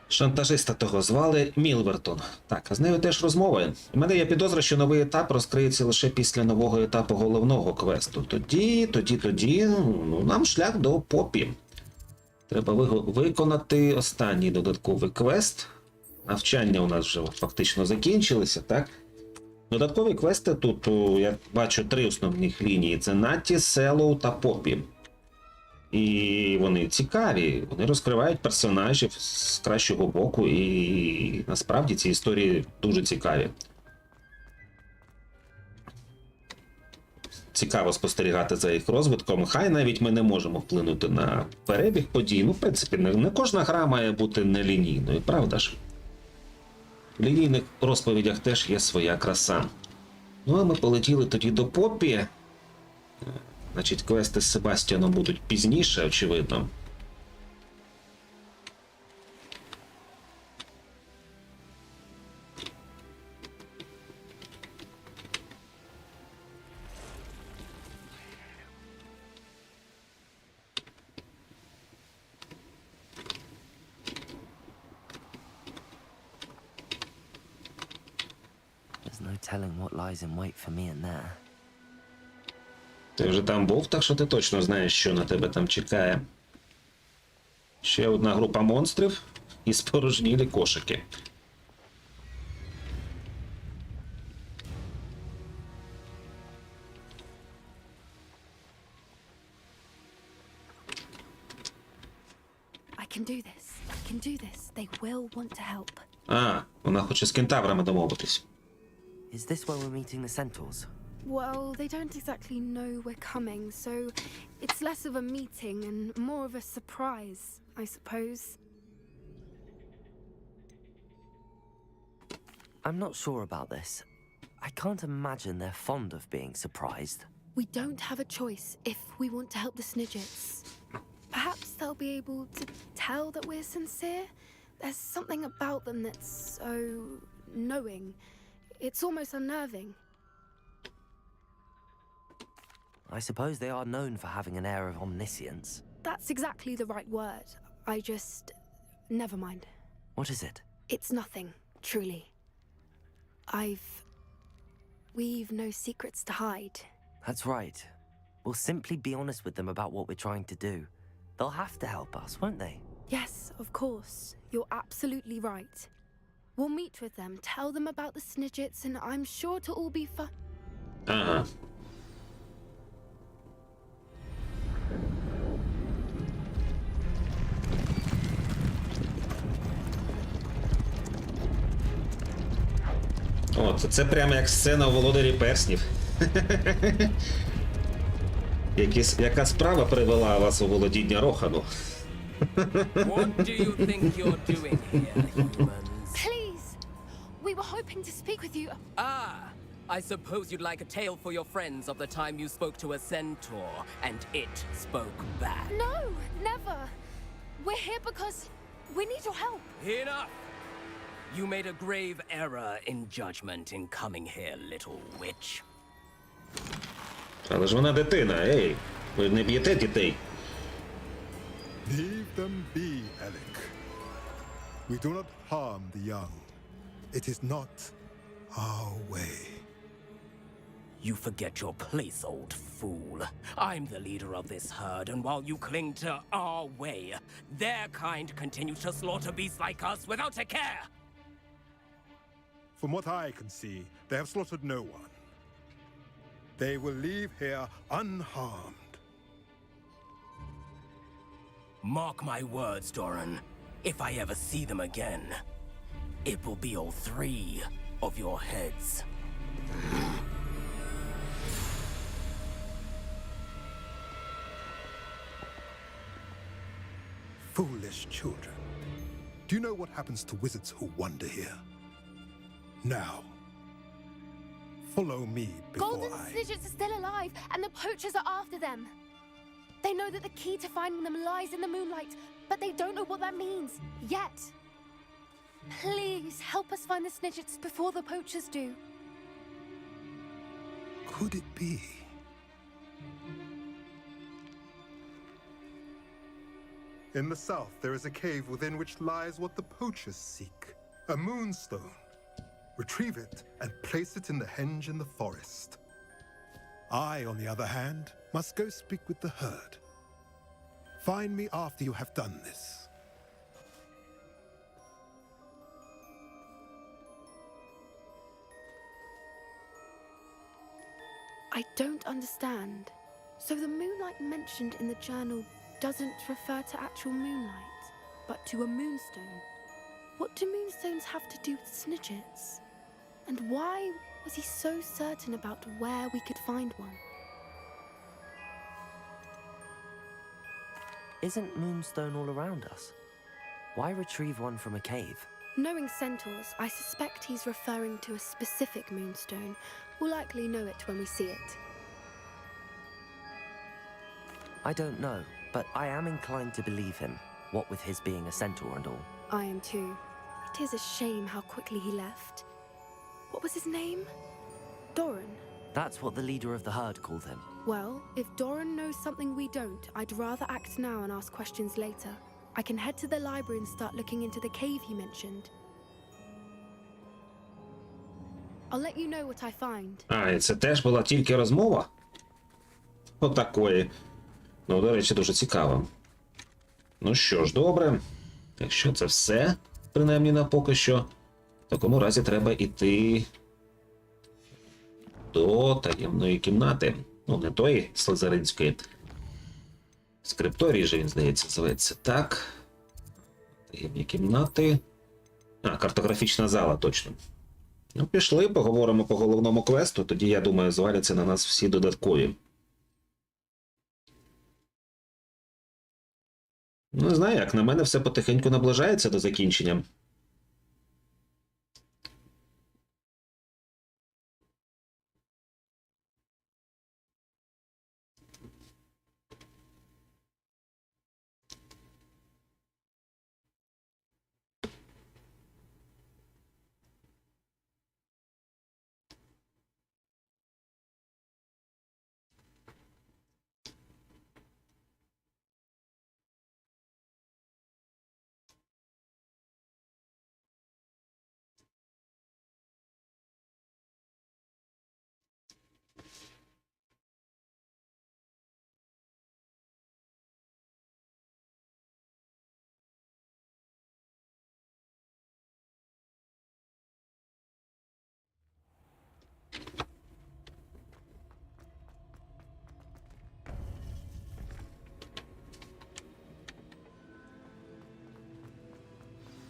Шантажиста того звали Мілвертон. Так, а з нею теж розмови. У мене є підозра, що новий етап розкриється лише після нового етапу головного квесту. Тоді, нам шлях до Попі. Треба виконати останній додатковий квест. Навчання у нас вже фактично закінчилися, так? Додаткові квести тут, я бачу, 3 основних лінії. Це Натті, Селоу та Попі. І вони цікаві, вони розкривають персонажів з кращого боку, і насправді ці історії дуже цікаві. Цікаво спостерігати за їх розвитком. Хай навіть ми не можемо вплинути на перебіг подій. Ну, в принципі, не кожна гра має бути нелінійною, правда ж? В лінійних розповідях теж є своя краса. Ну, а ми полетіли тоді до Попі. Значить, квести з Себастьяном будуть пізніше, очевидно. There's no telling what lies in wait for me in there. Ти вже там був, так що ти точно знаєш, що на тебе там чекає. Ще одна група монстрів і спорожнілі кошики. I can do this. I can do this. They will want to help. А, вона хоче з кентаврами домовитись. Is this where we're meeting the centaurs? Well, they don't exactly know we're coming, so it's less of a meeting and more of a surprise. I suppose. I'm not sure about this. I can't imagine they're fond of being surprised. We don't have a choice if we want to help the Snidgets. Perhaps they'll be able to tell that we're sincere. There's something about them that's so knowing. It's almost unnerving. I suppose they are known for having an air of omniscience. That's exactly the right word. I just... Never mind. What is it? It's nothing, truly. We've no secrets to hide. That's right. We'll simply be honest with them about what we're trying to do. They'll have to help us, won't they? Yes, of course. You're absolutely right. We'll meet with them, tell them about the Snidgets, and I'm sure it'll all be fun. Ага. О, це прямо як сцена у «Володарі перснів». Яка справа привела вас у володіння Рохану? What do you think you're doing here, humans? Please! We were hoping to speak with you. Ah, I suppose you'd like a tale for your friends of the time you spoke to a centaur and it spoke back. No, never. We're here because we need your help. Enough! You made a grave error in judgment in coming here, little witch. Але ж вона дитина, ей! Ви не б'єте дітей. Leave them be, Alec. We do not harm the young. It is not our way. You forget your place, old fool. I'm the leader of this herd, and while you cling to our way, their kind continue to slaughter beasts like us without a care. From what I can see, they have slaughtered no one. They will leave here unharmed. Mark my words, Doran. If I ever see them again, it will be all 3 of your heads. Foolish children. Do you know what happens to wizards who wander here? Now, follow me before Golden Snidgets are still alive, and the poachers are after them. They know that the key to finding them lies in the moonlight, but they don't know what that means, yet. Please, help us find the Snidgets before the poachers do. Could it be? In the south, there is a cave within which lies what the poachers seek. A moonstone. Retrieve it and place it in the henge in the forest. I, on the other hand, must go speak with the herd. Find me after you have done this. I don't understand. So the moonlight mentioned in the journal doesn't refer to actual moonlight, but to a moonstone. What do moonstones have to do with Snidgets? And why was he so certain about where we could find one? Isn't Moonstone all around us? Why retrieve one from a cave? Knowing centaurs, I suspect he's referring to a specific moonstone. We'll likely know it when we see it. I don't know, but I am inclined to believe him, what with his being a centaur and all. I am too. It is a shame how quickly he left. What was his name? Doran? That's what the leader of the herd called him. Well, if Doran knows something we don't, I'd rather act now and ask questions later. I can head to the library and start looking into the cave he mentioned. I'll let you know what I find. А, і це теж була тільки розмова? Отакої. Ну, до речі, дуже цікаво. Ну що ж, добре. Якщо це все, принаймні на поки що, в такому разі треба йти до таємної кімнати. Ну, не тої слизеринської. Скрипторій же він, здається, зветься. Так. Таємні кімнати. А, картографічна зала, точно. Ну, пішли, поговоримо по головному квесту, тоді, я думаю, зваляться на нас всі додаткові. Ну, не знаю, як на мене все потихеньку наближається до закінчення.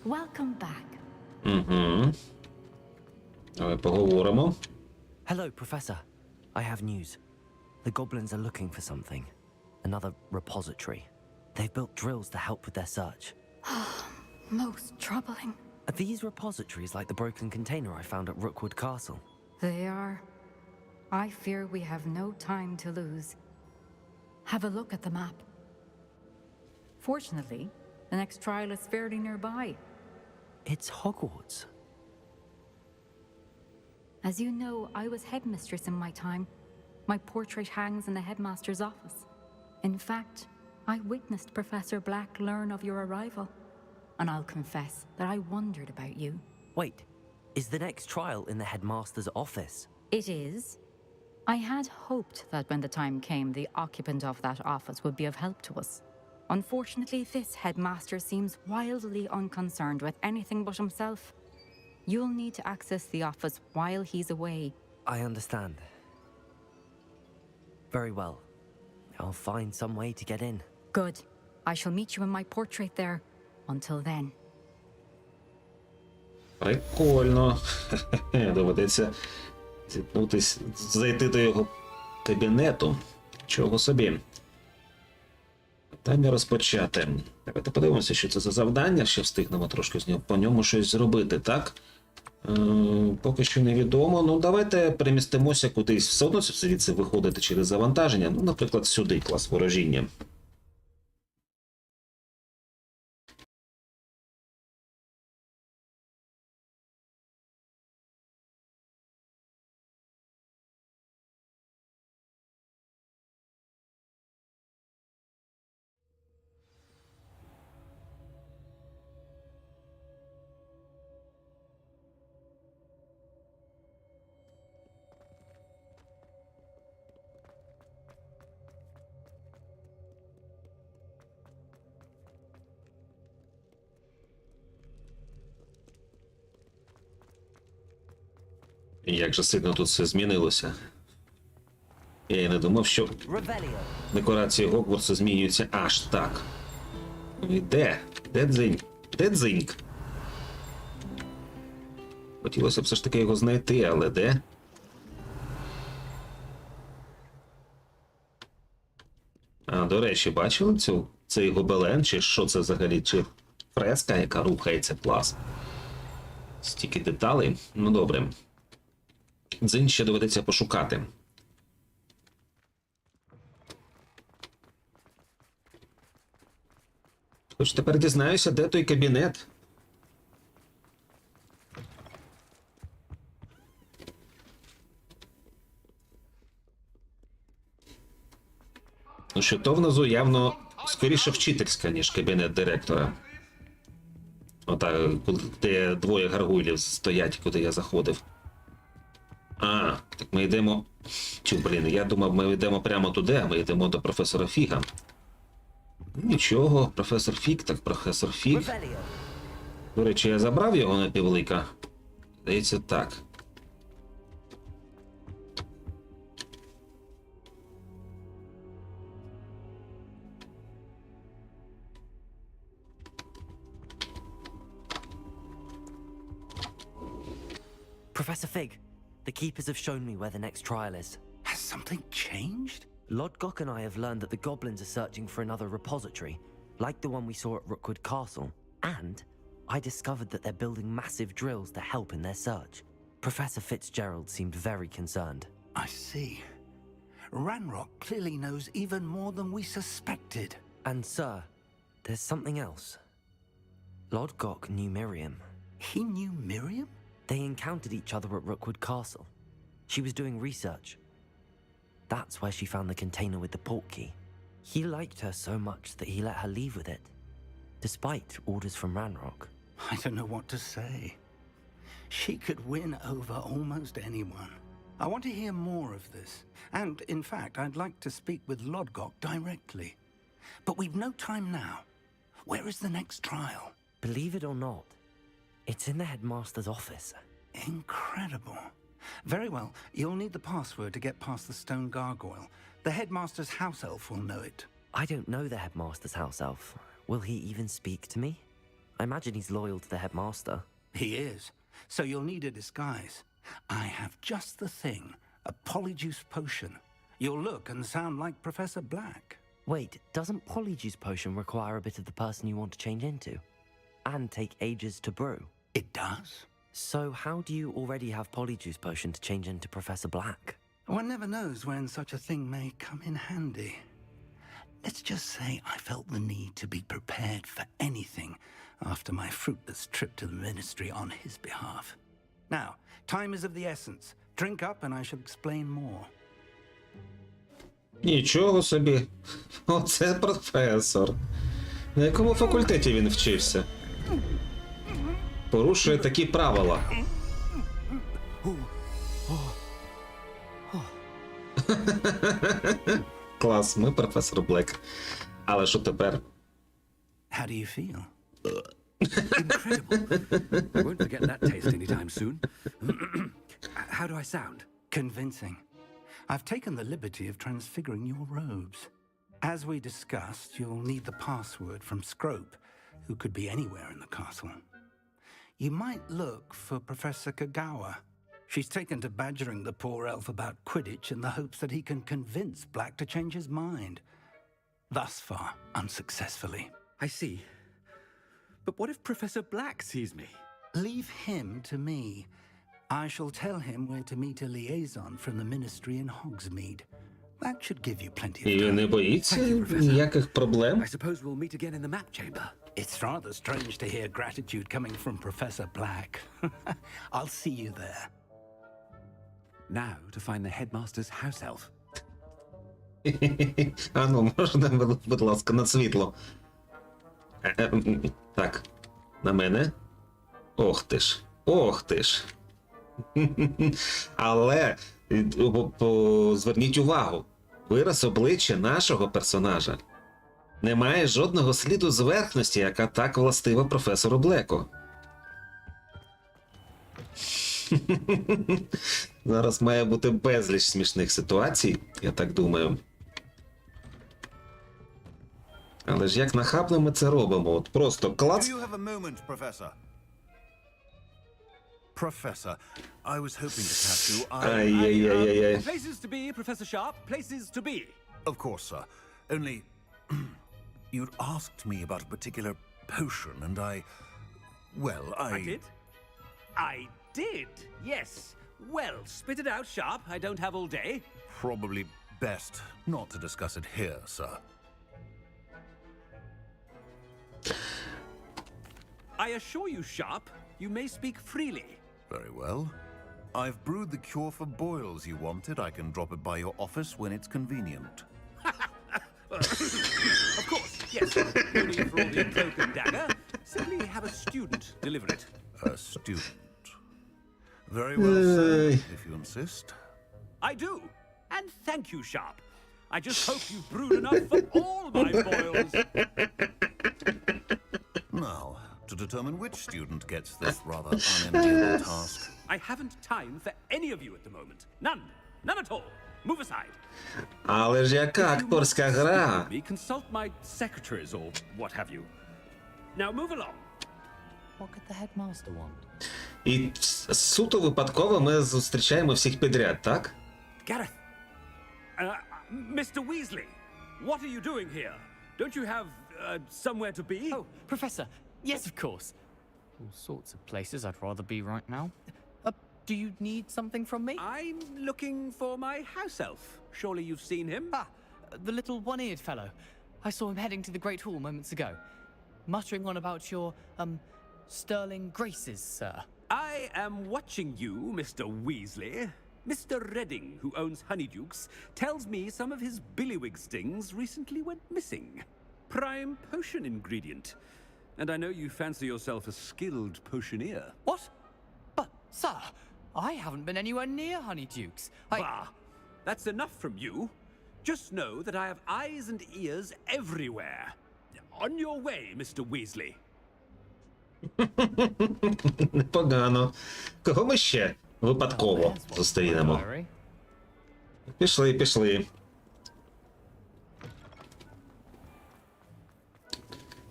Welcome back. Угу. Давай поговоримо. Hello, Professor. I have news. The goblins are looking for something. Another repository. They've built drills to help with their search. Most troubling. Are these repositories like the broken container I found at Rookwood Castle? They are. I fear we have no time to lose. Have a look at the map. Fortunately, the next trial is fairly nearby. It's Hogwarts. As you know, I was headmistress in my time. My portrait hangs in the headmaster's office. In fact, I witnessed Professor Black learn of your arrival. And I'll confess that I wondered about you. Wait, is the next trial in the headmaster's office? It is. I had hoped that when the time came, the occupant of that office would be of help to us. Unfortunately, this headmaster seems wildly unconcerned with anything but himself. You'll need to access the office while he's away. I understand. Very well. I'll find some way to get in. Good. I shall meet you in my portrait there. Until then. Прикольно. Доведеться зіткнутись, зайти до його кабінету. Чого собі. Питання розпочати. Давайте подивимося, що це за завдання, ще встигнемо трошки по ньому щось зробити, так? Поки що невідомо. Ну, давайте перемістимося кудись. Все одно звідси виходити через завантаження. Ну, наприклад, сюди, клас ворожіння. Як же сильно тут все змінилося. Я і не думав, що декорації Гогвартсу змінюються аж так. Ну і де? Де дзинь? Де дзиньк? Хотілося б все ж таки його знайти, але де? А, до речі, бачили цей гобелен, чи що це взагалі? Чи фреска, яка рухається, клас? Стільки деталей. Ну добре. Дзинь ще доведеться пошукати. Хоч тепер дізнаюся, де той кабінет. Ну що то внизу явно скоріше вчительська, ніж кабінет директора. Ота, де двоє гаргулів стоять, куди я заходив. А, так ми йдемо... блін, я думав, ми йдемо прямо туди, а ми йдемо до професора Фіга. Нічого, професор Фіг, так професор Фіг. До речі, я забрав його на півлика? Здається, так. Professor Fig, the keepers have shown me where the next trial is. Has something changed? Lodgok and I have learned that the goblins are searching for another repository. like the one we saw at Rookwood Castle. And I discovered that they're building massive drills to help in their search. Professor Fitzgerald seemed very concerned. I see. Ranrock clearly knows even more than we suspected. And sir, there's something else. Lodgok knew Miriam. He knew Miriam? They encountered each other at Rookwood Castle. She was doing research. That's where she found the container with the port key. He liked her so much that he let her leave with it, despite orders from Ranrock. I don't know what to say. She could win over almost anyone. I want to hear more of this. And, in fact, I'd like to speak with Lodgok directly. But we've no time now. Where is the next trial? Believe it or not, it's in the headmaster's office. Incredible. Very well. You'll need the password to get past the stone gargoyle. The headmaster's house elf will know it. I don't know the headmaster's house elf. Will he even speak to me? I imagine he's loyal to the headmaster. He is. So you'll need a disguise. I have just the thing. A polyjuice potion. You'll look and sound like Professor Black. Wait, doesn't polyjuice potion require a bit of the person you want to change into? And take ages to brew? It does. So how do you already have polyjuice potion to change into Professor Black? One never knows when such a thing may come in handy. Let's just say I felt the need to be prepared for anything after my fruitless trip to the ministry on his behalf. Now, time is of the essence. Drink up and I shall explain more. Нічого собі. Оце професор. На якому факультеті він вчився? Порушує такі правила. Клас, ми професор Блек. Але що тепер? How do you feel? Incredible. I won't forget that taste anytime soon. How do I sound? Convincing. I've taken the liberty of transfiguring your robes. As we discussed, you'll need the password from Scrope, who could be anywhere in the castle. You might look for Professor Kagawa. She's taken to badgering the poor elf about Quidditch in the hopes that he can convince Black to change his mind. Thus far, unsuccessfully. I see. But what if Professor Black sees me? Leave him to me. I shall tell him where to meet a liaison from the ministry in Hogsmeade. That should give you plenty of time. І не боїться ніяких проблем? I suppose we'll meet again in the map chamber. It's rather strange to hear gratitude coming from Professor Black. I'll see you there. Now to find the headmaster's house elf. Ану, можна, будь ласка, на світло. Так, на мене. Ох ти ж, ох ти ж. Але зверніть увагу, вираз обличчя нашого персонажа не має жодного сліду зверхності, яка так властива професору Блеку. Зараз має бути безліч смішних ситуацій, я так думаю. Але ж як нахабно ми це робимо? От просто клац. Professor, I was hoping to catch you. Places to be, Professor Sharp. Places to be. Of course, sir. Only you'd asked me about a particular potion, and I did? I did, yes. Well, spit it out, Sharp. I don't have all day. Probably best not to discuss it here, sir. I assure you, Sharp, you may speak freely. Very well. I've brewed the cure for boils you wanted. I can drop it by your office when it's convenient. Of course, yes. No need for all the cloak and dagger. Simply have a student deliver it. A student. Very well, sir, if you insist. I do. And thank you, Sharp. I just hope you've brewed enough for all my boils. Now, to determine which student gets this rather unenviable task. I haven't time for any of you at the moment. None. None at all. Move aside. Але ж яка акторська гра? Consult my secretaries or what have you. Now move along. What could the headmaster want? І суто випадково ми зустрічаємо всіх підряд, так? Gareth. Mr. Weasley, what are you doing here? Don't you have somewhere to be? Oh, Professor. Yes, of course. All sorts of places I'd rather be right now. Do you need something from me? I'm looking for my house elf. Surely you've seen him? Ah, the little one-eared fellow. I saw him heading to the Great Hall moments ago, muttering on about your, sterling graces, sir. I am watching you, Mr. Weasley. Mr. Redding, who owns Honeydukes, tells me some of his billywig stings recently went missing. Prime potion ingredient. And I know you fancy yourself a skilled potioneer. What? But, sir, I haven't been anywhere near Honeydukes. Bah! That's enough from you. Just know that I have eyes and ears everywhere. On your way, Mr. Weasley. Непогано. Кого ми ще випадково зустрінемо? Пішли.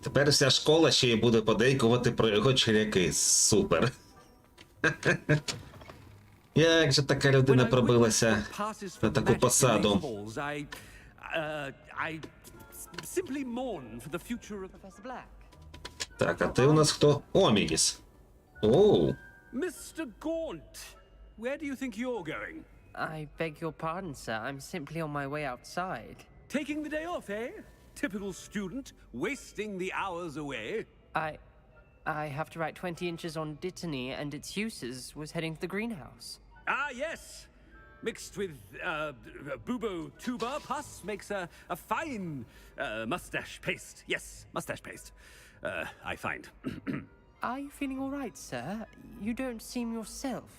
Тепер вся школа ще й буде подейкувати про його черяки. Супер. Як же така людина пробилася на таку посаду? Simply mourn for the future of Professor Black. Так, а ти у нас хто? Омігіс. Оу. Mr. Gaunt, where do you think you're going? I beg your pardon, sir. I'm simply on my way outside. Taking the day off, eh? Typical student, wasting the hours away. I have to write 20 inches on Dittany and its uses. Was heading to the greenhouse. Ah, yes. Mixed with bubo tuber pus makes a fine mustache paste. Yes, mustache paste. I find. Are you feeling all right, sir? You don't seem yourself.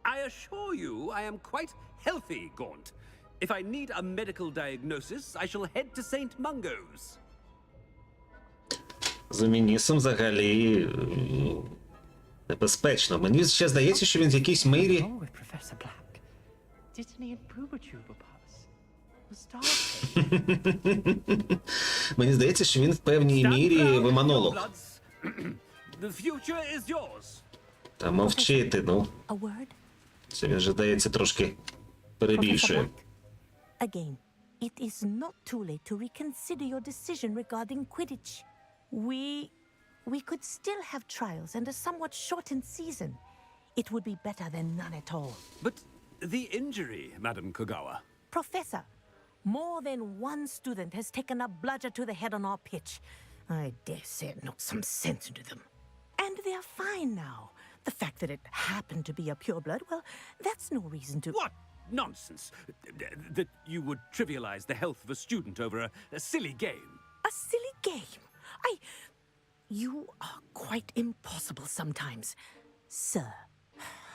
I assure you I am quite healthy, Gaunt. If I need a medical diagnosis, I shall head to St. Mungo's. За Мінісом взагалі небезпечно. Мені ще здається, що він в якійсь мірі... Oh, with Professor Black. Dittany and Bubo-Tuber Pass. Мені здається, що він в певній мірі виманолог. The future is yours. Та мовчити, ну. Це він же, здається, трошки перебільшує. Again, it is not too late to reconsider your decision regarding Quidditch. We could still have trials and a somewhat shortened season. It would be better than none at all. But the injury, Madam Kogawa. Professor, more than one student has taken a bludger to the head on our pitch. I dare say it knocked some sense into them. And they are fine now. The fact that it happened to be a pureblood, well, that's no reason to... What nonsense! That you would trivialize the health of a student over a silly game. A silly game? You are quite impossible sometimes. Sir,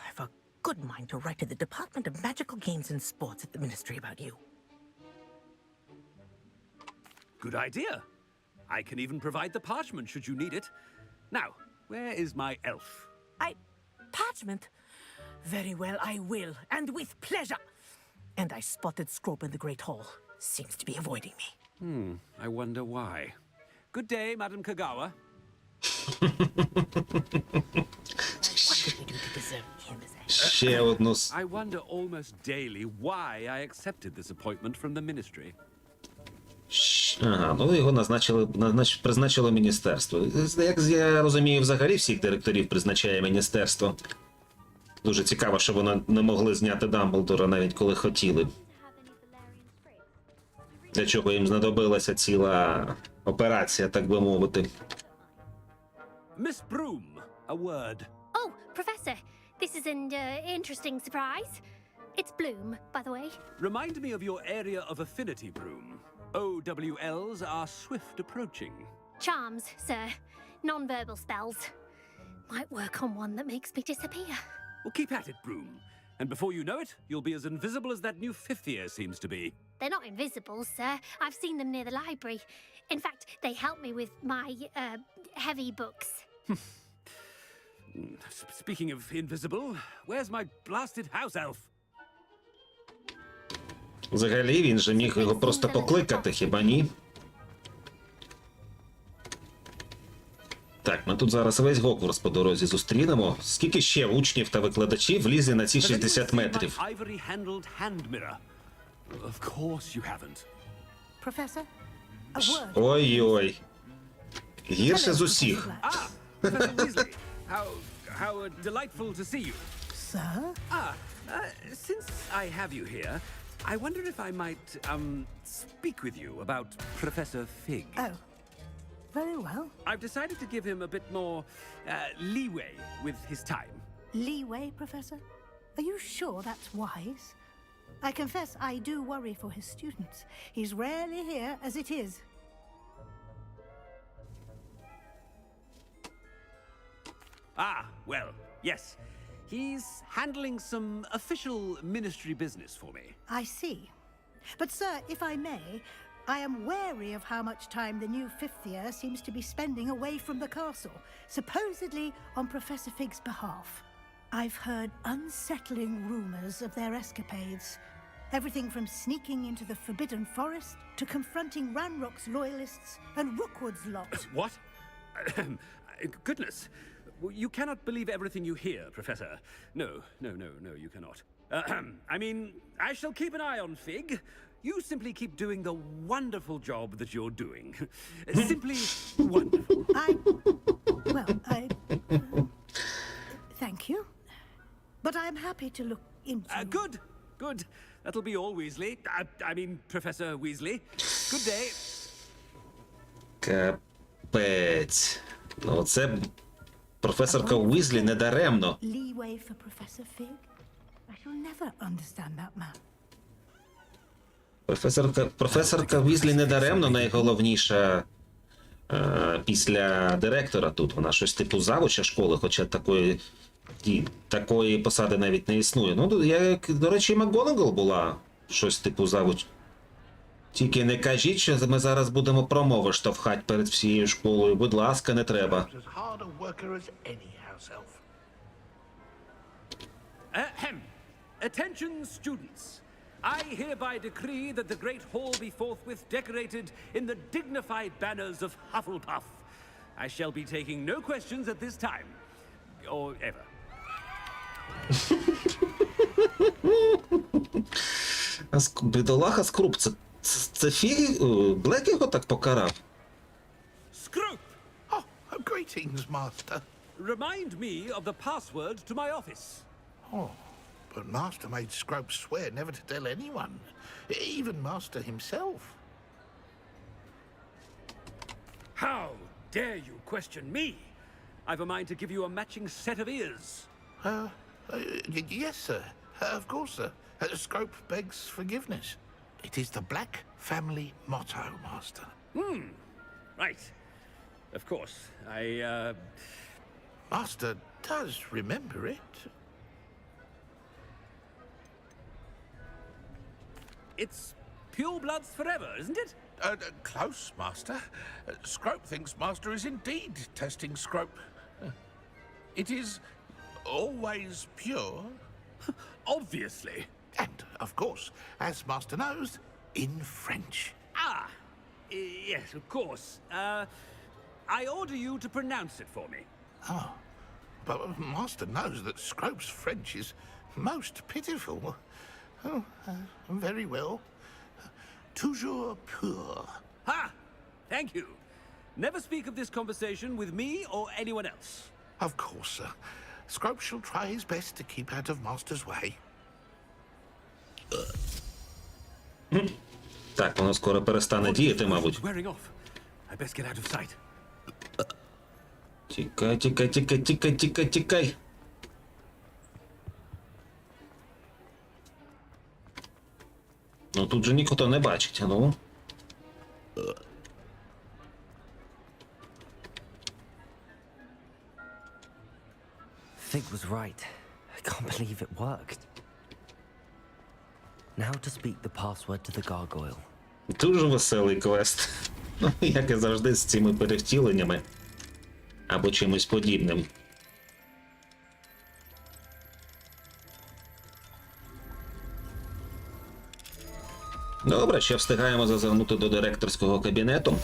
I've a good mind to write to the Department of Magical Games and Sports at the Ministry about you. Good idea. I can even provide the parchment should you need it. Now, where is my elf? Parchment? Very well, I will, and with pleasure. And I spotted Scrope in the Great Hall. Seems to be avoiding me. I wonder why. Good day, Madam Kogawa. Ще одну... I wonder almost daily why I accepted this appointment from the ministry. Ага, ну його призначило міністерство. Як я розумію, взагалі всіх директорів призначає міністерство. Дуже цікаво, що вони не могли зняти Дамблдора, навіть коли хотіли. Для чого їм знадобилася ціла операція, так би мовити. Miss Broom, a word. Oh, Professor, this is an interesting surprise. It's Bloom, by the way. Remind me of your area of affinity, Broom. OWLs are swift approaching. Charms, sir. Non-verbal spells. Might work on one that makes me disappear. Well, keep at it, Broom. And before you know it, you'll be as invisible as that new fifth year seems to be. They're not invisible, sir. I've seen them near the library. In fact, they help me with my, heavy books. Speaking of invisible, where's my blasted house elf? Взагалі, він же міг його просто покликати, хіба ні? Так, ми тут зараз весь Ґогвортс по дорозі зустрінемо. Скільки ще учнів та викладачів влізе на ці 60 метрів? Professor, a word. Ой-ой. Гірше з усіх. Professor Weasley, how delightful to see you. Sir? Since I have you here, I wonder if I might, speak with you about Professor Fig. Oh, very well. I've decided to give him a bit more, leeway with his time. Leeway, Professor? Are you sure that's wise? I confess I do worry for his students. He's rarely here as it is. Well, yes. He's handling some official ministry business for me. I see. But, sir, if I may, I am wary of how much time the new fifth year seems to be spending away from the castle, supposedly on Professor Fig's behalf. I've heard unsettling rumors of their escapades. Everything from sneaking into the Forbidden Forest to confronting Ranrock's loyalists and Rookwood's lot. What? Goodness. You cannot believe everything you hear, Professor. No, you cannot. I mean, I shall keep an eye on Fig. You simply keep doing the wonderful job that you're doing. Simply wonderful. Thank you. But I'm happy to look into... Good. That'll be all, Weasley. I mean, Professor Weasley. Good day. Капець. Ну, це професорка Уізлі не даремно. Leeway for Professor Fig? I shall never understand that man. Професорка Уізлі не даремно найголовніша після директора тут. Вона щось типу завуча школи, хоча такої посади навіть не існує. Ну, до речі, і МакГонагал була щось типу завуч. Тільки не кажіть, що ми зараз будемо промови штовхати перед всією школою. Будь ласка, не треба. Attention, students. I hereby decree that the Great Hall be forthwith decorated in the dignified banners of Hufflepuff. I shall be taking no questions at this time. Or ever. Бідолаха Скруп, це Фіг? Блек його так покарав? Scroop! Oh, greetings, Master. Remind me of the password to my office. Oh, but Master made Scrope swear never to tell anyone, even Master himself. How dare you question me? I've a mind to give you a matching set of ears. Yes, sir. Of course, sir. Scrope begs forgiveness. It is the Black family motto, Master. Right. Of course. Master does remember it. It's pure bloods forever, isn't it? Close, Master. Scrope thinks Master is indeed testing Scrope. It is always pure. Obviously. And, of course, as Master knows, in French. Yes, of course. I order you to pronounce it for me. Oh, but Master knows that Scrope's French is most pitiful. Oh, very well. Toujours pur. Thank you. Never speak of this conversation with me or anyone else. Of course, sir. Scrope shall try his best to keep out of Master's way. Так, воно скоро перестане діяти, мабуть. Тікай. Ну тут же ніхто не бачить, ну. Fig was right. I can't believe it worked. Now to speak the password to the gargoyle. Дуже веселий квест. Ну, як і завжди з цими перевтіленнями. Або чимось подібним. Добре, ще встигаємо зазирнути до директорського кабінету.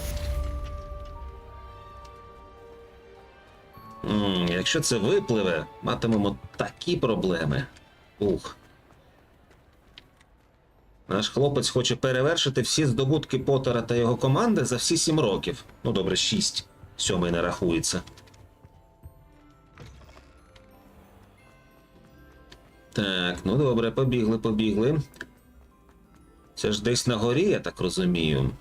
Якщо це випливе, матимемо такі проблеми. Ух. Наш хлопець хоче перевершити всі здобутки Поттера та його команди за всі 7 років. Ну добре, 6. 7 не рахується. Так, ну добре, побігли. Це ж десь на горі, я так розумію.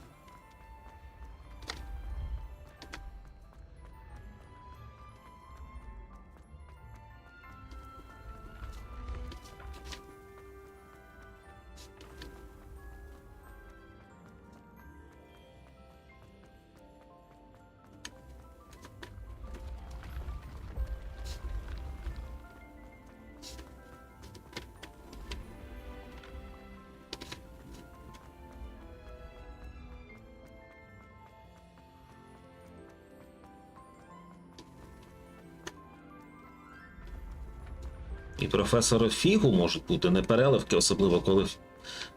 І професора Фігу можуть бути не переливки, особливо коли...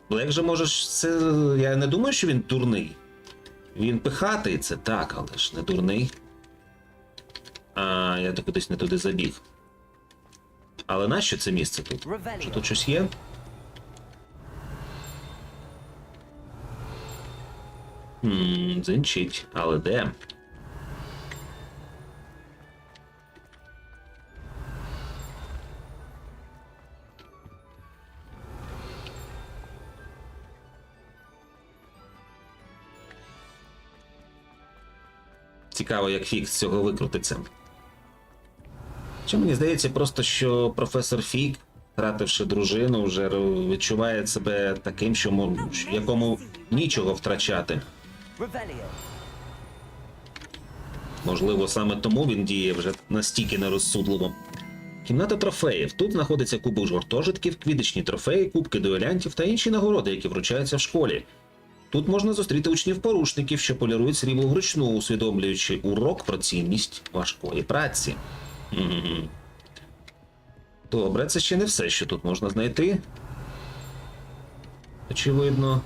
Блек же можеш... Це... Я не думаю, що він дурний. Він пихатий, це так, але ж не дурний. А, я так кудись не туди забіг. Але нащо це місце тут? Чи тут щось є? Дзинчить. Але де? Цікаво, як Фік з цього викрутиться. Чи мені здається просто, що професор Фік, втративши дружину, вже відчуває себе таким, що якому нічого втрачати. Можливо, саме тому він діє вже настільки нерозсудливо. Кімната трофеїв. Тут знаходиться кубок гуртожитків, квідичні трофеї, кубки дуелянтів та інші нагороди, які вручаються в школі. Тут можна зустріти учнів-порушників, що полірують срібло вручну, усвідомлюючи урок про цінність важкої праці. Добре, це ще не все, що тут можна знайти. Очевидно.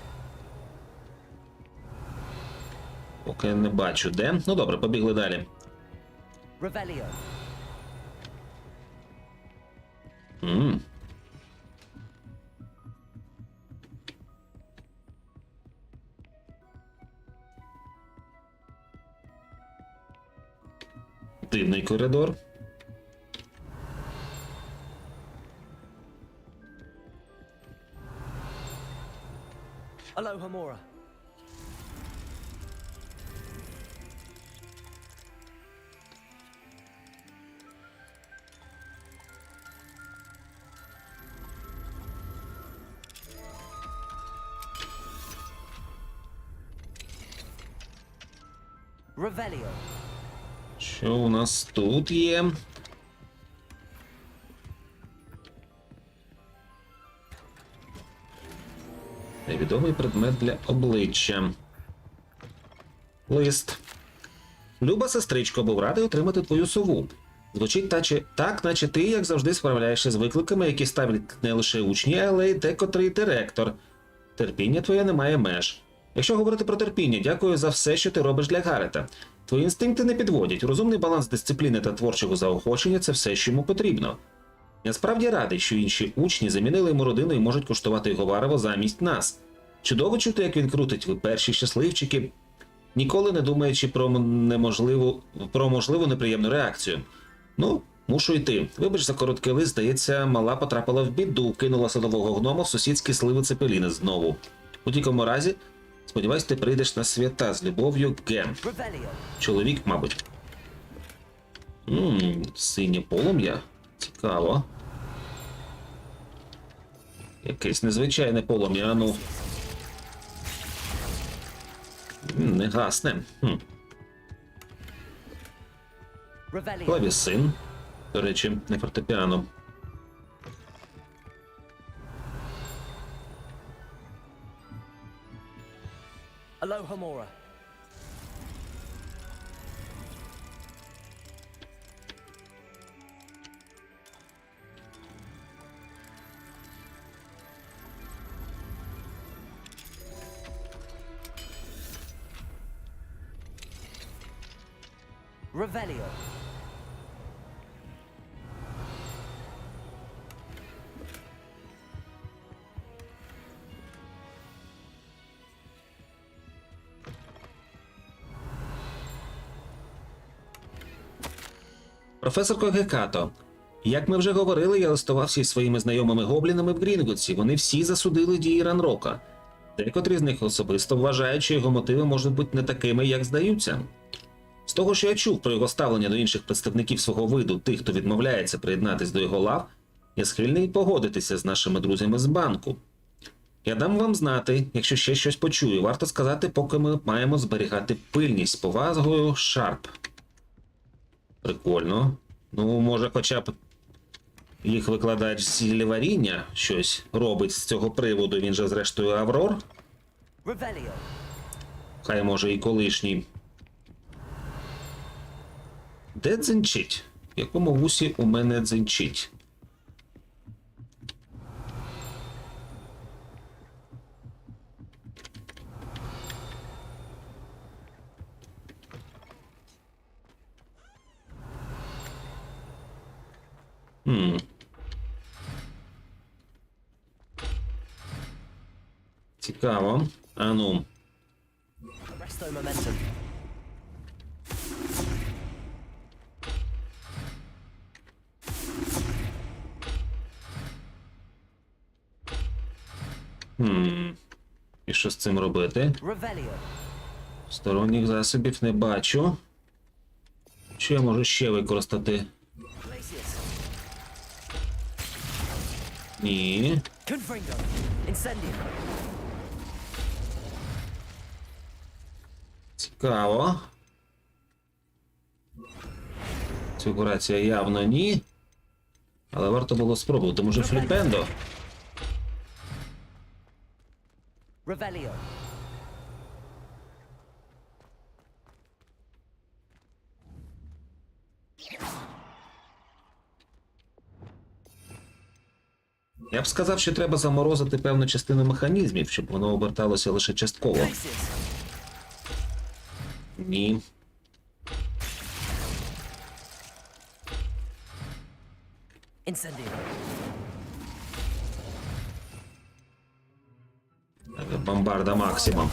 Поки не бачу де. Ну добре, побігли далі. Дивний коридор. Aloha Mora. Revelio. Що у нас тут є? Невідомий предмет для обличчя. Лист. Люба сестричко, був радий отримати твою сову. Звучить так, наче ти, як завжди, справляєшся з викликами, які ставлять не лише учні, але й декотрий директор. Терпіння твоє не має меж. Якщо говорити про терпіння, дякую за все, що ти робиш для Гарета. Твої інстинкти не підводять. Розумний баланс дисципліни та творчого заохочення – це все, що йому потрібно. Я справді радий, що інші учні замінили йому родину і можуть куштувати його варево замість нас. Чудово чути, як він крутить, ви перші щасливчики, ніколи не думаючи про можливу неприємну реакцію. Ну, мушу йти. Вибач за короткий лист, здається, мала потрапила в біду, кинула садового гнома в сусідські сливи цепеліни знову. У будь-якому разі, сподіваюсь, ти прийдеш на свята. З любов'ю, Ген. Чоловік, мабуть. Синє полум'я. Цікаво. Якесь незвичайне полум'я, ну. Не гасне. Клавісин. До речі, не фортепіано. Aloha Mora. Revelio. Професорко Гекато, як ми вже говорили, я листувався із своїми знайомими гоблінами в Грінготсі. Вони всі засудили дії Ранрока. Декотрі з них особисто вважають, що його мотиви можуть бути не такими, як здаються. З того, що я чув про його ставлення до інших представників свого виду, тих, хто відмовляється приєднатись до його лав, я схильний погодитися з нашими друзями з банку. Я дам вам знати, якщо ще щось почую. Варто сказати, поки ми маємо зберігати пильність з повагою Шарп. Прикольно. Ну, може, хоча б їх викладач з зіллєваріння щось робить з цього приводу. Він же, зрештою, Аврор. Хай, може, і колишній. Де дзенчить? В якому вусі у мене дзенчить? Цікаво. А ну. І що з цим робити? Сторонніх засобів не бачу. Що я можу ще використати? Ні. Цікаво. Цього рація явно ні. Але варто було спробувати. Може, фліпендо? Я б сказав, що треба заморозити певну частину механізмів, щоб воно оберталося лише частково. Ні. Бомбарда максимум.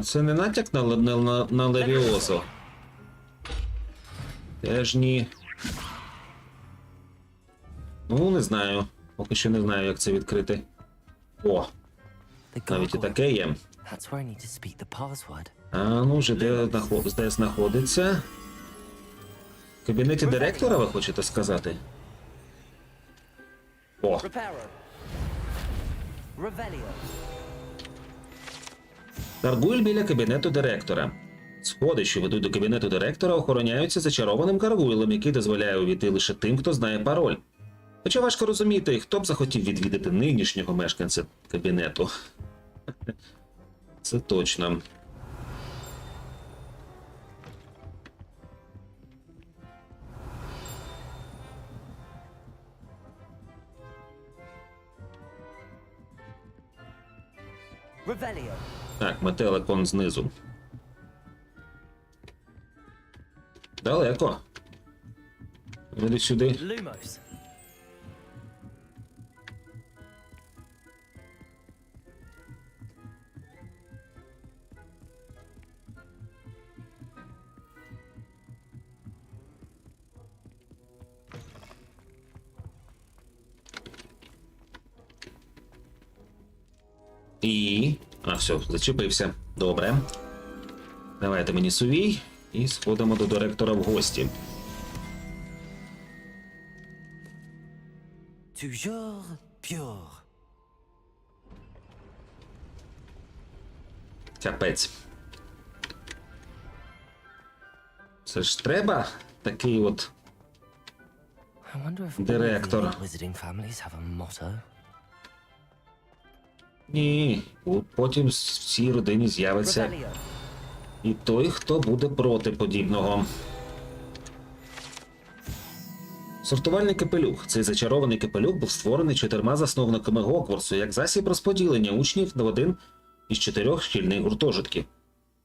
Це не натяк на Левіозу? Теж ні. Ну, не знаю. Поки що не знаю, як це відкрити. О! Навіть і таке є. А ну вже де знаходиться? В кабінеті директора, ви хочете сказати? О! Гаргуйль біля кабінету директора. Сходи, що ведуть до кабінету директора, охороняються зачарованим гаргуйлем, який дозволяє увійти лише тим, хто знає пароль. Хоча важко розуміти, хто б захотів відвідати нинішнього мешканця кабінету. Це точно. Так, метелик он знизу. Далеко. Іди сюди. І... А, все, зачепився. Добре. Давайте мені сувій і сходимо до директора в гості. Toujours pure. Капець. Це ж треба такий от директор. Ні, потім в цій родині з'явиться і той, хто буде проти подібного. Сортувальний капелюх. Цей зачарований капелюх був створений 4 засновниками Ґогвортсу як засіб розподілення учнів на один із 4 шкільних гуртожитків.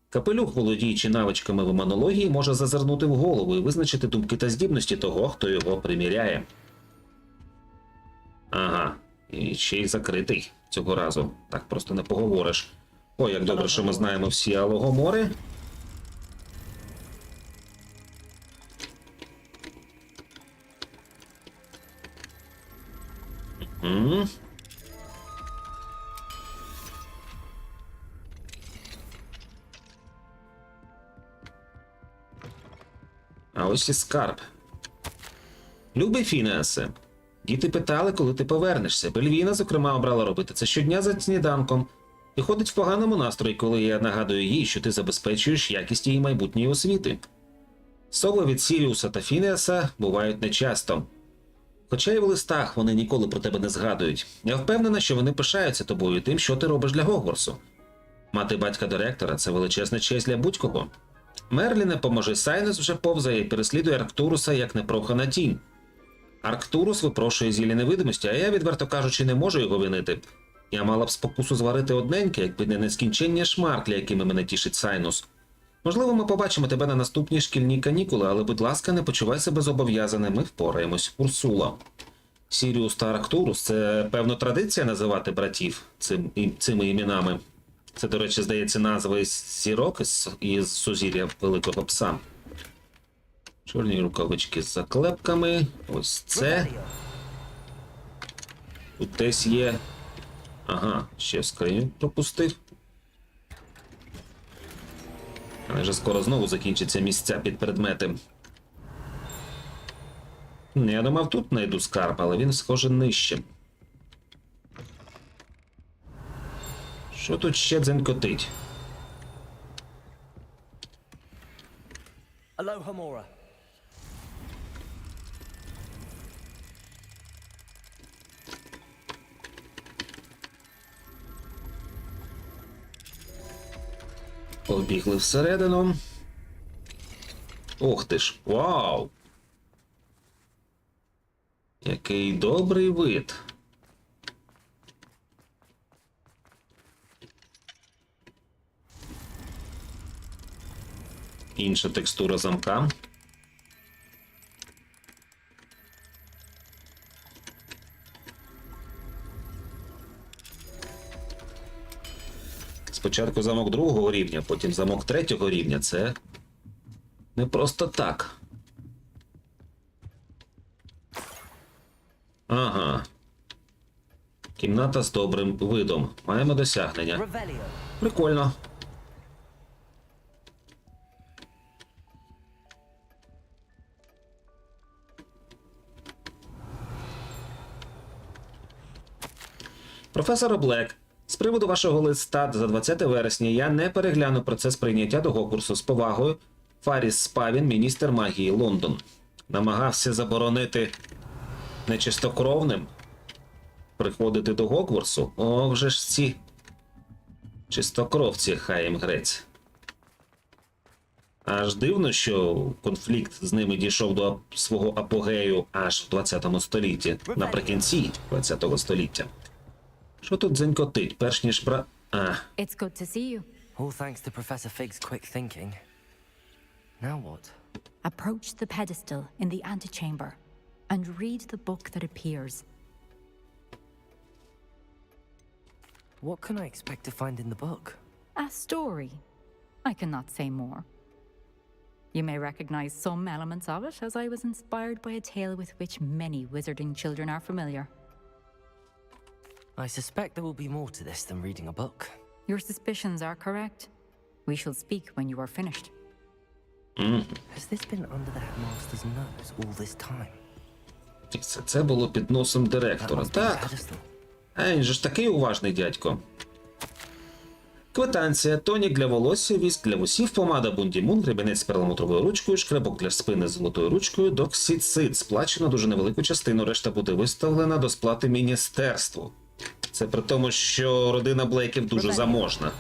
Капелюх, володіючи навичками в імунології, може зазирнути в голову і визначити думки та здібності того, хто його приміряє. Ага, і ще й закритий цього разу. Так просто не поговориш. Ой, як добре, що ми знаємо всі алогомори. А ось і скарб. Любий Фінеасе, діти питали, коли ти повернешся. Бельвіна, зокрема, обрала робити це щодня за сніданком. І ходить в поганому настрої, коли я нагадую їй, що ти забезпечуєш якість її майбутньої освіти. Сови від Сіріуса та Фінеаса бувають нечасто. Хоча й в листах вони ніколи про тебе не згадують. Я впевнена, що вони пишаються тобою і тим, що ти робиш для Ґогвортсу. Мати батька директора – це величезна честь для будь-кого. Мерліне, поможи, Сайнус вже повзає і переслідує Арктуруса як непрохана тінь. Арктурус випрошує зілля невидимості, а я, відверто кажучи, не можу його винити. Я мала б спокусу зварити одненьке, якби не нескінченні шмарклі, якими мене тішить Сайнус. Можливо, ми побачимо тебе на наступній шкільній канікули, але, будь ласка, не почувай себе зобов'язаним, ми впораємось. Урсула. Сіріус та Арктурус – це, певно, традиція називати братів цими іменами. Це, до речі, здається, назва із зірок із сузір'я Великого Пса. Чорні рукавички з заклепками. Ось це. Тут десь є... Ага, ще скриню пропустив. Але вже скоро знову закінчаться місця під предмети. Я думав, тут знайду скарб, але він, схоже, нижче. Що тут ще дзенькотить? Аlohomora. Побігли всередину. Ох ти ж, вау! Який добрий вид. Інша текстура замка. Спочатку замок 2-го рівня, потім замок 3-го рівня. Це не просто так. Ага. Кімната з добрим видом. Маємо досягнення. Прикольно. Професор Блек, з приводу вашого листа за 20 вересня я не перегляну процес прийняття до Ґогвортсу з повагою. Фаріс Спавін, міністр магії, Лондон. Намагався заборонити нечистокровним приходити до Ґогвортсу. О, вже ж ці чистокровці, хай їм грець. Аж дивно, що конфлікт з ними дійшов до свого апогею аж в 20 столітті, наприкінці 20 століття. Що тут дзенькотить, перш ніж It's good to see you. All thanks to Professor Fig's quick thinking. Now what? Approach the pedestal in the antechamber and read the book that appears. What can I expect to find in the book? A story. I cannot say more. You may recognize some elements of it, as I was inspired by a tale with which many wizarding children are familiar. I suspect there will be more to this than reading a book. Your suspicions are correct. We shall speak when you are finished. Has this been under the headmaster's nose all this time? Це було під носом директора. Так. А він же ж такий уважний дядько. Квитанція, тонік для волосся, віск для вусів, помада Бундімун, гребінець з перламутровою ручкою, шкребок для спини з золотою ручкою, доксіцид. Сплачено дуже невелику частину, решта буде виставлена до сплати міністерству. Це при тому, що родина Блейків дуже заможна.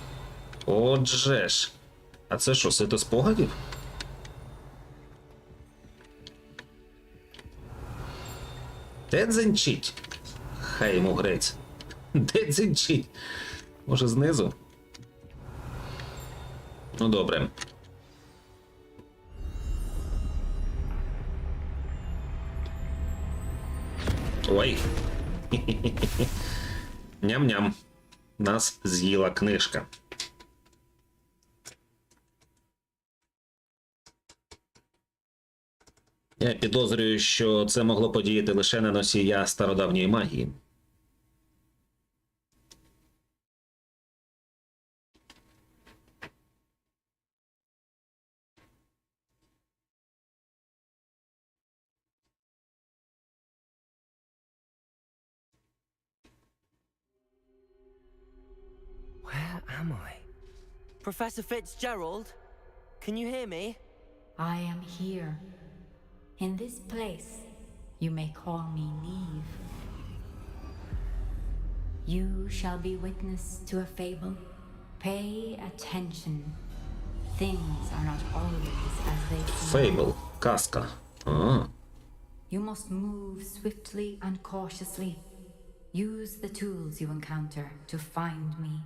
Отже ж. А це що, сито спогадів? Де дзенчить? Хай йому грець. Де дзенчить? Може, знизу? Ну, добре. Ой. Ням-ням. Нас з'їла книжка. Я підозрюю, що це могло подіяти лише на носія стародавньої магії. Where am I? Professor Fitzgerald? Can you hear me? I am here. In this place, you may call me Neve. You shall be witness to a fable. Pay attention. Things are not always as they seem. Фейбл. Казка. А. You must move swiftly and cautiously. Use the tools you encounter to find me.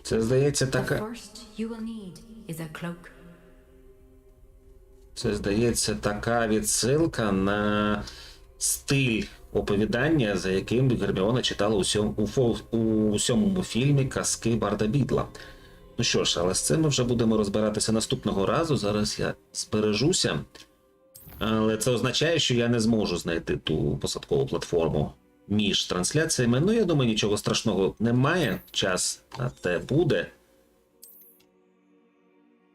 Це, здається, The така... first you will need is a cloak. Це, здається, така відсилка на стиль оповідання, за яким Герміона читала у сьомому фільмі «Казки Барда Бідла». Ну що ж, але з цим ми вже будемо розбиратися наступного разу. Зараз я збережуся. Але це означає, що я не зможу знайти ту посадкову платформу між трансляціями. Ну, я думаю, нічого страшного немає. Час на те буде.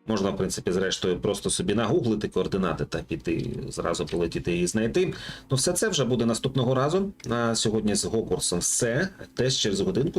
Можна, в принципі, зрештою, просто собі нагуглити координати та піти, зразу полетіти і знайти. Ну, все це вже буде наступного разу. На сьогодні з Ґогвортсом все. Теж через годинку